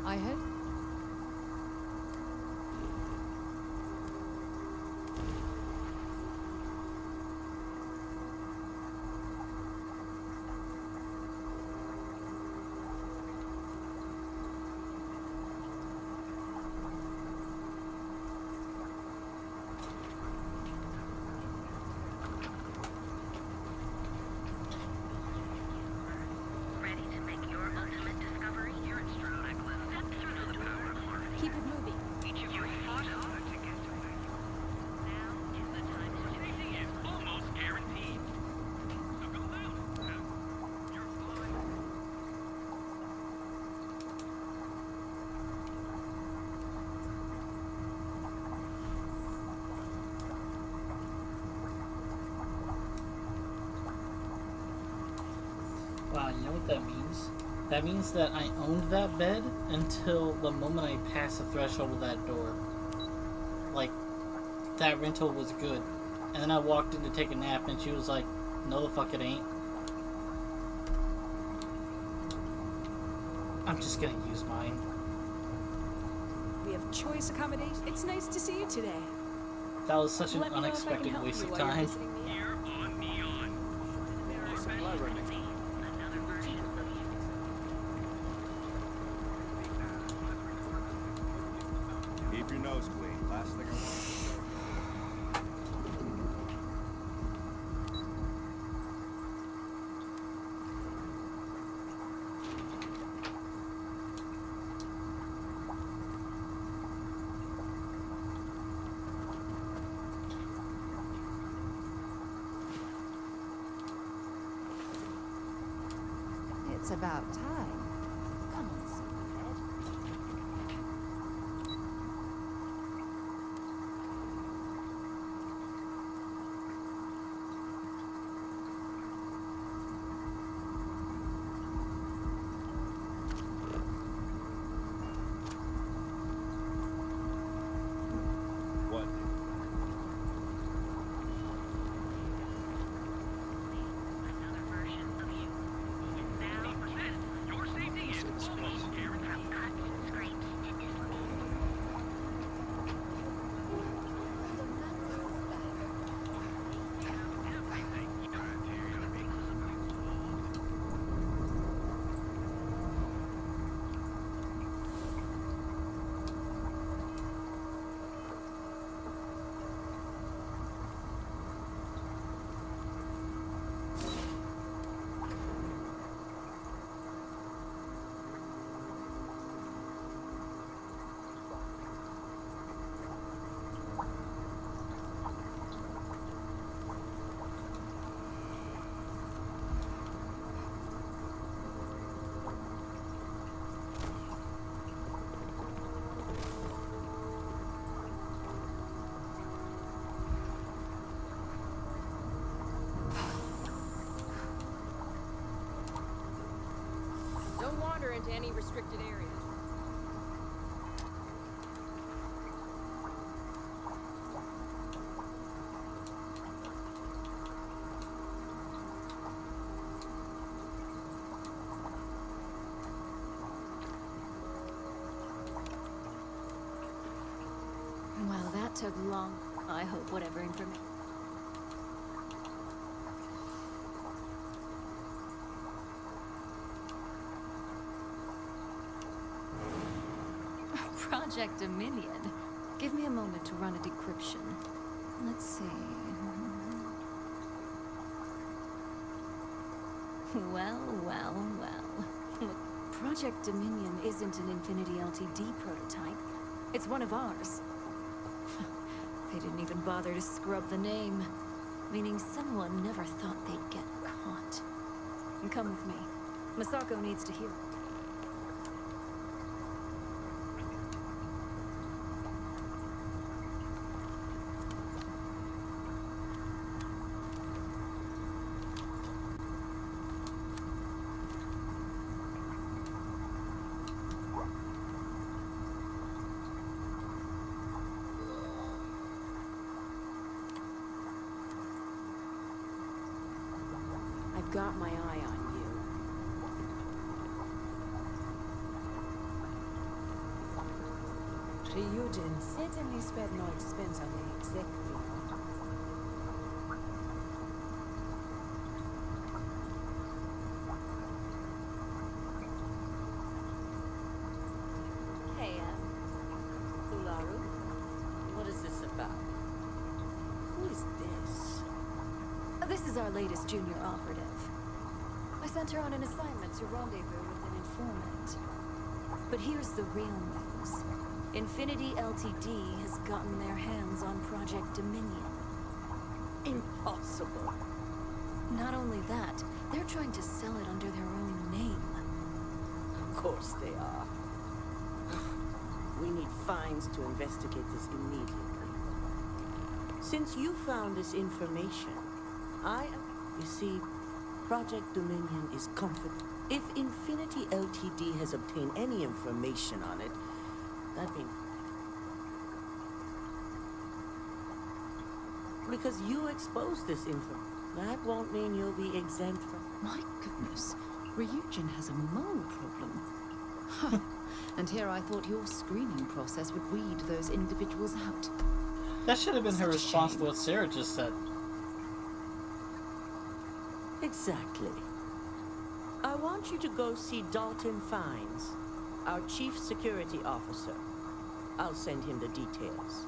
I heard. Ready to make your ultimate discovery? Here at Stone Necklace. Step through the power core. Keep it moving. Each of you fought hard to get to where you are. Now is the time to chasing is almost guaranteed. So go out. You're fine. Wow, you know what that means? That means that I owned that bed until the moment I passed the threshold of that door. Like, that rental was good. And then I walked in to take a nap and she was like, no the fuck it ain't. I'm just gonna use mine. We have choice accommodation. It's nice to see you today. That was such an Let me know if I can unexpected help waste you of while you're time. visiting me. Here on Neon. Supply running. Another version of you. Keep your nose clean. Last thing I want. It's about time. Come on, sleepyhead. What? Another version of you. Now, your enter into any restricted areas. Well, that took long. I hope whatever information. Project Dominion. Give me a moment to run a decryption. Let's see. Well, well, well. Look, Project Dominion isn't an Infinity LTD prototype. It's one of ours. They didn't even bother to scrub the name, meaning someone never thought they'd get caught. And come with me. Masako needs to hear it. I've got my eye on you. Ryujin certainly spared no expense on the executive. Hey, Ularu, what is this about? Who is this? This is our latest junior operative. I sent her on an assignment to rendezvous with an informant. But here's the real news. Infinity LTD has gotten their hands on Project Dominion. Impossible. Not only that, they're trying to sell it under their own name. Of course they are. We need Fines to investigate this immediately. Since you found this information, you see, Project Dominion is confident. If Infinity LTD has obtained any information on it, that means... Because you exposed this info, that won't mean you'll be exempt from... My goodness, Ryujin has a mole problem. Huh. And here I thought your screening process would weed those individuals out. That should have been her Such a response shame. to what Sarah just said. Exactly. I want you to go see Dalton Fines, our chief security officer. I'll send him the details.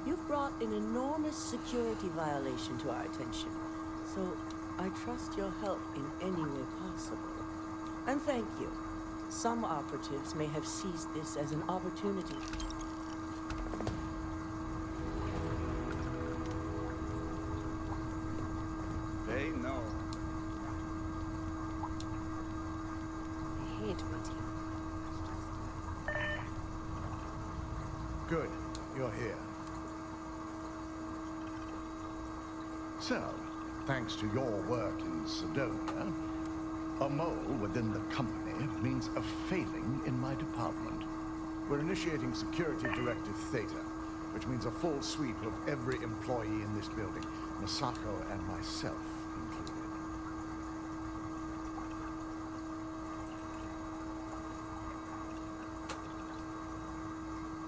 You've brought an enormous security violation to our attention, so I trust your help in any way possible. And thank you. Some operatives may have seized this as an opportunity. They know. I hate waiting. Good. You're here. So, thanks to your work in Sidonia, a mole within the company means a failing in my department. We're initiating Security Directive Theta, which means a full sweep of every employee in this building, Masako and myself included.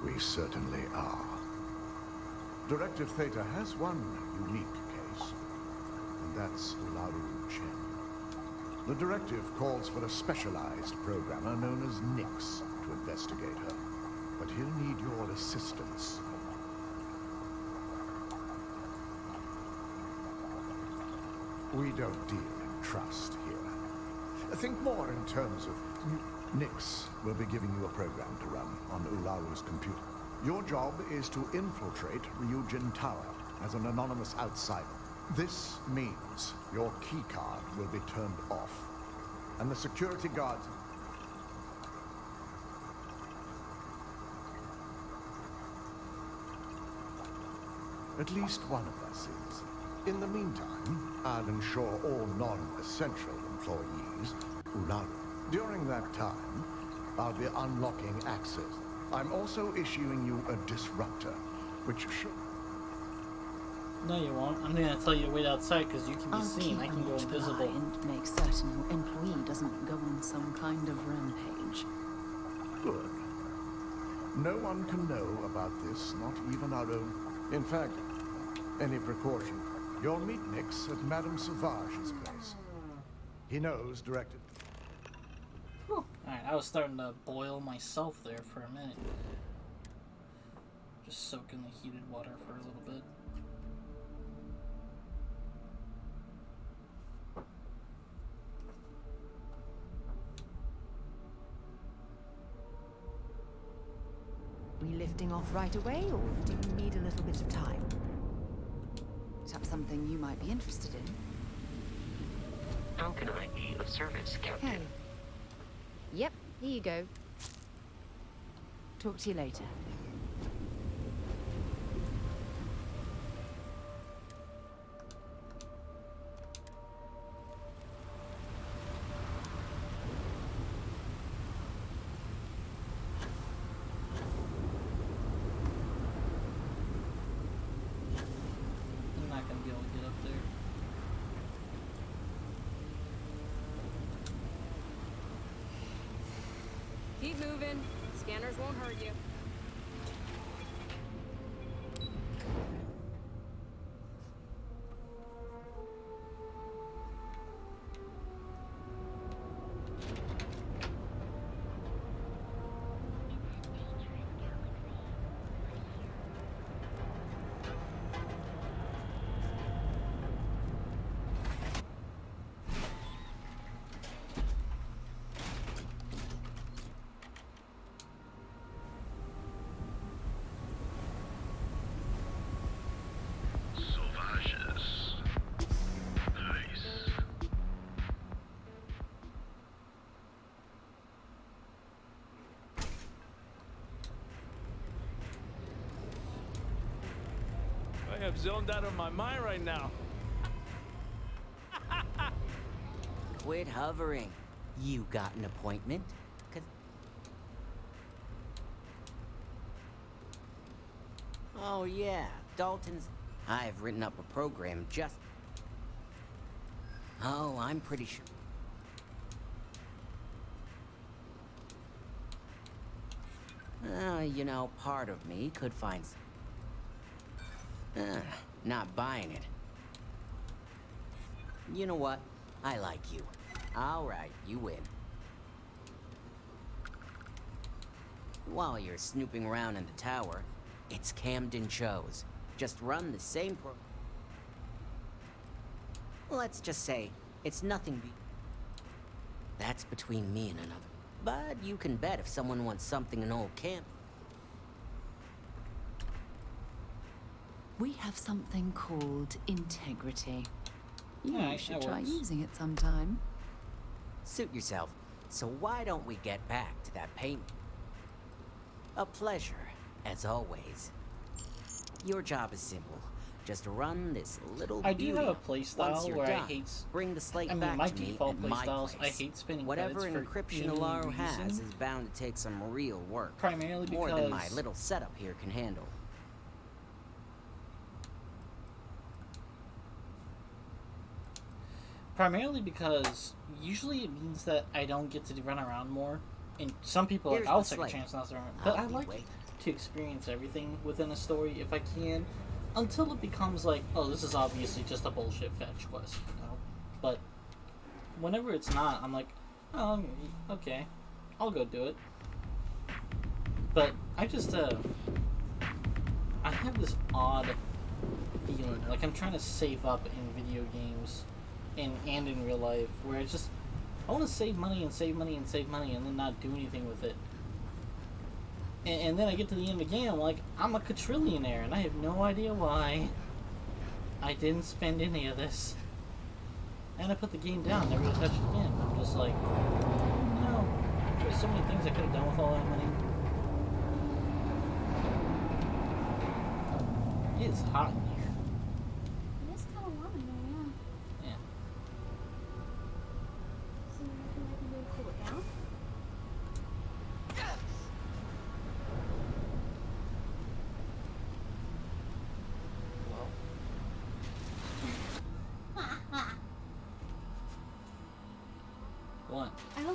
We certainly are. Directive Theta has one unique case, and that's Ularu Chen. The directive calls for a specialized programmer known as Nix to investigate her, but he'll need your assistance. We don't deal in trust here. Think more in terms of... Nix will be giving you a program to run on Ularu's computer. Your job is to infiltrate Ryujin Tower as an anonymous outsider. This means your keycard will be turned off, and the security guards... At least one of us is. In the meantime, I'll ensure all non-essential employees, Ularu, During that time, I'll be unlocking access. I'm also issuing you a disruptor, which should... No, you won't. I'm gonna tell you to wait outside because you can be seen. I can go invisible. And make certain your employee doesn't go on some kind of rampage. Good. No one can know about this, not even our own. In fact, any precaution. You'll meet Nix at Madame Sauvage's place. He knows directed. Alright, I was starting to boil myself there for a minute. Just soak in the heated water for a little bit. We lifting off right away, or do you need a little bit of time? Perhaps something you might be interested in. How can I be of service, Captain? Okay. Yep, here you go. Talk to you later. I'm not gonna be able to get up there. Keep moving. Scanners won't hurt you. Sauvages. Nice. I have zoned out of my mind right now. Quit hovering. You got an appointment? 'Cause... Oh yeah, Dalton's... I've written up a program just... Oh, I'm pretty sure... you know, part of me could find... not buying it. You know what? I like you. Alright, you win. While you're snooping around in the tower, it's Camden shows. Just run the same Let's just say, it's nothing That's between me and another. But you can bet if someone wants something in old camp. We have something called integrity. You Alright, should that try works. using it sometime. Suit yourself. So why don't we get back to that paint? A pleasure, as always. Your job is simple. Just run this little I do beauty. have a Once playstyle you're where done, I hate... bring the slate I mean, back my to me default at my playstyles, I place. hate spinning Whatever credits for encryption any Alaro has reason. is bound to take some real work. Primarily More than my because- little setup here can handle. Primarily because usually it means that I don't get to run around more. And some people are Here's like, I'll the take a slate. chance not to run around. But I'll I be like waiting. to experience everything within a story if I can. Until it becomes like, oh, this is obviously just a bullshit fetch quest, you know? But whenever it's not, I'm like, oh, okay, I'll go do it. But I just, I have this odd feeling, like I'm trying to save up in video games and in real life, where it's just, I want to save money and save money and save money and then not do anything with it. And then I get to the end of the game, I'm like, I'm a quadrillionaire, and I have no idea why I didn't spend any of this. And I put the game down, never gonna touch it again. I'm just like, no, there's so many things I could have done with all that money. It is hot in here. It is kind of warm in there, yeah. Yeah. So you reckon I can go cool it down?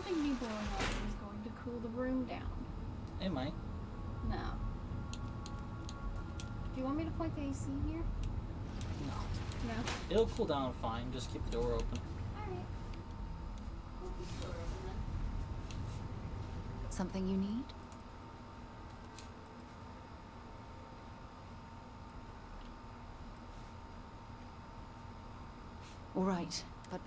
think me blowing up is going to cool the room down. It might. No. Do you want me to point the AC here? No. No? It'll cool down fine. Just keep the door open. Alright. We'll keep the door open then. Something you need? All right, but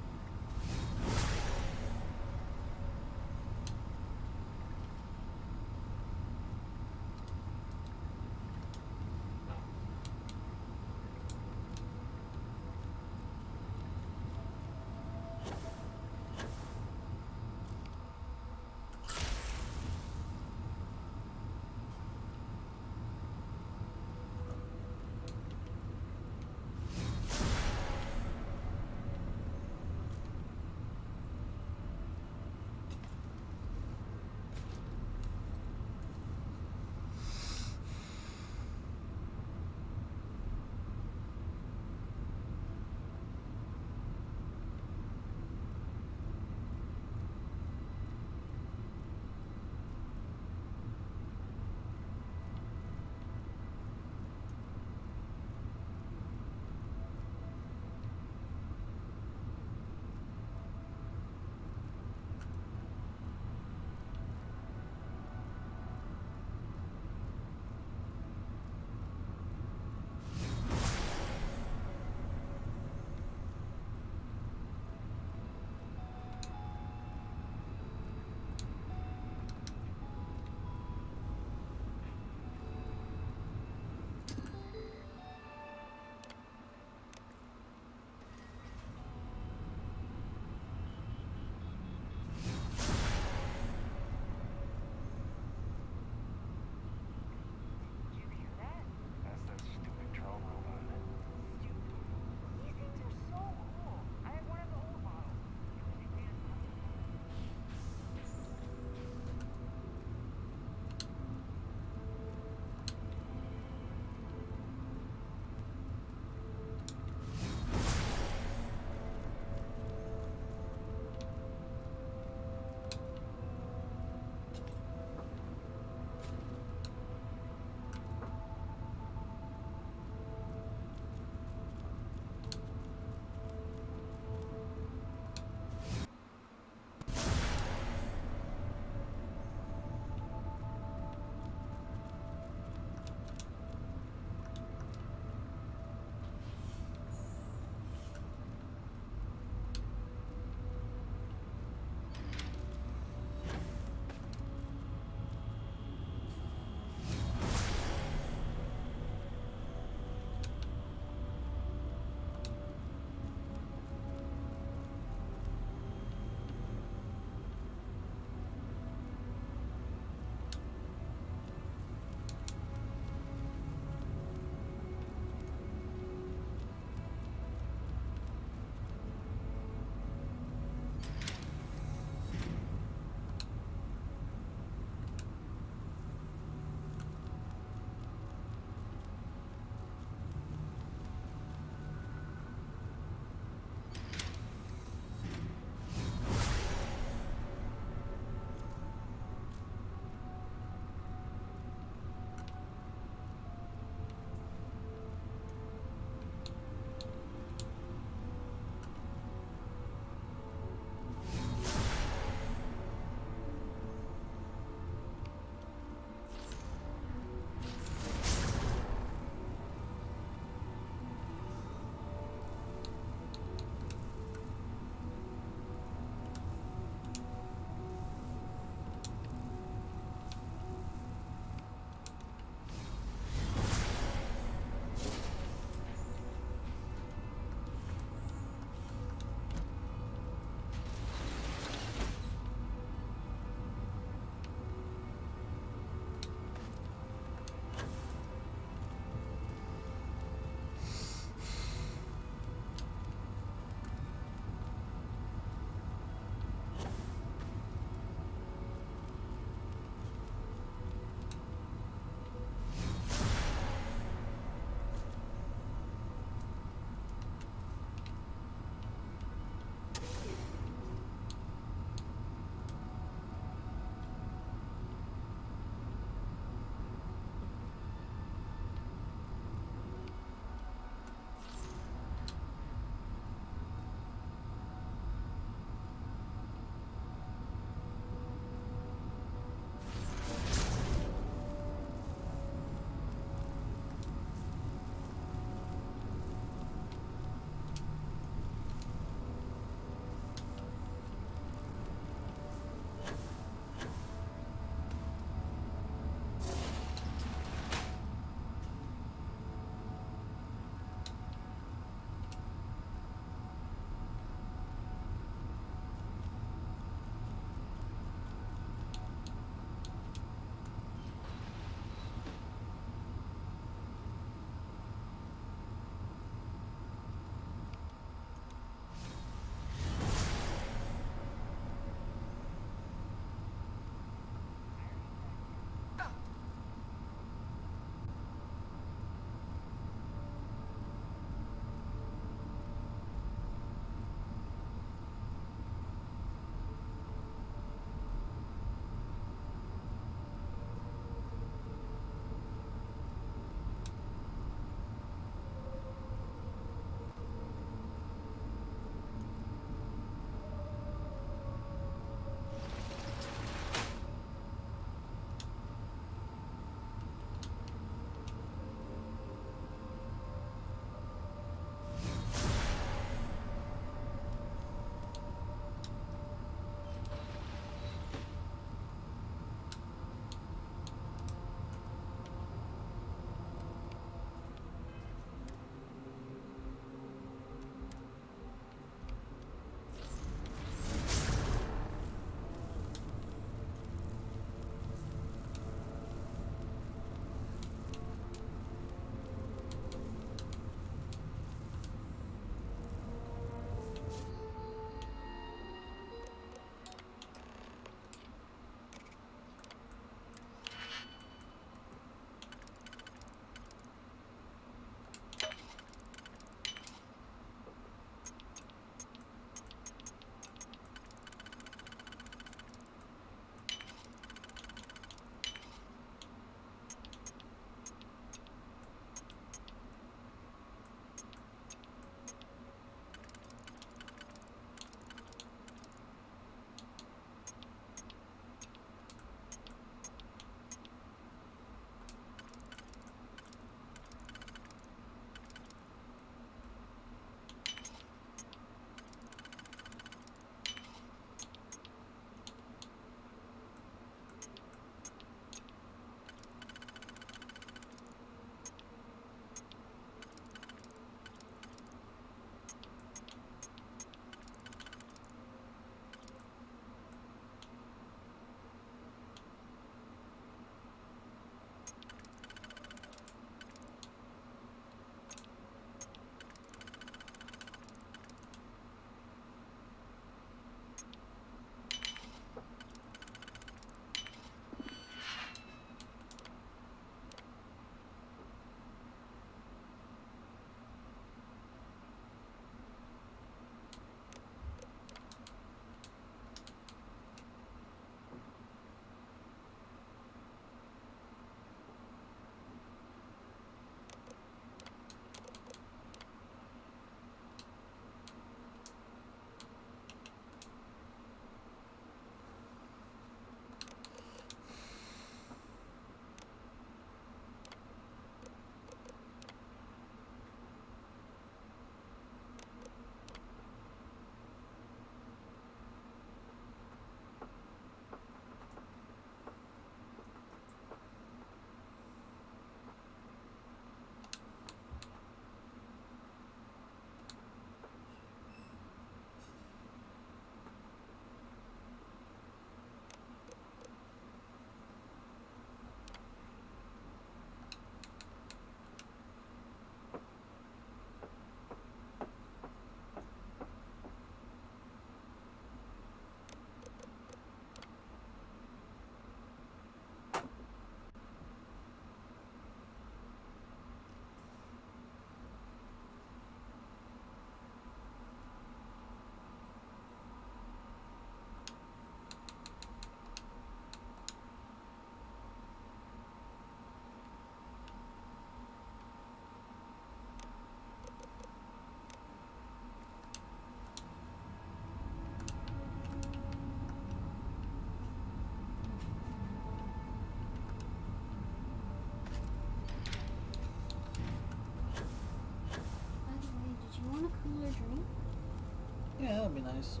Yeah, that'd be nice.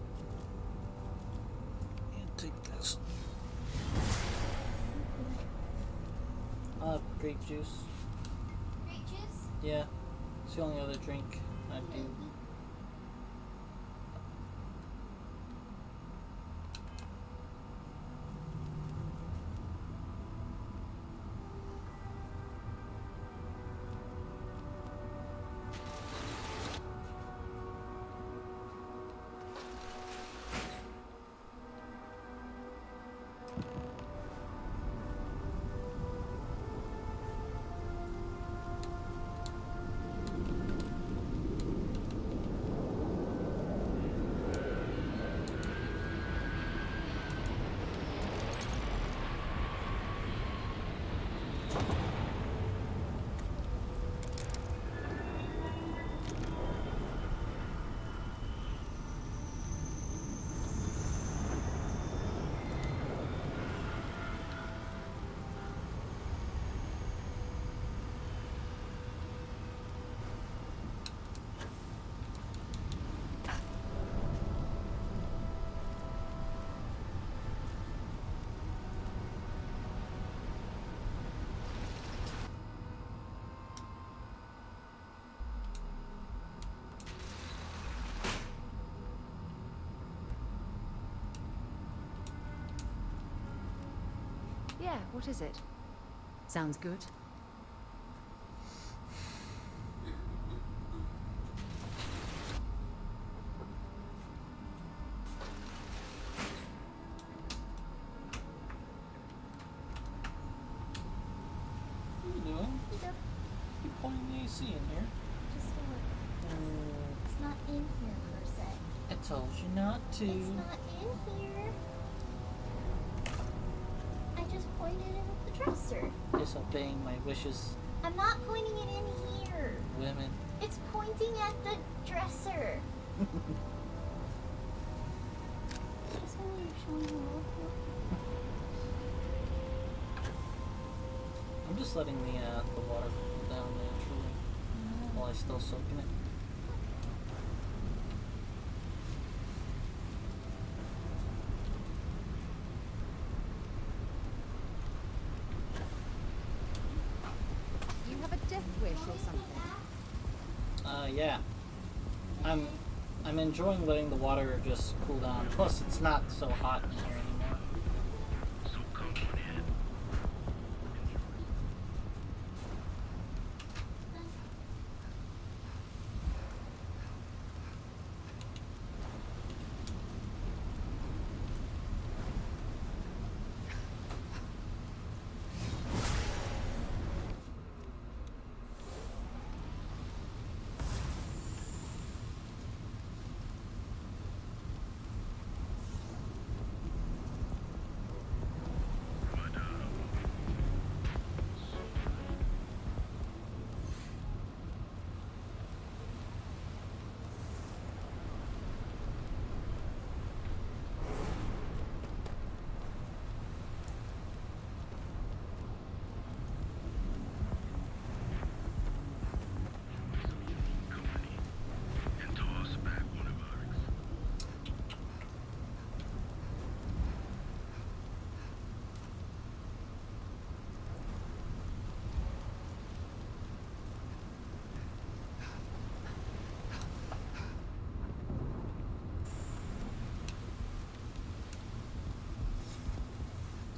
Yeah, take this. Grape juice. Grape juice? Yeah, it's the only other drink I do. Yeah, what is it? Sounds good. What are you doing? Yep. You pointing the AC in here? Just a little. It's not in here per se. I told you not to. It's not in here. I just pointed it at the dresser. Disobeying my wishes. I'm not pointing it in here. Women. It's pointing at the dresser. Just when you're showing the world. I'm just letting the water cool down naturally while I still soak in it. You have a death wish or something? Yeah. I'm enjoying letting the water just cool down. Plus, it's not so hot in here anymore. So come on in.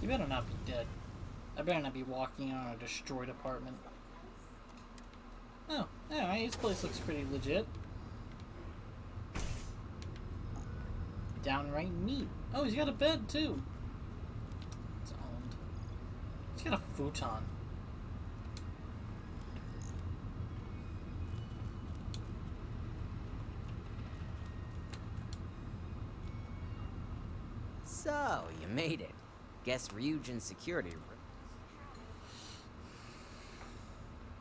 You better not be dead. I better not be walking on a destroyed apartment. Oh, alright, this place looks pretty legit. Downright neat. Oh, he's got a bed too. It's owned. He's got a futon. So, you made it. Guess Ryujin's security.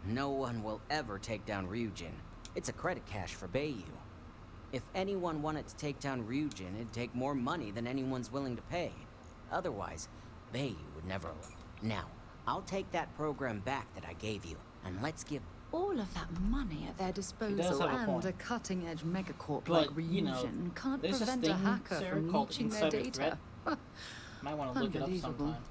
No one will ever take down Ryujin. It's a credit cache for Bayou. If anyone wanted to take down Ryujin, it'd take more money than anyone's willing to pay. Otherwise, Bayou would never... Now, I'll take that program back that I gave you, and let's give all of that money at their disposal have a and point. a cutting-edge megacorp But, like you know, Ryujin can't there's this prevent a thing, hacker Sarah, from called leeching their insider data. threat. Might want to look it up Unbelievable. sometime.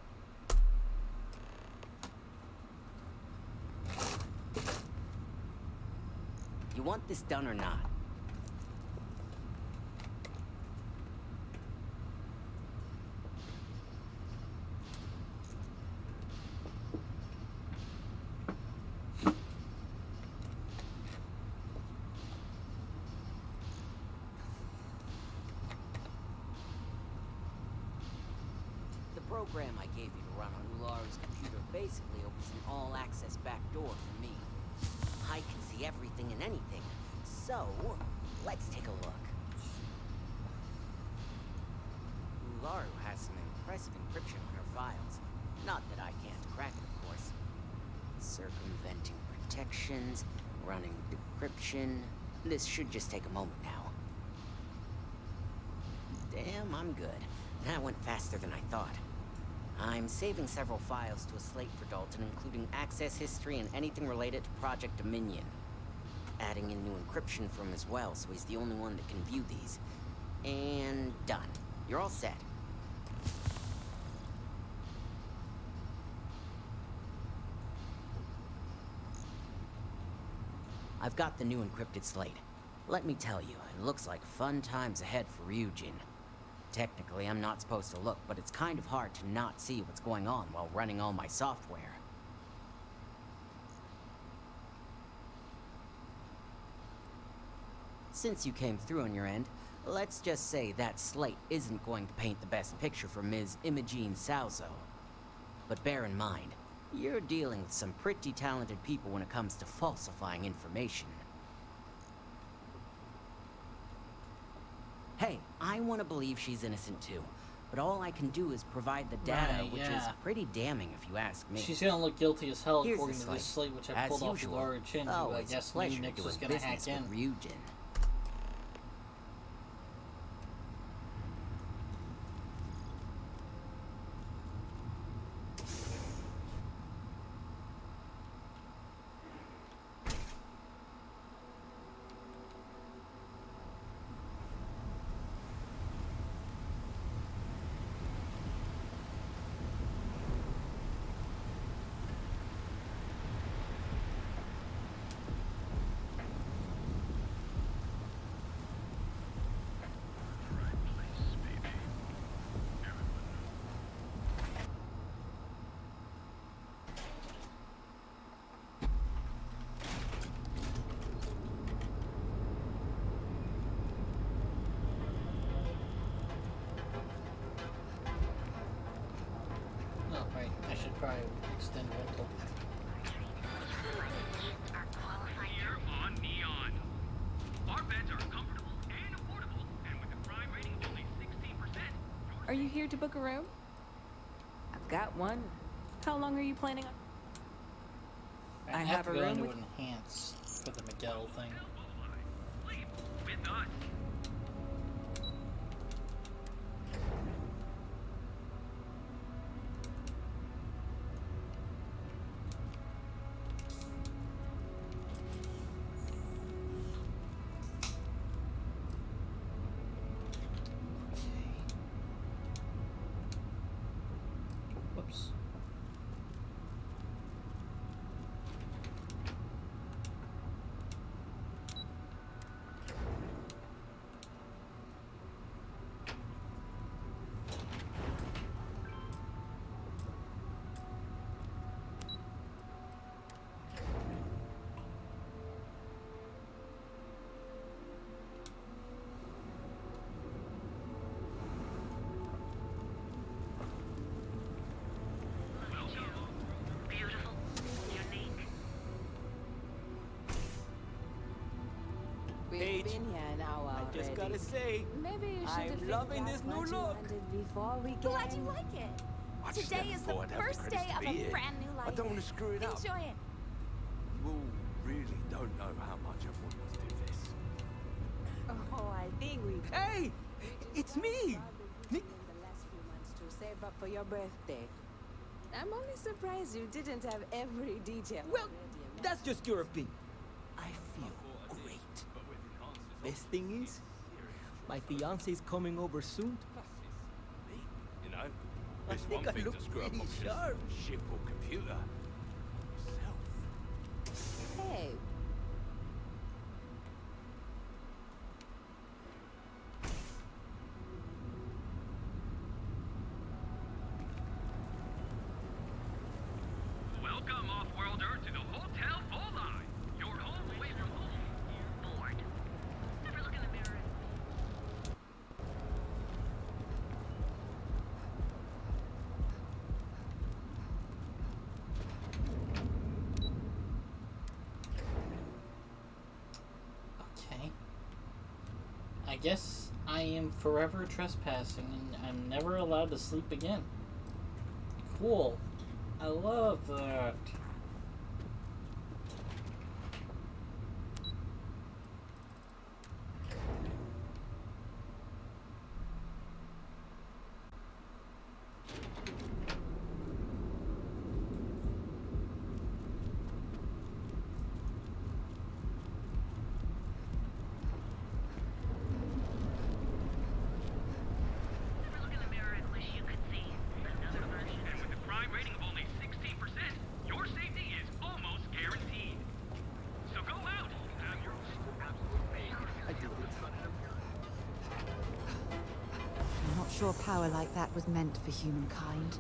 You want this done or not? The program I gave you to run on Ularu's computer basically opens an all-access backdoor for me. I can see everything and anything. So, let's take a look. Ularu has some impressive encryption on her files. Not that I can't crack it, of course. Circumventing protections, running decryption. This should just take a moment now. Damn, I'm good. That went faster than I thought. I'm saving several files to a slate for Dalton, including access history and anything related to Project Dominion. Adding in new encryption for him as well, so he's the only one that can view these. And done. You're all set. I've got the new encrypted slate. Let me tell you, it looks like fun times ahead for Ryujin. Technically, I'm not supposed to look, but it's kind of hard to not see what's going on while running all my software. Since you came through on your end, let's just say that slate isn't going to paint the best picture for Ms. Imogene Salzo. But bear in mind, you're dealing with some pretty talented people when it comes to falsifying information. Hey, I want to believe she's innocent too, but all I can do is provide the data, Right, which is yeah. pretty damning if you ask me. She's gonna look guilty as hell Here's according the to this slate, which I As pulled off usual. Laura Chin, Oh, who I it's a guess pleasure Nix was doing gonna hack business in. with Ryujin. Oh, right. I should probably extend rental. Here on Neon. Our beds are comfortable and affordable, and with a crime rating of only 16%. Are you here to book a room? I've got one. How long are you planning on? I have have to a go room into with- enhance for the Miguel thing. Sleep with us. Whoops. Beautiful, unique. We've Paige, been here now I already. just gotta say, Maybe you should have I'm figured loving out this new what you look. wanted before we Glad came. you like it. I just Today never is the thought I'd have the first credits day to of be a here. brand new life. I don't want to screw it up. Enjoy it. You all really don't know how much I've wanted to do this. Oh, I think we. Hey, it's me. In the last few months to save up for your birthday. I'm only surprised you didn't have every detail. Well, That's just your opinion. I feel great. Best thing is, my fiance's coming over soon. You know, I it's think one I thing look to screw up pretty officer's sharp. ship or computer. Hey. Welcome, off-worlder, to the Hotel Volai. Your home away from home. Bored. Never look in the mirror. Okay. I guess I am forever trespassing and I'm never allowed to sleep again. Cool. I love that. And with a crime rating of only 16%, your safety is almost guaranteed. So go out. Have your I did it. I'm not sure power like that was meant for humankind.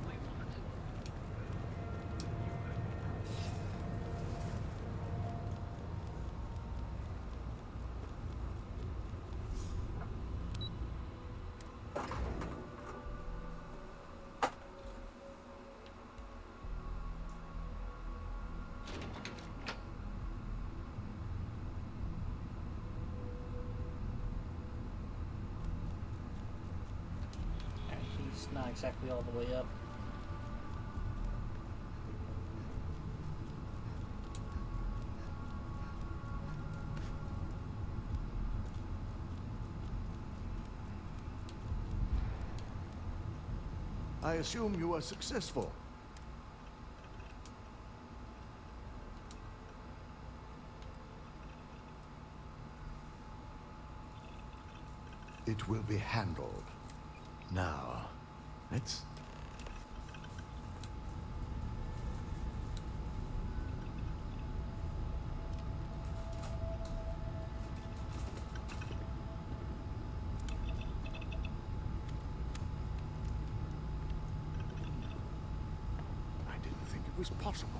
He's not exactly all the way up. I assume you were successful. It will be handled. Now, let's... I didn't think it was possible.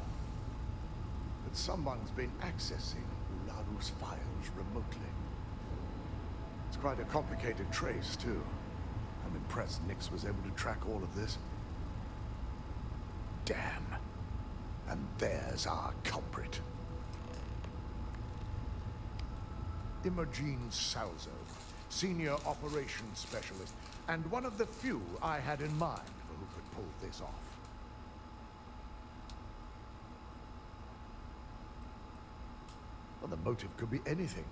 But someone's been accessing Ularu's files remotely. It's quite a complicated trace, too. I'm impressed Nix was able to track all of this. Damn. And there's our culprit. Imogen Salzo, Senior Operations Specialist, and one of the few I had in mind for who could pull this off. Well, the motive could be anything.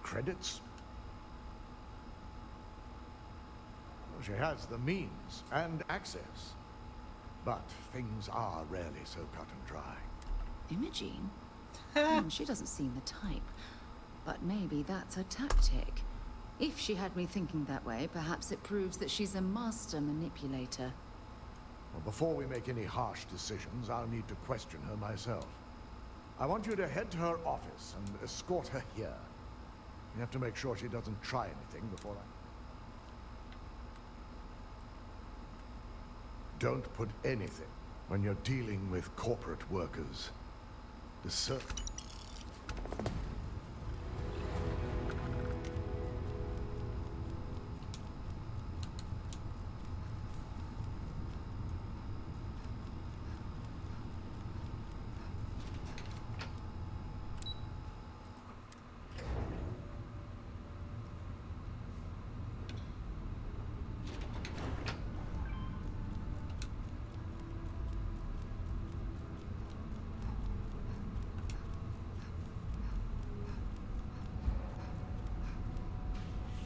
Credits? Well, she has the means and access. But things are rarely so cut and dry. Imogene? She doesn't seem the type. But maybe that's her tactic. If she had me thinking that way, perhaps it proves that she's a master manipulator. Well, before we make any harsh decisions, I'll need to question her myself. I want you to head to her office and escort her here. You have to make sure she doesn't try anything before I... Don't put anything when you're dealing with corporate workers. The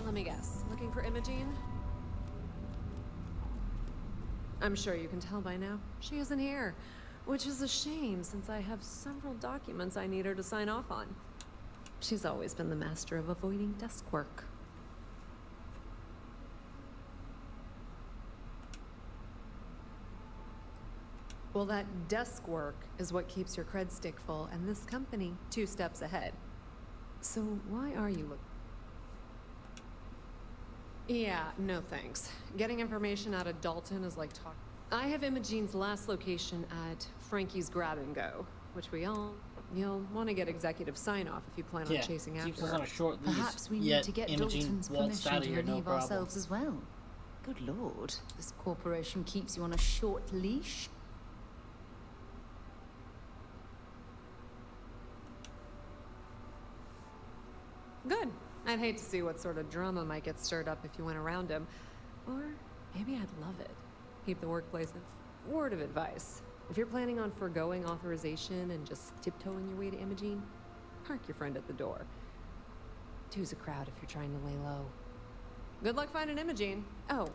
Let me guess. Looking for Imogene? I'm sure you can tell by now. She isn't here. Which is a shame, since I have several documents I need her to sign off on. She's always been the master of avoiding desk work. Well, that desk work is what keeps your cred stick full, and this company 2 steps ahead. So why are you looking? Yeah, no thanks. Getting information out of Dalton is like talk. I have Imogene's last location at Frankie's Grab and Go, which you'll want to get executive sign-off if you plan on chasing after keeps us her. on a short leash. Perhaps we need Yet to get Imogene Dalton's waltzed permission out of to here, no relieve problem. ourselves as well. Good lord, this corporation keeps you on a short leash. Good. I'd hate to see what sort of drama might get stirred up if you went around him. Or maybe I'd love it. Keep the workplace in. Word of advice. If you're planning on foregoing authorization and just tiptoeing your way to Imogene, park your friend at the door. Two's a crowd if you're trying to lay low. Good luck finding Imogene. Oh.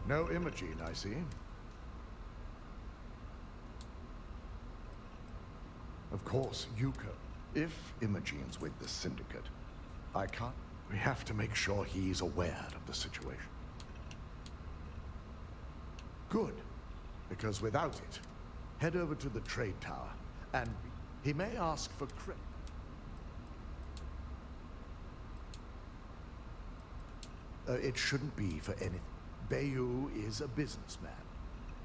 No Imogene, I see. Of course, Yuko. If Imogene's with the Syndicate, I can't. We have to make sure he's aware of the situation. Good. Because without it, head over to the trade tower, and he may ask for credit. It shouldn't be for anything. Bayou is a businessman.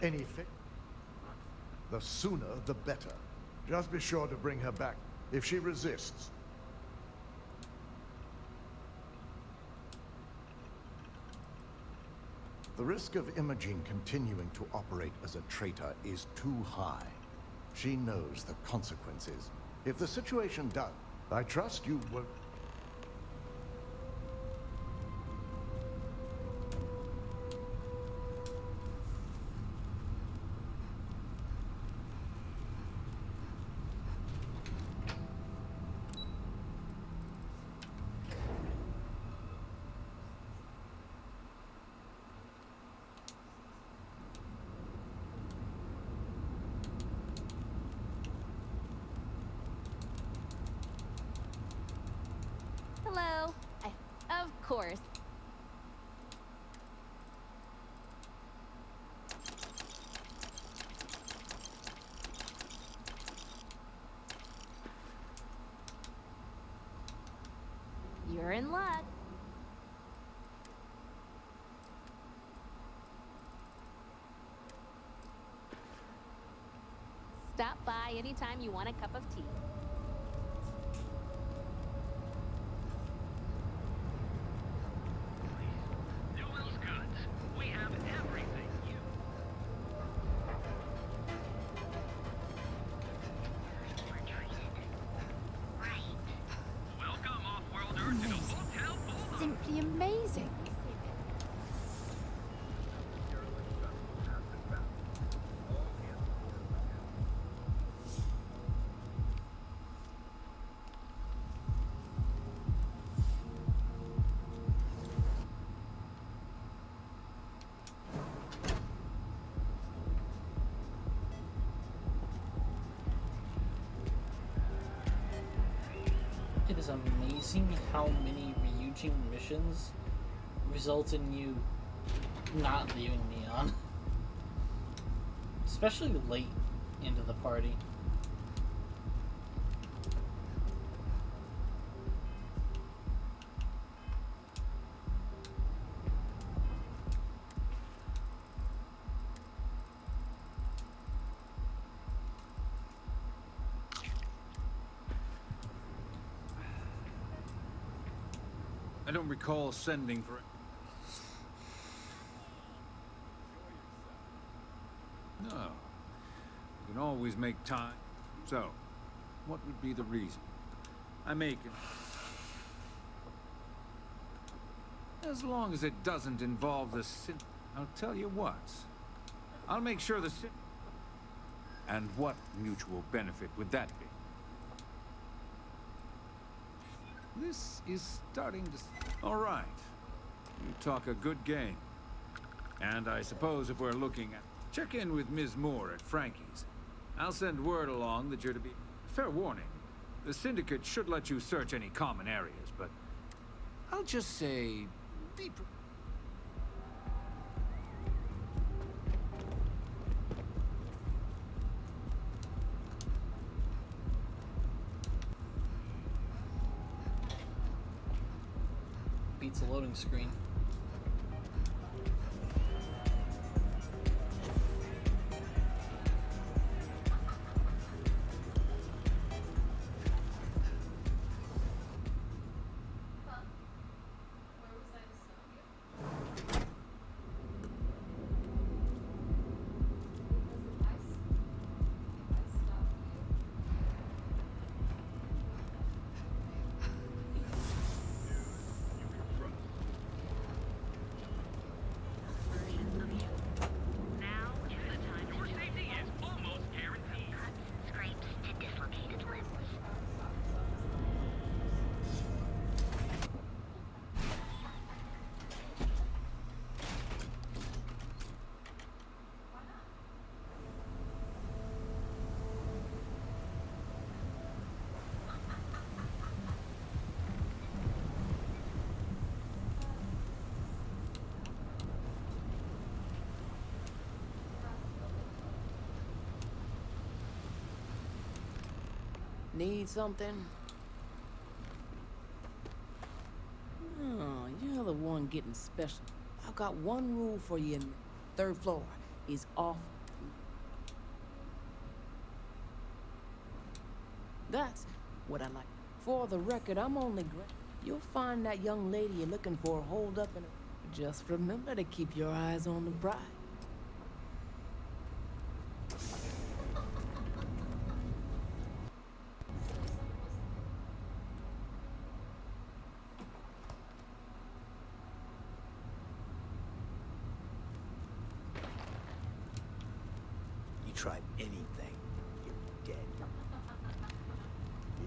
Anything, the sooner the better. Just be sure to bring her back if she resists. The risk of Imogene continuing to operate as a traitor is too high. She knows the consequences. If the situation does, I trust you won't. Hello. Of course. You're in luck. Stop by anytime you want a cup of tea. Newell's Goods. We have everything you... Welcome, off-worlder, to the Hotel Bulldog. Simply amazing. It is amazing how many Ryujin missions result in you not leaving Neon. Especially late into the party. I don't recall sending for it. No. You can always make time. So, what would be the reason? I make it. As long as it doesn't involve the sin... I'll tell you what. I'll make sure the sin... And what mutual benefit would that be? This is starting to... All right. You talk a good game. And I suppose if we're looking at... Check in with Ms. Moore at Frankie's. I'll send word along that you're to be... Fair warning. The Syndicate should let you search any common areas, but... I'll just say... Be beats a loading screen. Need something? Oh, you're the one getting special. I've got one rule for you. Third floor is off. That's what I like. For the record, I'm only You'll find that young lady you're looking for holed up in a... Just remember to keep your eyes on the prize. Tried anything, you're dead.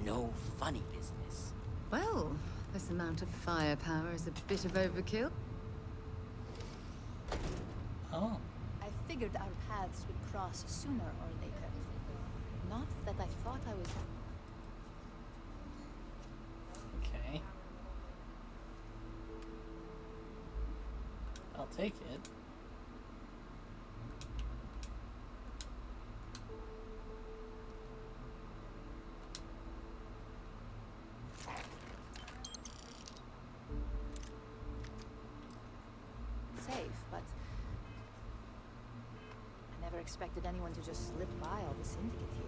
No funny business. Well, this amount of firepower is a bit of overkill. Oh. I figured our paths would cross sooner or later. Not that I thought I was... Okay. I'll take it. safe, but I never expected anyone to just slip by all the Syndicate here.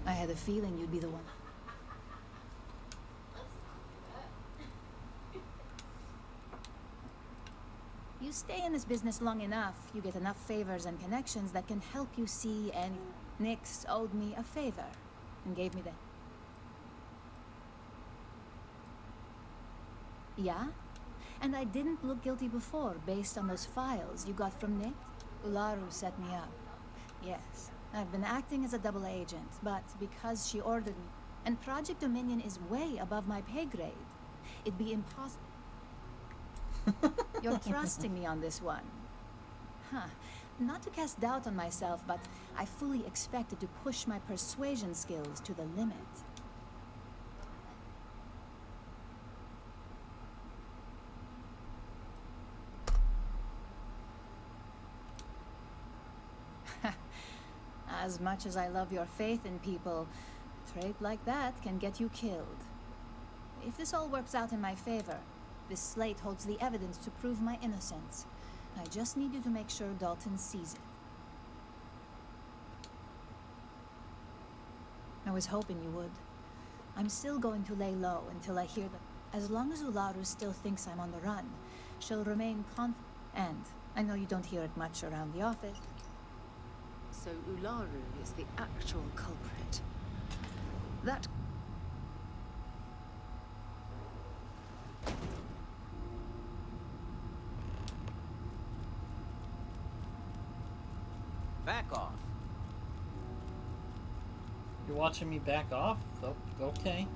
I had a feeling you'd be the one. You stay in this business long enough, you get enough favors and connections that can help you see any... Nix owed me a favor and gave me the... Yeah? And I didn't look guilty before based on those files you got from Nix. Ularu set me up. Yes, I've been acting as a double agent, but because she ordered me... And Project Dominion is way above my pay grade. It'd be impossible... You're trusting me on this one. Huh. Not to cast doubt on myself, but I fully expected to push my persuasion skills to the limit. As much as I love your faith in people, a trait like that can get you killed. If this all works out in my favor, this slate holds the evidence to prove my innocence. I just need you to make sure Dalton sees it. I was hoping you would. I'm still going to lay low until I hear them. As long as Ularu still thinks I'm on the run, she'll remain confident. And I know you don't hear it much around the office. So Ularu is the actual culprit. That... Back off. You're watching me back off? Oh, okay.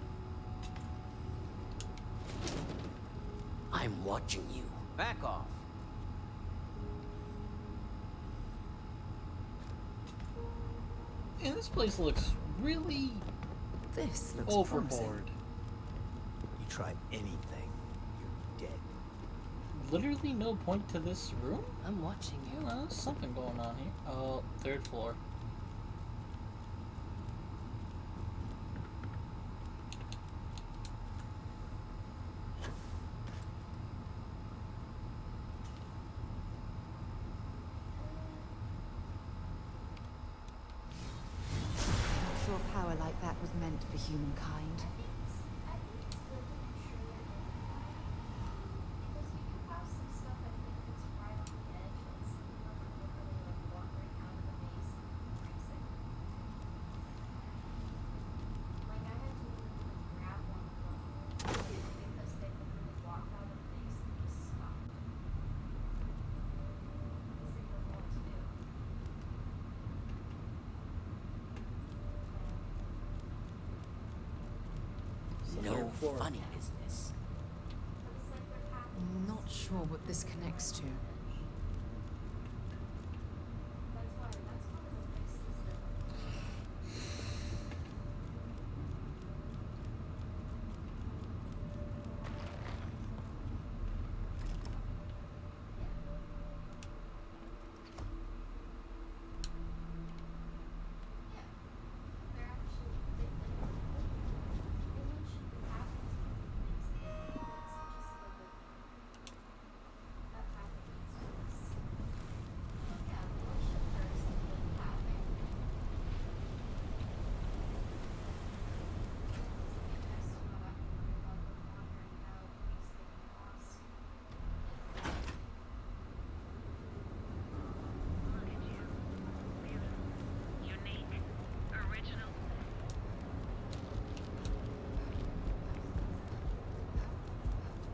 I'm watching you. Back off. And this place looks really This looks overboard. promising. You try anything, you're dead. Literally no point to this room? I'm watching you. Oh, there's something going on here. Oh, third floor. I'm sure power like that was meant for humankind. No funny business. I'm not sure what this connects to.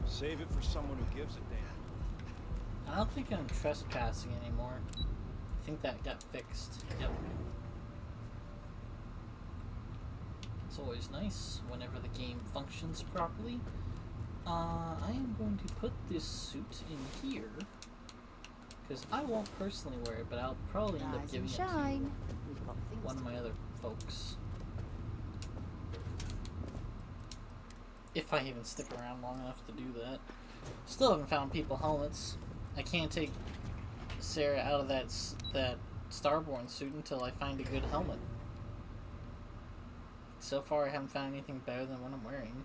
Save it for someone who gives a damn. I don't think I'm trespassing anymore. I think that got fixed. Yep. It's always nice whenever the game functions properly. I am going to put this suit in here. Because I won't personally wear it, but I'll probably end up Rise giving and it to shine. We've got things one of to my do. other folks. If I even stick around long enough to do that. Still haven't found people helmets. I can't take Sarah out of that Starborn suit until I find a good helmet. So far I haven't found anything better than what I'm wearing.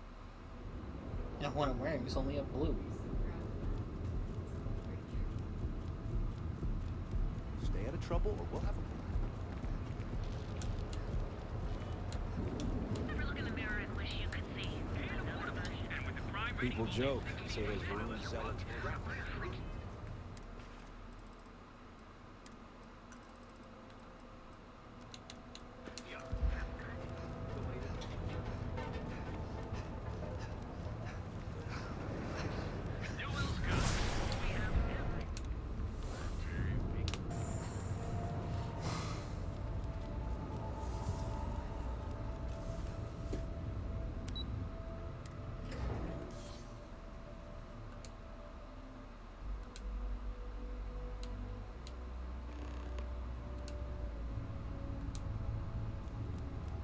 And what I'm wearing is only a blue. Stay out of trouble or we'll have a people joke, so does ruin zealots.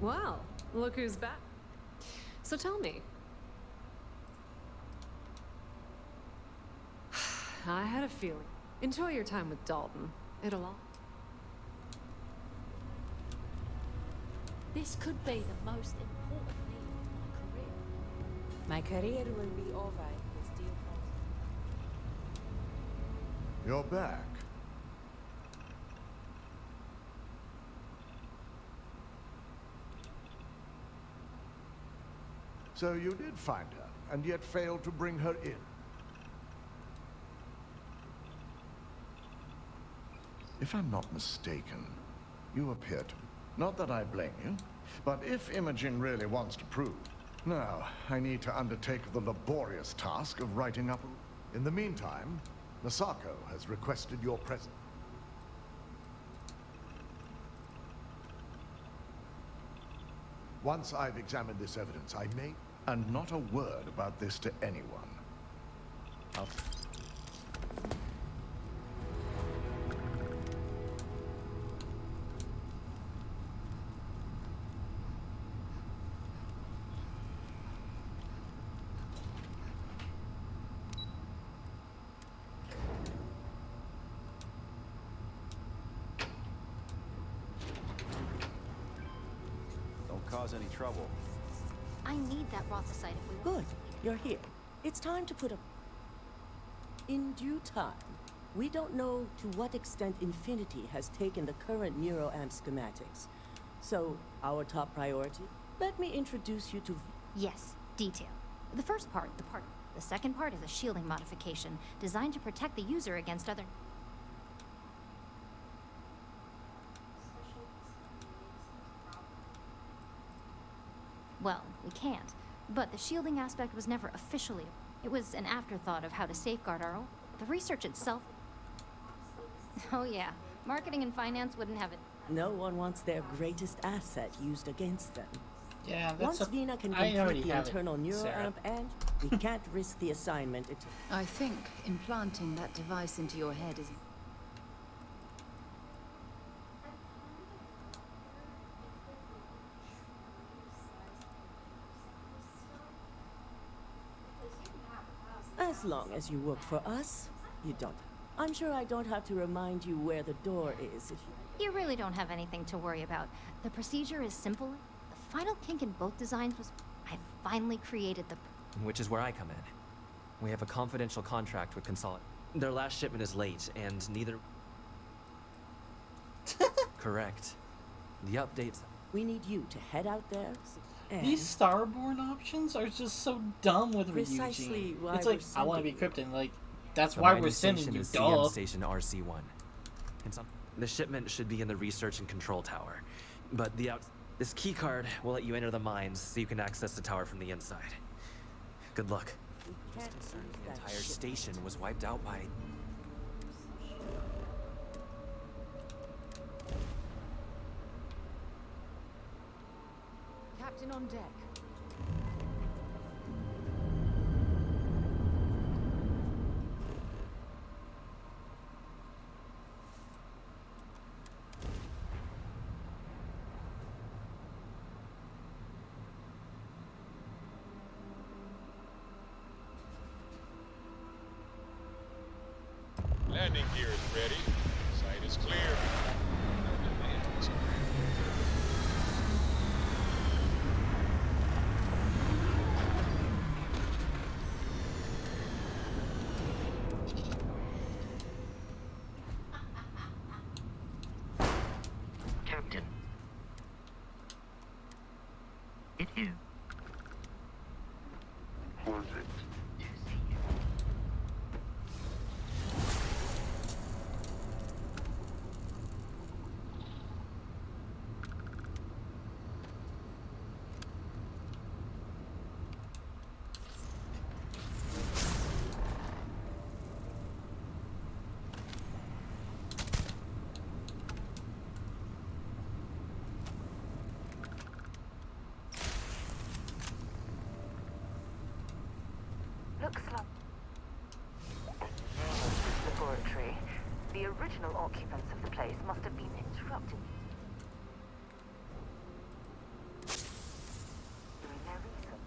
Well, look who's back. So tell me. I had a feeling. Enjoy your time with Dalton. It'll all... This could be the most important meeting of my career. My career will be over if this deal falls. You're back. So you did find her, and yet failed to bring her in. If I'm not mistaken, you appear to... Not that I blame you, but if Imogen really wants to prove... Now, I need to undertake the laborious task of writing up a... In the meantime, Masako has requested your presence. Once I've examined this evidence, I may... And not a word about this to anyone. Don't cause any trouble. I need that Rothicite if we Good, you're here. It's time to put a... In due time. We don't know to what extent Infinity has taken the current neuroamp schematics. So, our top priority? Let me introduce you to... Yes, detail. The first part, the second part is a shielding modification designed to protect the user against other... Well, we can't. But the shielding aspect was never officially... It was an afterthought of how to safeguard our own. The research itself... Oh yeah, marketing and finance wouldn't have it. No one wants their greatest asset used against them. Yeah, that's Once Vina can complete the internal neuroamp, and we can't risk the assignment. I think implanting that device into your head is... As long as you work for us, you don't. I'm sure I don't have to remind you where the door is if you... You really don't have anything to worry about. The procedure is simple. The final kink in both designs was... I finally created the... Which is where I come in. We have a confidential contract with Consolid. Their last shipment is late, and neither... Correct. The updates... We need you to head out there... And these Starborn options are just so dumb with precisely Ryujin. why It's like, we're I want to be sending Krypton. Like, that's The why mining we're sending station you, is duh. CM Station RC1. The shipment should be in the research and control tower. But this key card will let you enter the mines so you can access the tower from the inside. Good luck. The entire station was wiped out by... Captain on deck. Landing gear is ready. Site is clear. Captain. It is. Was it? Looks like this laboratory. The original occupants of the place must have been interrupted. During their research.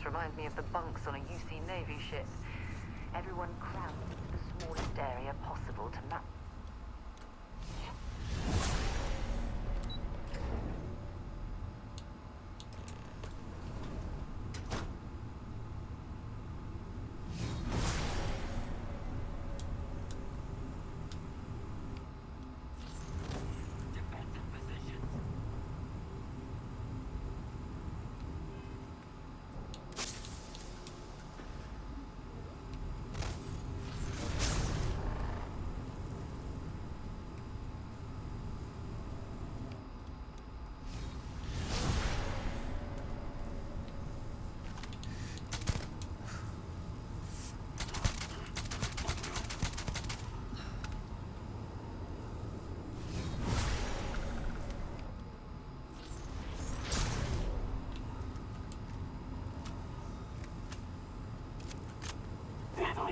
Ships remind me of the bunks on a UC Navy ship. Everyone crammed into the smallest area possible to map.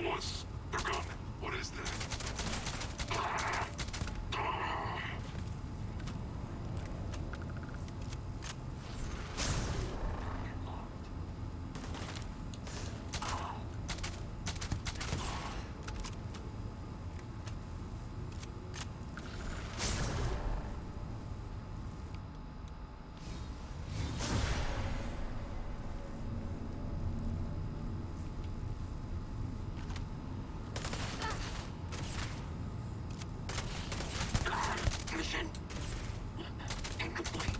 Was the gun? What is that? Mission incomplete.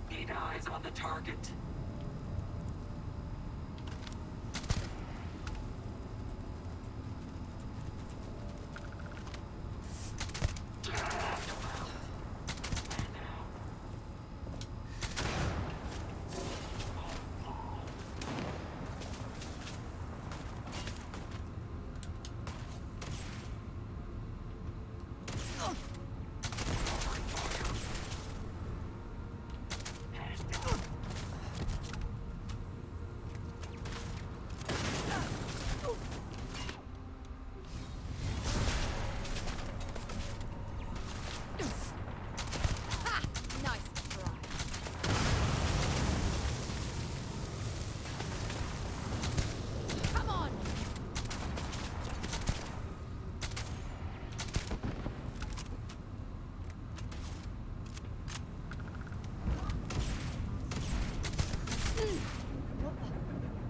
Need eyes on the target.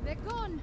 They're gone!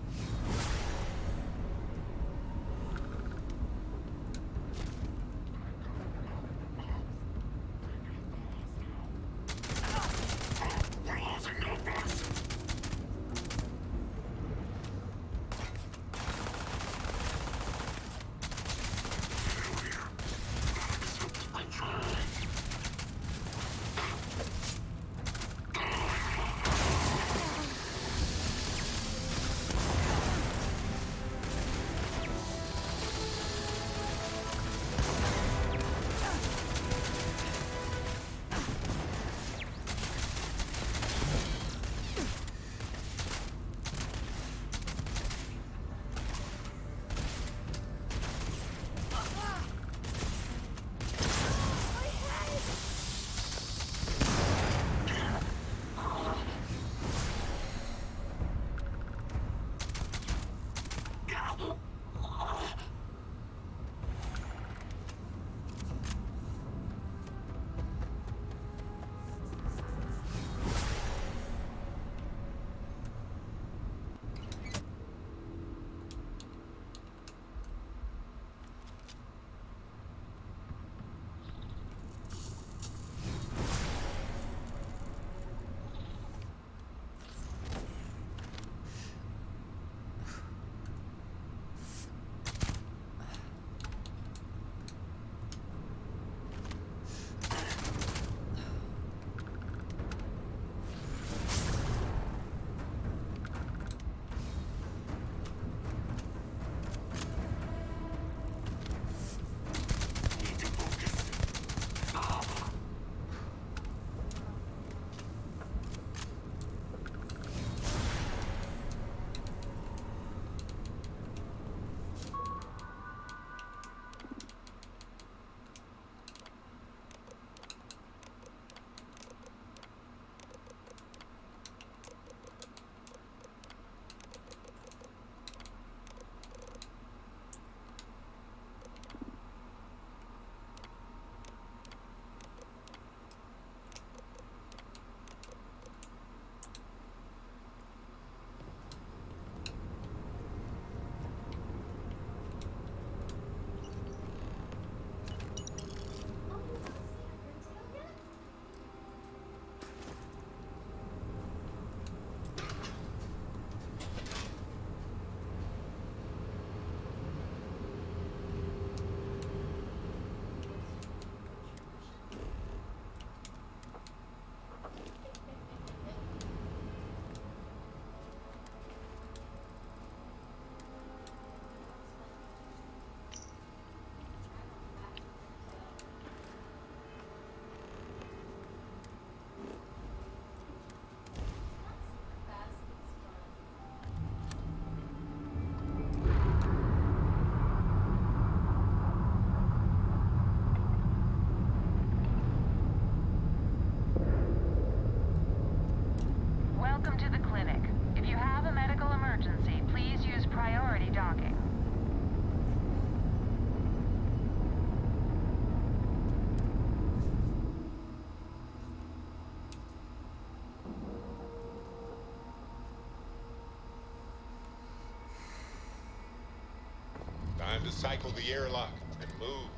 Time to cycle the airlock and move.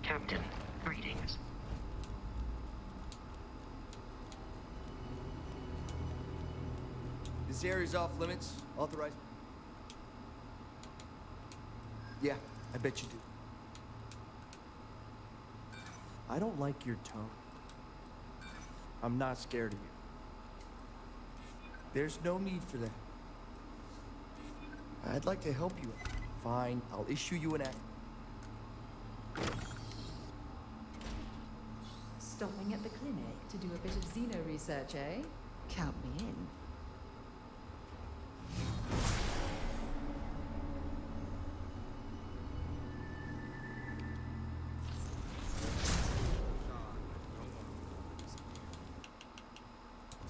Captain, greetings. This area's off limits. Authorized. Yeah, I bet you do. I don't like your tone. I'm not scared of you. There's no need for that. I'd like to help you. Fine, I'll issue you an act. Stopping at the clinic to do a bit of xeno research, eh? Count me in.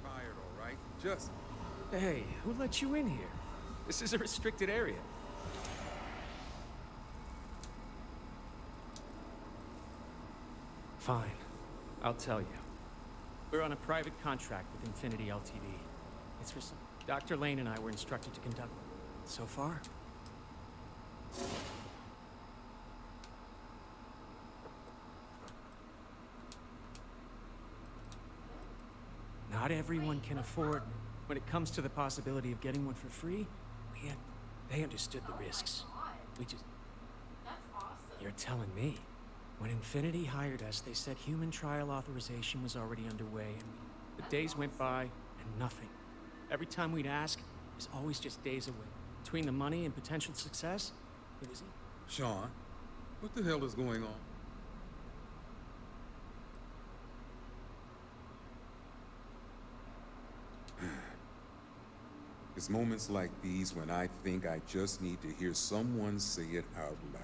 Tired, all right? Just... Hey, who let you in here? This is a restricted area. Fine. I'll tell you. We're on a private contract with Infinity Ltd. It's for some... Dr. Lane and I were instructed to conduct... So far? Not everyone can afford... When it comes to the possibility of getting one for free, they understood the risks. We just... You're telling me. When Infinity hired us, they said human trial authorization was already underway, and the days went by, and nothing. Every time we'd ask, it was always just days away. Between the money and potential success, it was... Sean, what the hell is going on? It's moments like these when I think I just need to hear someone say it out loud.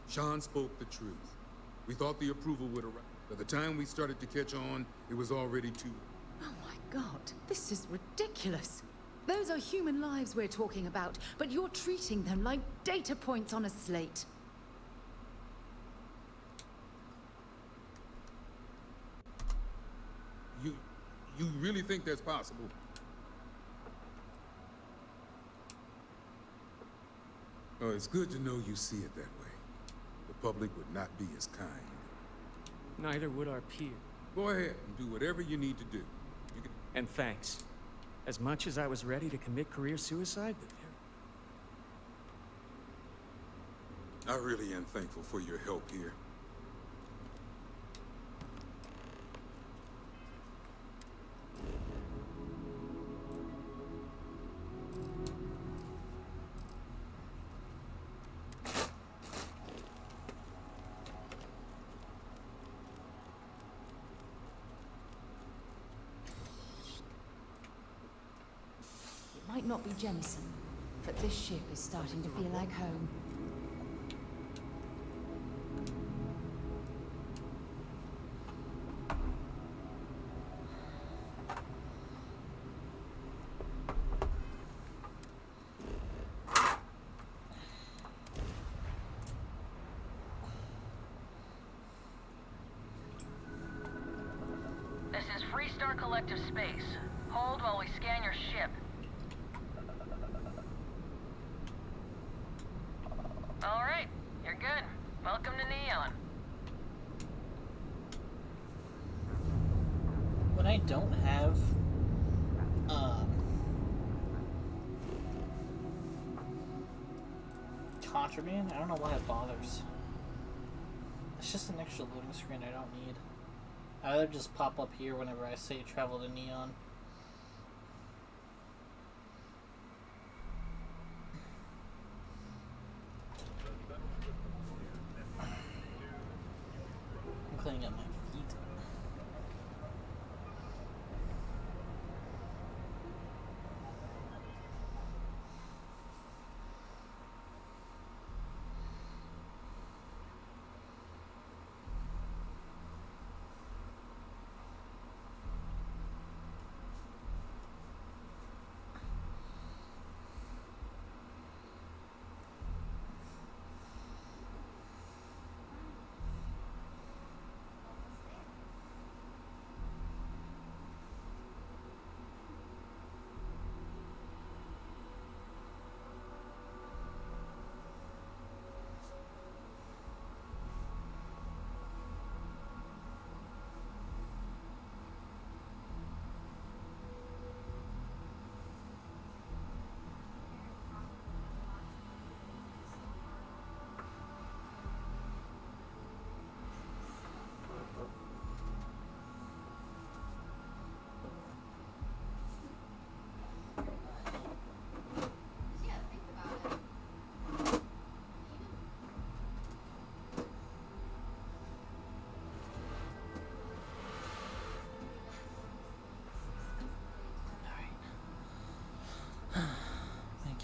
Sean spoke the truth. We thought the approval would arrive. By the time we started to catch on, it was already too late. Oh my god, this is ridiculous. Those are human lives we're talking about, but you're treating them like data points on a slate. You really think that's possible? Oh, it's good to know you see it that way. The public would not be as kind. Neither would our peer. Go ahead and do whatever you need to do. You can... And thanks. As much as I was ready to commit career suicide, I really am thankful for your help here. It might not be Jemison, but this ship is starting to feel like home. This is Freestar Collective Space. Hold while we scan your ship. All right, you're good. Welcome to Neon. When I don't have contraband, I don't know why it bothers. It's just an extra loading screen I don't need. I would just pop up here whenever I say travel to Neon. I'm cleaning up my feet.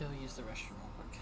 go use the restroom real quick.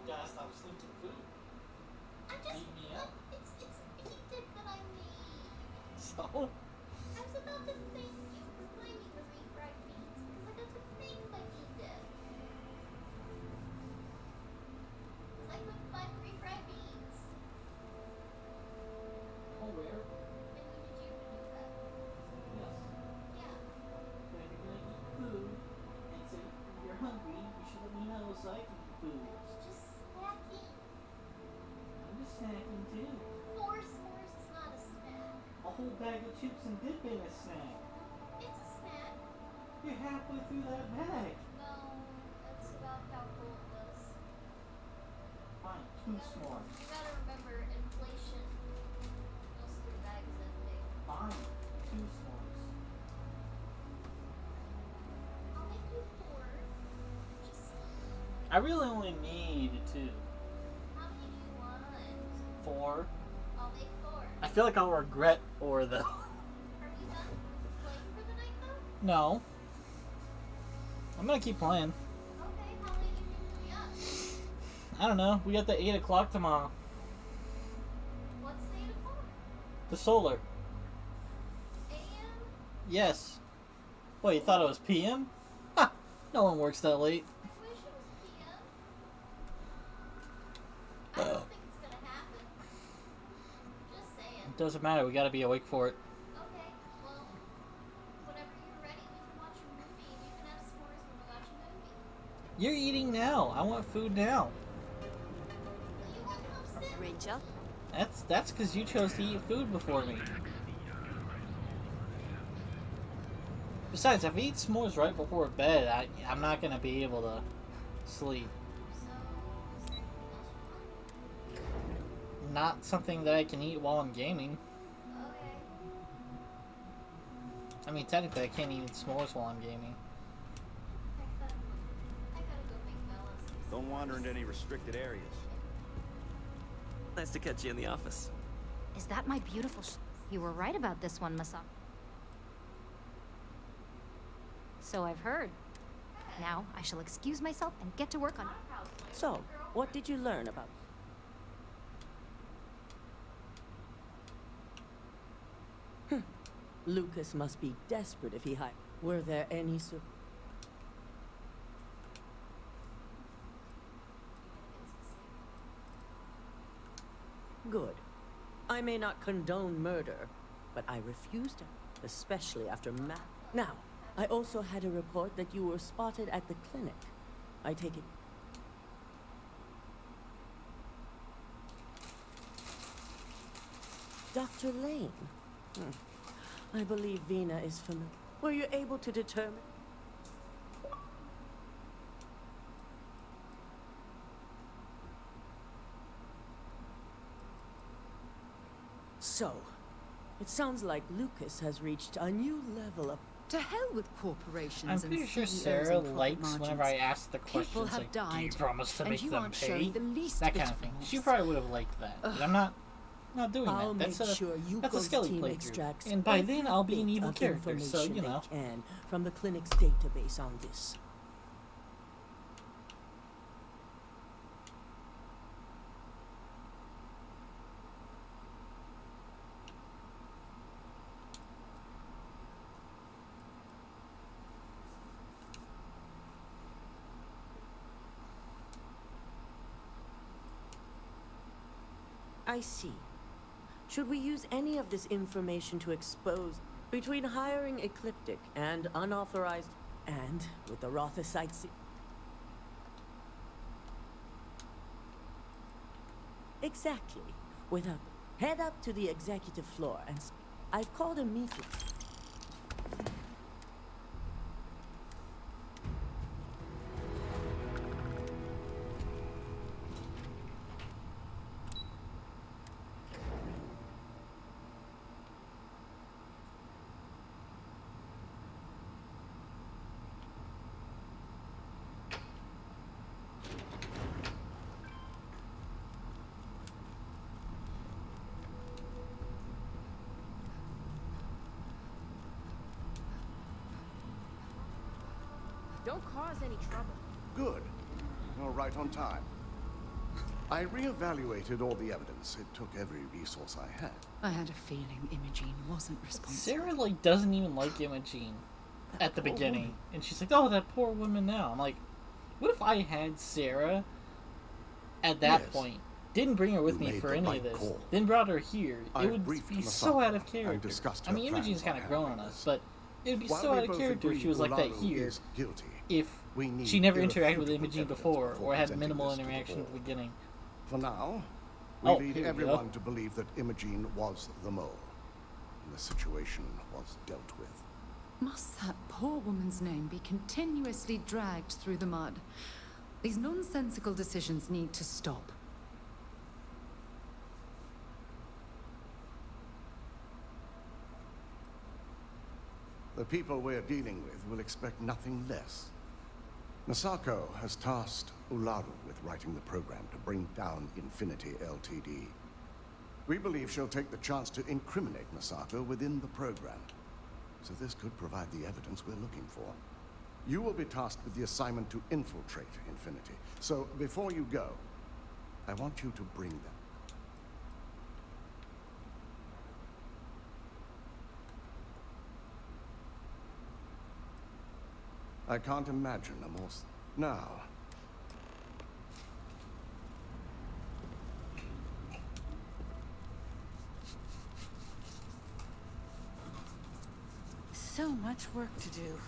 Gotta stop slinking food. Beat me up. It's heated that I made. So? I was about to thank you for buying me the refried beans because I got to make my bean dip. I cooked my refried beans. Oh, where? And you did you do that? Yes. Yeah. But if you're gonna eat food and say you're hungry, you should let me know so I can eat food. Just snacking. I'm just snacking too. 4 s'mores is not a snack. A whole bag of chips and dip ain't a snack. It's a snack. You're halfway through that bag. No, that's about how full it was. Fine, 2 s'mores. You gotta remember inflation. Most of the bag is empty. Fine, 2 s'mores. I'll make you 4. Just I really only need 2. how many do you want? 4. I'll make 4. I feel like I'll regret 4 though. Are you done playing for the night though? No. I'm gonna keep playing. Okay, how late do you think you'll be up? I don't know. We got the 8 o'clock tomorrow. What's the 8 o'clock? The solar. AM? Yes. What, you thought it was PM? Ha! No one works that late. I wish it was PM. I don't think it's gonna happen. Just saying. It doesn't matter. We gotta be awake for it. Okay, well, whenever you're ready, we can watch a movie and you can have s'mores when we watch a movie. You're eating now. I want food now. Will you want to come sit? Rachel? That's because you chose to eat food before me. Besides, if I eat s'mores right before bed, I'm not gonna be able to sleep. So, is there anything else you want? Not something that I can eat while I'm gaming. Okay. I mean, technically, I can't eat s'mores while I'm gaming. I gotta go make Bella some Don't wander into any restricted areas. Nice to catch you in the office. Is that my beautiful You were right about this one, Masa. So I've heard. Now, I shall excuse myself and get to work on... So, what did you learn about? Lucas must be desperate if he hired. Were there any Good. I may not condone murder, but I refuse to, especially after Now, I also had a report that you were spotted at the clinic. I take it... Dr. Lane, I believe Vina is familiar. Were you able to determine? So, it sounds like Lucas has reached a new level of... To hell with corporations I'm pretty and sure CEOs Sarah and profit likes margins. whenever I ask the People questions have like, do you died, promise to and make you them aren't pay? showing the least That bit kind of of thing. remorse. She probably would have liked that. But I'm not doing I'll that. That's make a, sure that's a Yuko's Skelly team playthrough. extracts And by then, I'll be an every evil bit of character, so, information you know. they can from the clinic's database on this. I see. Should we use any of this information to expose between hiring Ecliptic and unauthorized and with the Rothocytes? Exactly. Without head up to the executive floor and I've called a meeting. Don't cause any trouble. Good. You're right on time. I reevaluated all the evidence. It took every resource I had. I had a feeling Imogene wasn't responsible. Sarah, like, doesn't even like Imogene at the beginning. woman. And she's like, oh, that poor woman now. I'm like, what if I had Sarah at that Yes. point? Didn't bring her with You me made for the any right of this. call. Then brought her here. I It would briefed be Masako so out of and character. discussed I her mean, plans Imogene's kind of on grown on handling us, this. but it would be While so we out of both character if agree she was like that Ularu here. is guilty, If we need she never interacted with irrefutable Imogene evidence before, before or had presenting minimal this to the interaction at the board. beginning. For now, we Oh, lead here we everyone go. to believe that Imogene was the mole. And the situation was dealt with. Must that poor woman's name be continuously dragged through the mud? These nonsensical decisions need to stop. The people we're dealing with will expect nothing less. Masako has tasked Ularu with writing the program to bring down Infinity Ltd. We believe she'll take the chance to incriminate Masako within the program. So this could provide the evidence we're looking for. You will be tasked with the assignment to infiltrate Infinity. So before you go, I want you to bring them. I can't imagine a more... Now... So much work to do.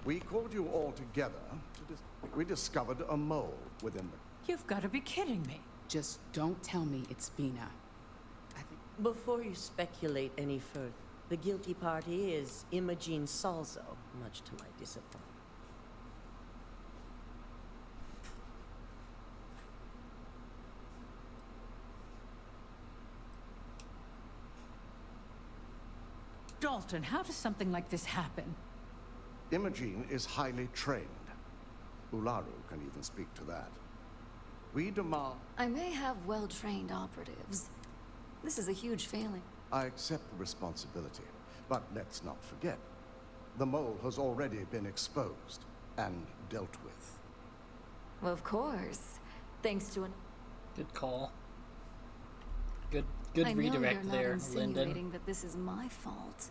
We called you all together to we discovered a mole within the... You've got to be kidding me. Just don't tell me it's Vina. Before you speculate any further, the guilty party is Imogene Salzo, much to my disappointment. Dalton, how does something like this happen? Imogene is highly trained. Ularu can even speak to that. We demand... I may have well-trained operatives. This is a huge failing. I accept the responsibility, but let's not forget. The mole has already been exposed and dealt with. Well, of course. Thanks to an... Good call. Good I know redirect you're there, not insinuating Lyndon. that this is my fault.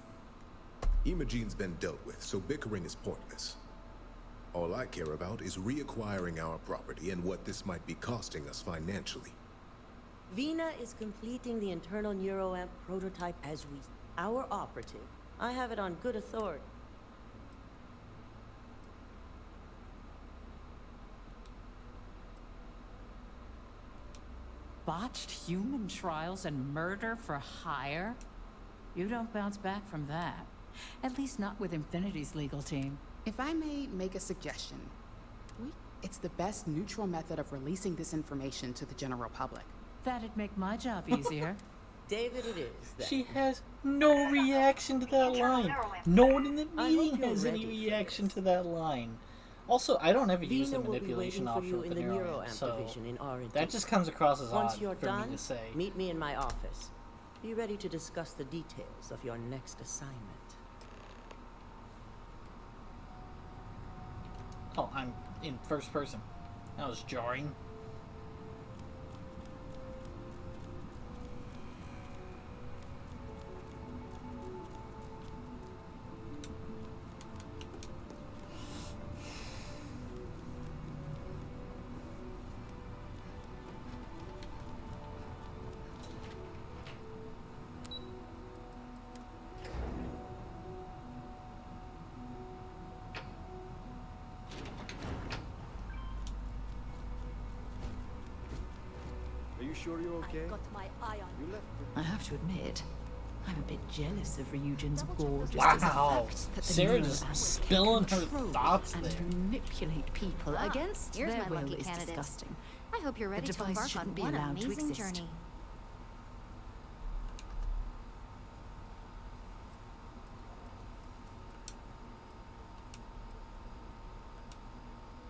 Imogene's been dealt with, so bickering is pointless. All I care about is reacquiring our property and what this might be costing us financially. Vina is completing the internal neuroamp prototype as we... Our operative. I have it on good authority. Botched human trials and murder for hire? You don't bounce back from that. At least not with Infinity's legal team. If I may make a suggestion, it's the best neutral method of releasing this information to the general public. That'd make my job easier. David, it is. Then. She has no reaction to that line. No one in the meeting has any reaction to that line. Also, I don't ever use the manipulation option with the neuroamp, so that just comes across as odd you're for done, me to say. Meet me in my office. Be ready to discuss the details of your next assignment. Oh, I'm in first person. That was jarring. Are you sure you're okay? Got my eye on you. I have to admit, I'm a bit jealous of Ryujin's gorgeous Wow, fact that the Sarah just neuroamp spilling can her control thoughts and there. manipulate people against here's their my will lucky is candidate. disgusting. I hope you're ready The to device embark on shouldn't be one allowed to amazing exist. journey.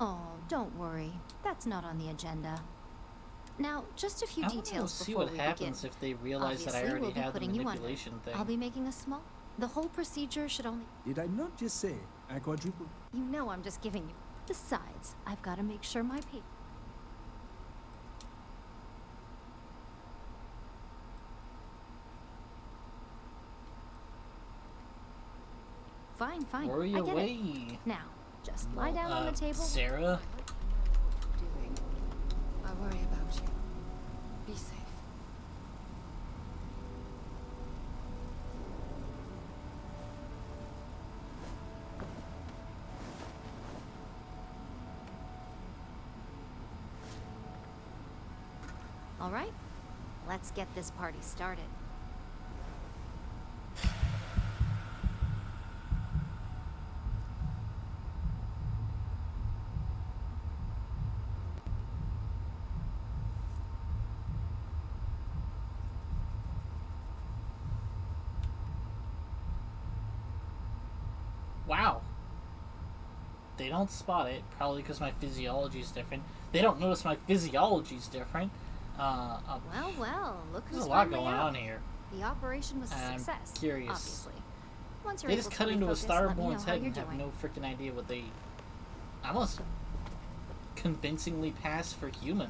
Oh, don't worry. That's not on the agenda. Now, just a few I want details to see before what we happens begin. if they realize that I Obviously, already we'll be have the putting you under. manipulation thing. I'll be making a small... The whole procedure should only... Did I not just say I quadruple? You know I'm just giving you... Besides, I've got to make sure my people... Fine, fine. Worry I get away. it. Now, just lie down on the table. Sarah? I worry about you. Be safe. All right, let's get this party started. Wow. They don't spot it, probably because my physiology is different. They don't notice my physiology is different. Well, look who's there's a lot finally going out. on here. The operation was a I'm success, curious. obviously. Once you're They able just to cut into a refocus, let me know Starborn's how head you're and have doing. no freaking idea what they... I must convincingly pass for human.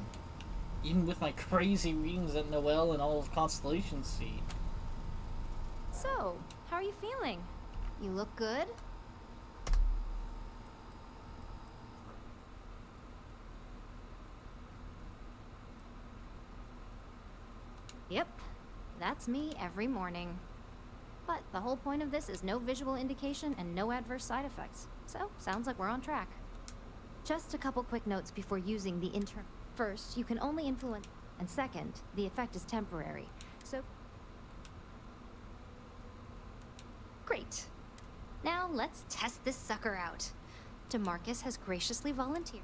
Even with my crazy readings that Noelle and all of Constellation see. So, how are you feeling? You look good? Yep, that's me every morning. But the whole point of this is no visual indication and no adverse side effects. So, sounds like we're on track. Just a couple quick notes before using the First, you can only influence... And second, the effect is temporary. So... Great. Now, let's test this sucker out. DeMarcus has graciously volunteered.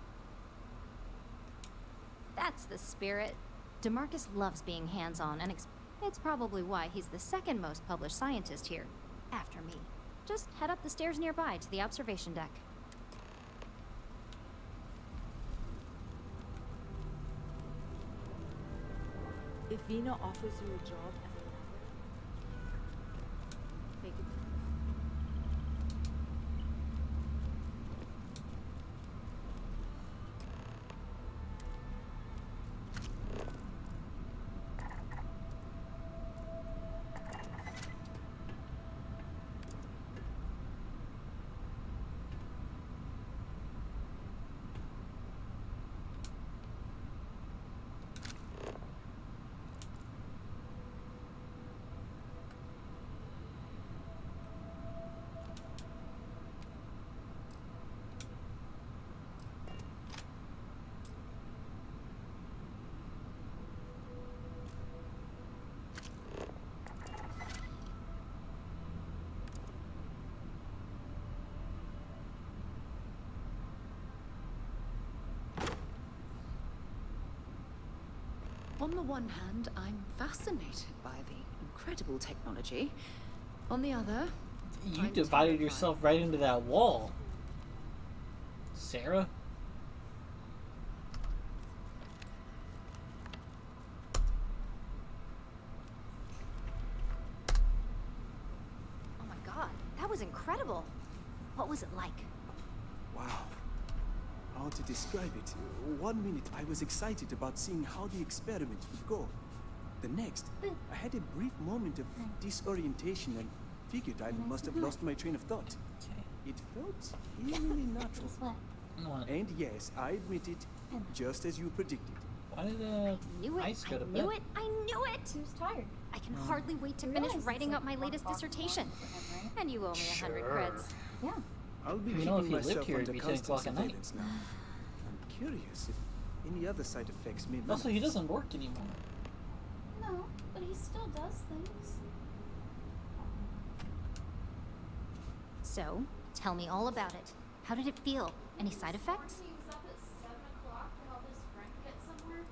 That's the spirit. DeMarcus loves being hands-on, and it's probably why he's the second most published scientist here, after me. Just head up the stairs nearby to the observation deck. If Vina offers you a job as a lab, take it. On the one hand, I'm fascinated by the incredible technology. On the other, You I'm divided terrified. yourself right into that wall. Sarah? Oh my god, that was incredible. What was it like? Wow. How to describe it? 1 minute I was excited about seeing how the experiment would go. The next, I had a brief moment of disorientation and figured I must have lost my train of thought. It felt eerily natural. And yes, I admit it, just as you predicted. Why did Knew it. Ice go to I bed? knew it. I knew it. He was tired. I can hardly wait to finish writing up my latest dissertation. And you owe me 100 Sure. creds. Yeah. I'll be You know, if keeping he lived myself here, it'd under be 10 constant o'clock at night. surveillance now. I'm curious if any other side effects may Also, he manifest. doesn't work anymore. No, but he still does things. So, tell me all about it. How did it feel? Any side effects? He was up at 7 o'clock to help his friend get somewhere.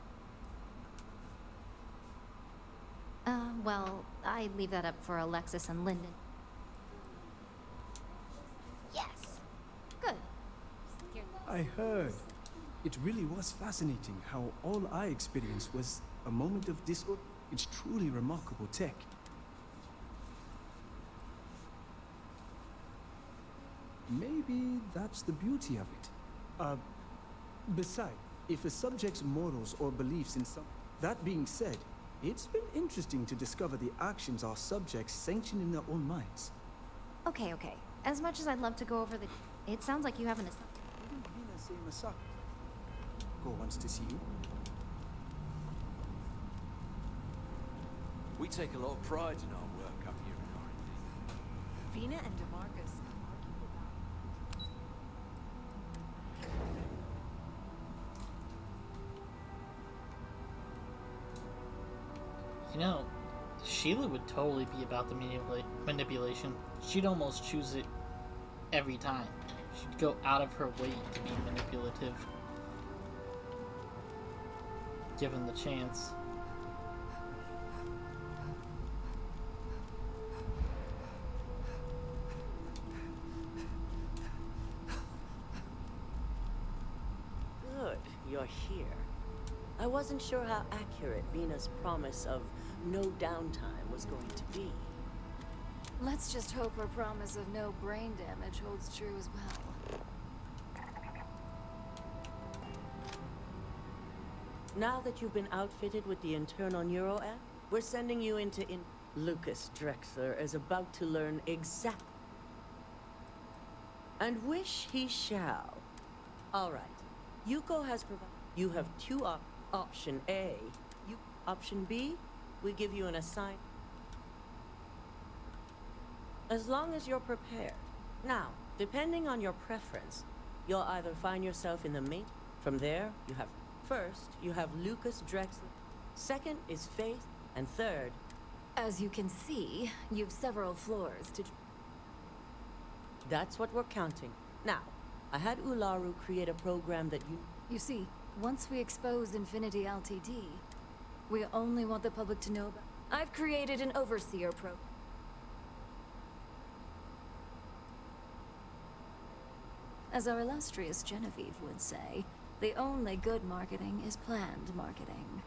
Well, I leave that up for Alexis and Lyndon. Yes. Good. I heard. It really was fascinating how all I experienced was a moment of disorder. It's truly remarkable tech. Maybe that's the beauty of it. Besides, if a subject's morals or beliefs in some... That being said, it's been interesting to discover the actions our subjects sanction in their own minds. Okay. As much as I'd love to go over the... It sounds like you have an assignment. Go wants to see you. We take a lot of pride in our work up here in R&D. Vina and DeMarcus You know, Sheila would totally be about the manipulation. She'd almost choose it every time. She'd go out of her way to be manipulative, given the chance. Good, you're here. I wasn't sure how accurate Vina's promise of no downtime was going to be. Let's just hope her promise of no brain damage holds true as well. Now that you've been outfitted with the internal neuro app, we're sending you into Lucas Drexler is about to learn exact and wish he shall. All right. Yuko has provided. You have two option A. Option B, we give you an assignment. As long as you're prepared. Now, depending on your preference, you'll either find yourself in the main. From there, you have first, you have Lucas Drexler. Second is Faith, and third. As you can see, you've several floors to... That's what we're counting. Now, I had Ularu create a program that You see, once we expose Infinity Ltd, we only want the public to know about... I've created an overseer program. As our illustrious Genevieve would say, the only good marketing is planned marketing.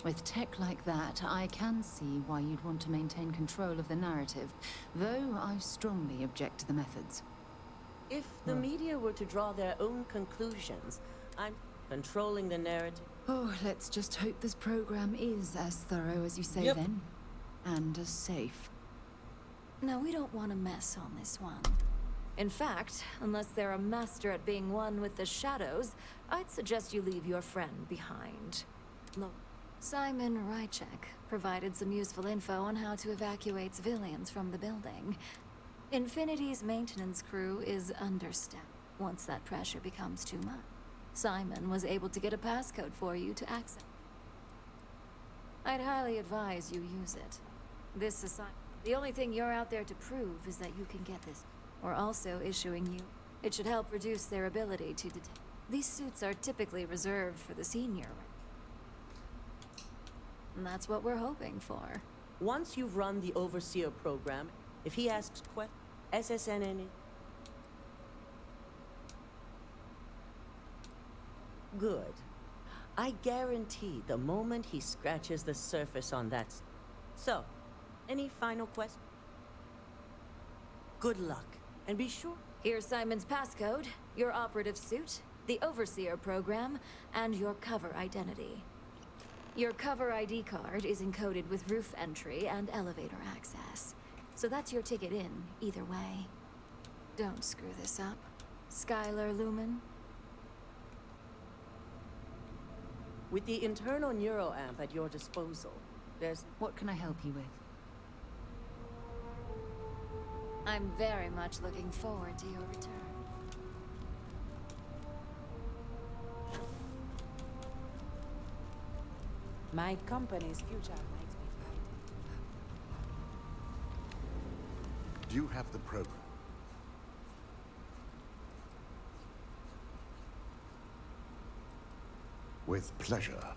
With tech like that, I can see why you'd want to maintain control of the narrative, though I strongly object to the methods. If the media were to draw their own conclusions, I'm controlling the narrative. Oh, let's just hope this program is as thorough as you say then, and as safe. No, we don't want to mess on this one. In fact, unless they're a master at being one with the shadows, I'd suggest you leave your friend behind. Look, Simon Rychek provided some useful info on how to evacuate civilians from the building. Infinity's maintenance crew is understaffed. Once that pressure becomes too much, Simon was able to get a passcode for you to access. I'd highly advise you use it. This assignment. The only thing you're out there to prove is that you can get this. We're also issuing you. It should help reduce their ability to detect. These suits are typically reserved for the senior. And that's what we're hoping for. Once you've run the Overseer program, if he asks questions, SSNN. Good. I guarantee the moment he scratches the surface on that. So, any final questions? Good luck, and be sure. Here's Simon's passcode, your operative suit, the Overseer program, and your cover identity. Your cover ID card is encoded with roof entry and elevator access. So that's your ticket in, either way. Don't screw this up. Skylar Lumen? With the internal neuroamp at your disposal, there's... What can I help you with? I'm very much looking forward to your return. My company's future might be bright. Do you have the program? With pleasure.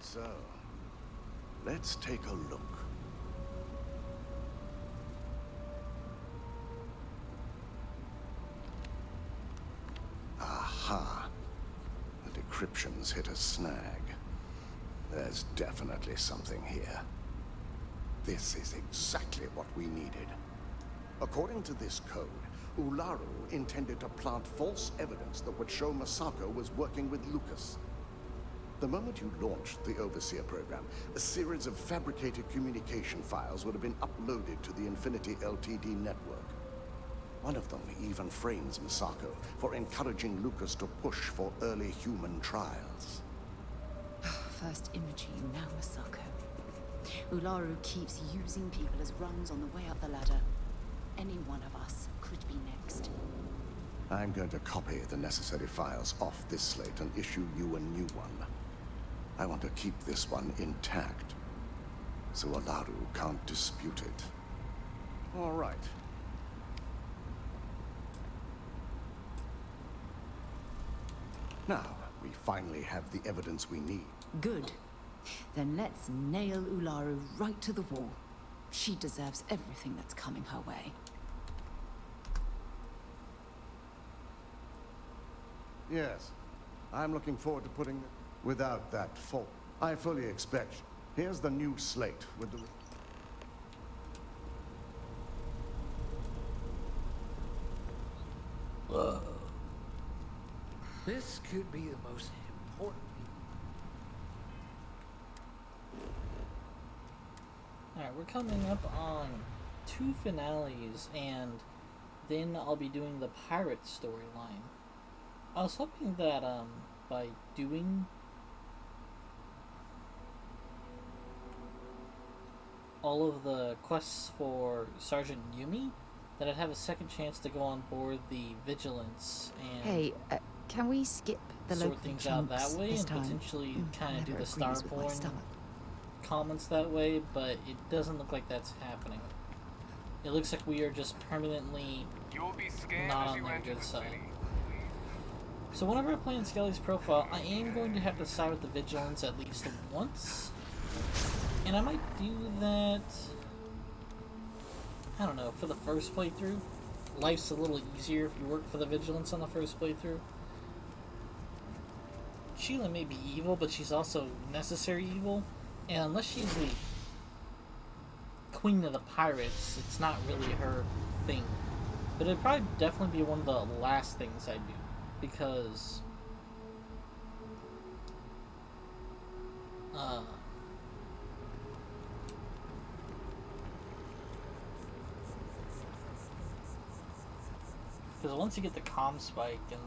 So, let's take a look. Aha. The decryption's hit a snag. There's definitely something here. This is exactly what we needed. According to this code, Ularu intended to plant false evidence that would show Masako was working with Lucas. The moment you launched the Overseer program, a series of fabricated communication files would have been uploaded to the Infinity LTD network. One of them even frames Masako for encouraging Lucas to push for early human trials. First Imogene, now Masako. Ularu keeps using people as rungs on the way up the ladder. Any one of us could be next. I'm going to copy the necessary files off this slate and issue you a new one. I want to keep this one intact, so Ularu can't dispute it. All right. Now, we finally have the evidence we need. Good. Then let's nail Ularu right to the wall. She deserves everything that's coming her way. Yes. I'm looking forward to putting... Without that fault, I fully expect. Here's the new slate with the... Whoa. This could be the most important. Alright, we're coming up on 2 finales, and then I'll be doing the pirate storyline. I was hoping that, by doing all of the quests for Sergeant Yumi, that I'd have a second chance to go on board the Vigilance and Hey, can we skip the sort local things out that way this and time? potentially kind of do Never the agrees with my Starborn stomach. comments that way, but it doesn't look like that's happening. It looks like we are just permanently not on their good side. So whenever I play in Skelly's profile, I am going to have to side with the Vigilance at least once. And I might do that, I don't know, for the first playthrough. Life's a little easier if you work for the Vigilance on the first playthrough. Sheila may be evil, but she's also necessary evil. And unless she's the Queen of the Pirates, it's not really her thing. But it'd probably definitely be one of the last things I do. Because once you get the comm spike and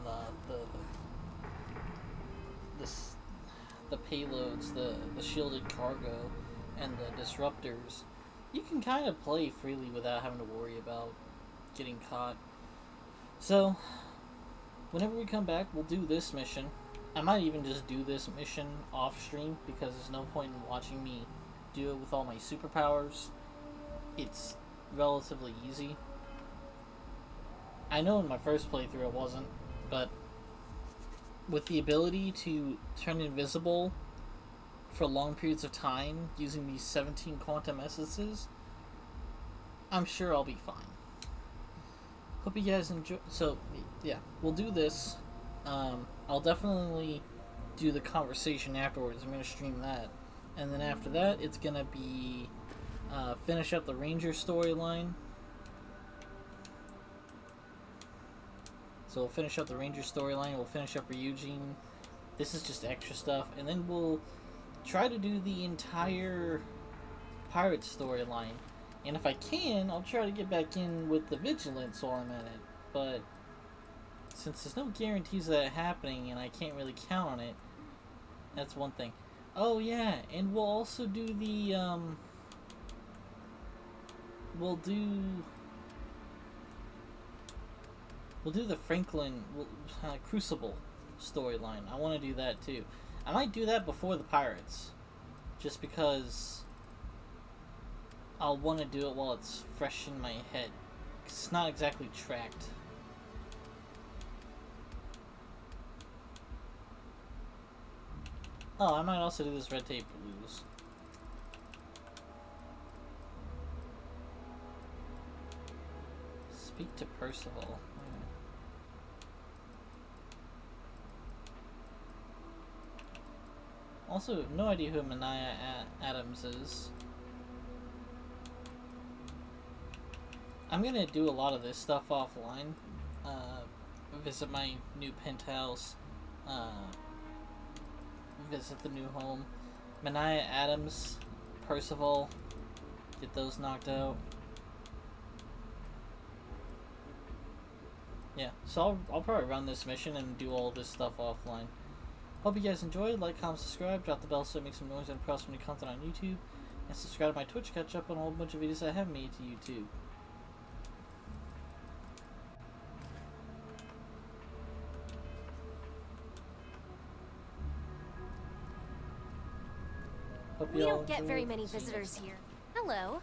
the payloads, the shielded cargo, and the disruptors, you can kind of play freely without having to worry about getting caught. So whenever we come back, we'll do this mission. I might even just do this mission off stream because there's no point in watching me do it with all my superpowers. It's relatively easy. I know in my first playthrough it wasn't, but with the ability to turn invisible for long periods of time using these 17 quantum essences, I'm sure I'll be fine. Hope you guys enjoy. So, yeah, we'll do this. I'll definitely do the conversation afterwards. I'm going to stream that. And then after that, it's going to be finish up the Ranger storyline. So we'll finish up the Ranger storyline. We'll finish up Ryujin. This is just extra stuff. And then we'll try to do the entire pirate storyline. And if I can, I'll try to get back in with the Vigilance while I'm at it. But since there's no guarantees of that happening and I can't really count on it, that's one thing. Oh yeah, and we'll also do the we'll do the Franklin Crucible storyline. I want to do that too. I might do that before the Pirates, just because I'll want to do it while it's fresh in my head. 'Cause it's not exactly tracked. Oh, I might also do this Red Tape Blues. Speak to Percival. Also, no idea who Mania Adams is. I'm gonna do a lot of this stuff offline. Visit my new penthouse. Visit the new home. Mania Adams, Percival, get those knocked out. Yeah, so I'll probably run this mission and do all this stuff offline. Hope you guys enjoyed. Like, comment, subscribe, drop the bell so it makes some noise and press new content on YouTube. And subscribe to my Twitch, catch up on a whole bunch of videos I have made to YouTube. We don't get very many visitors here. Hello.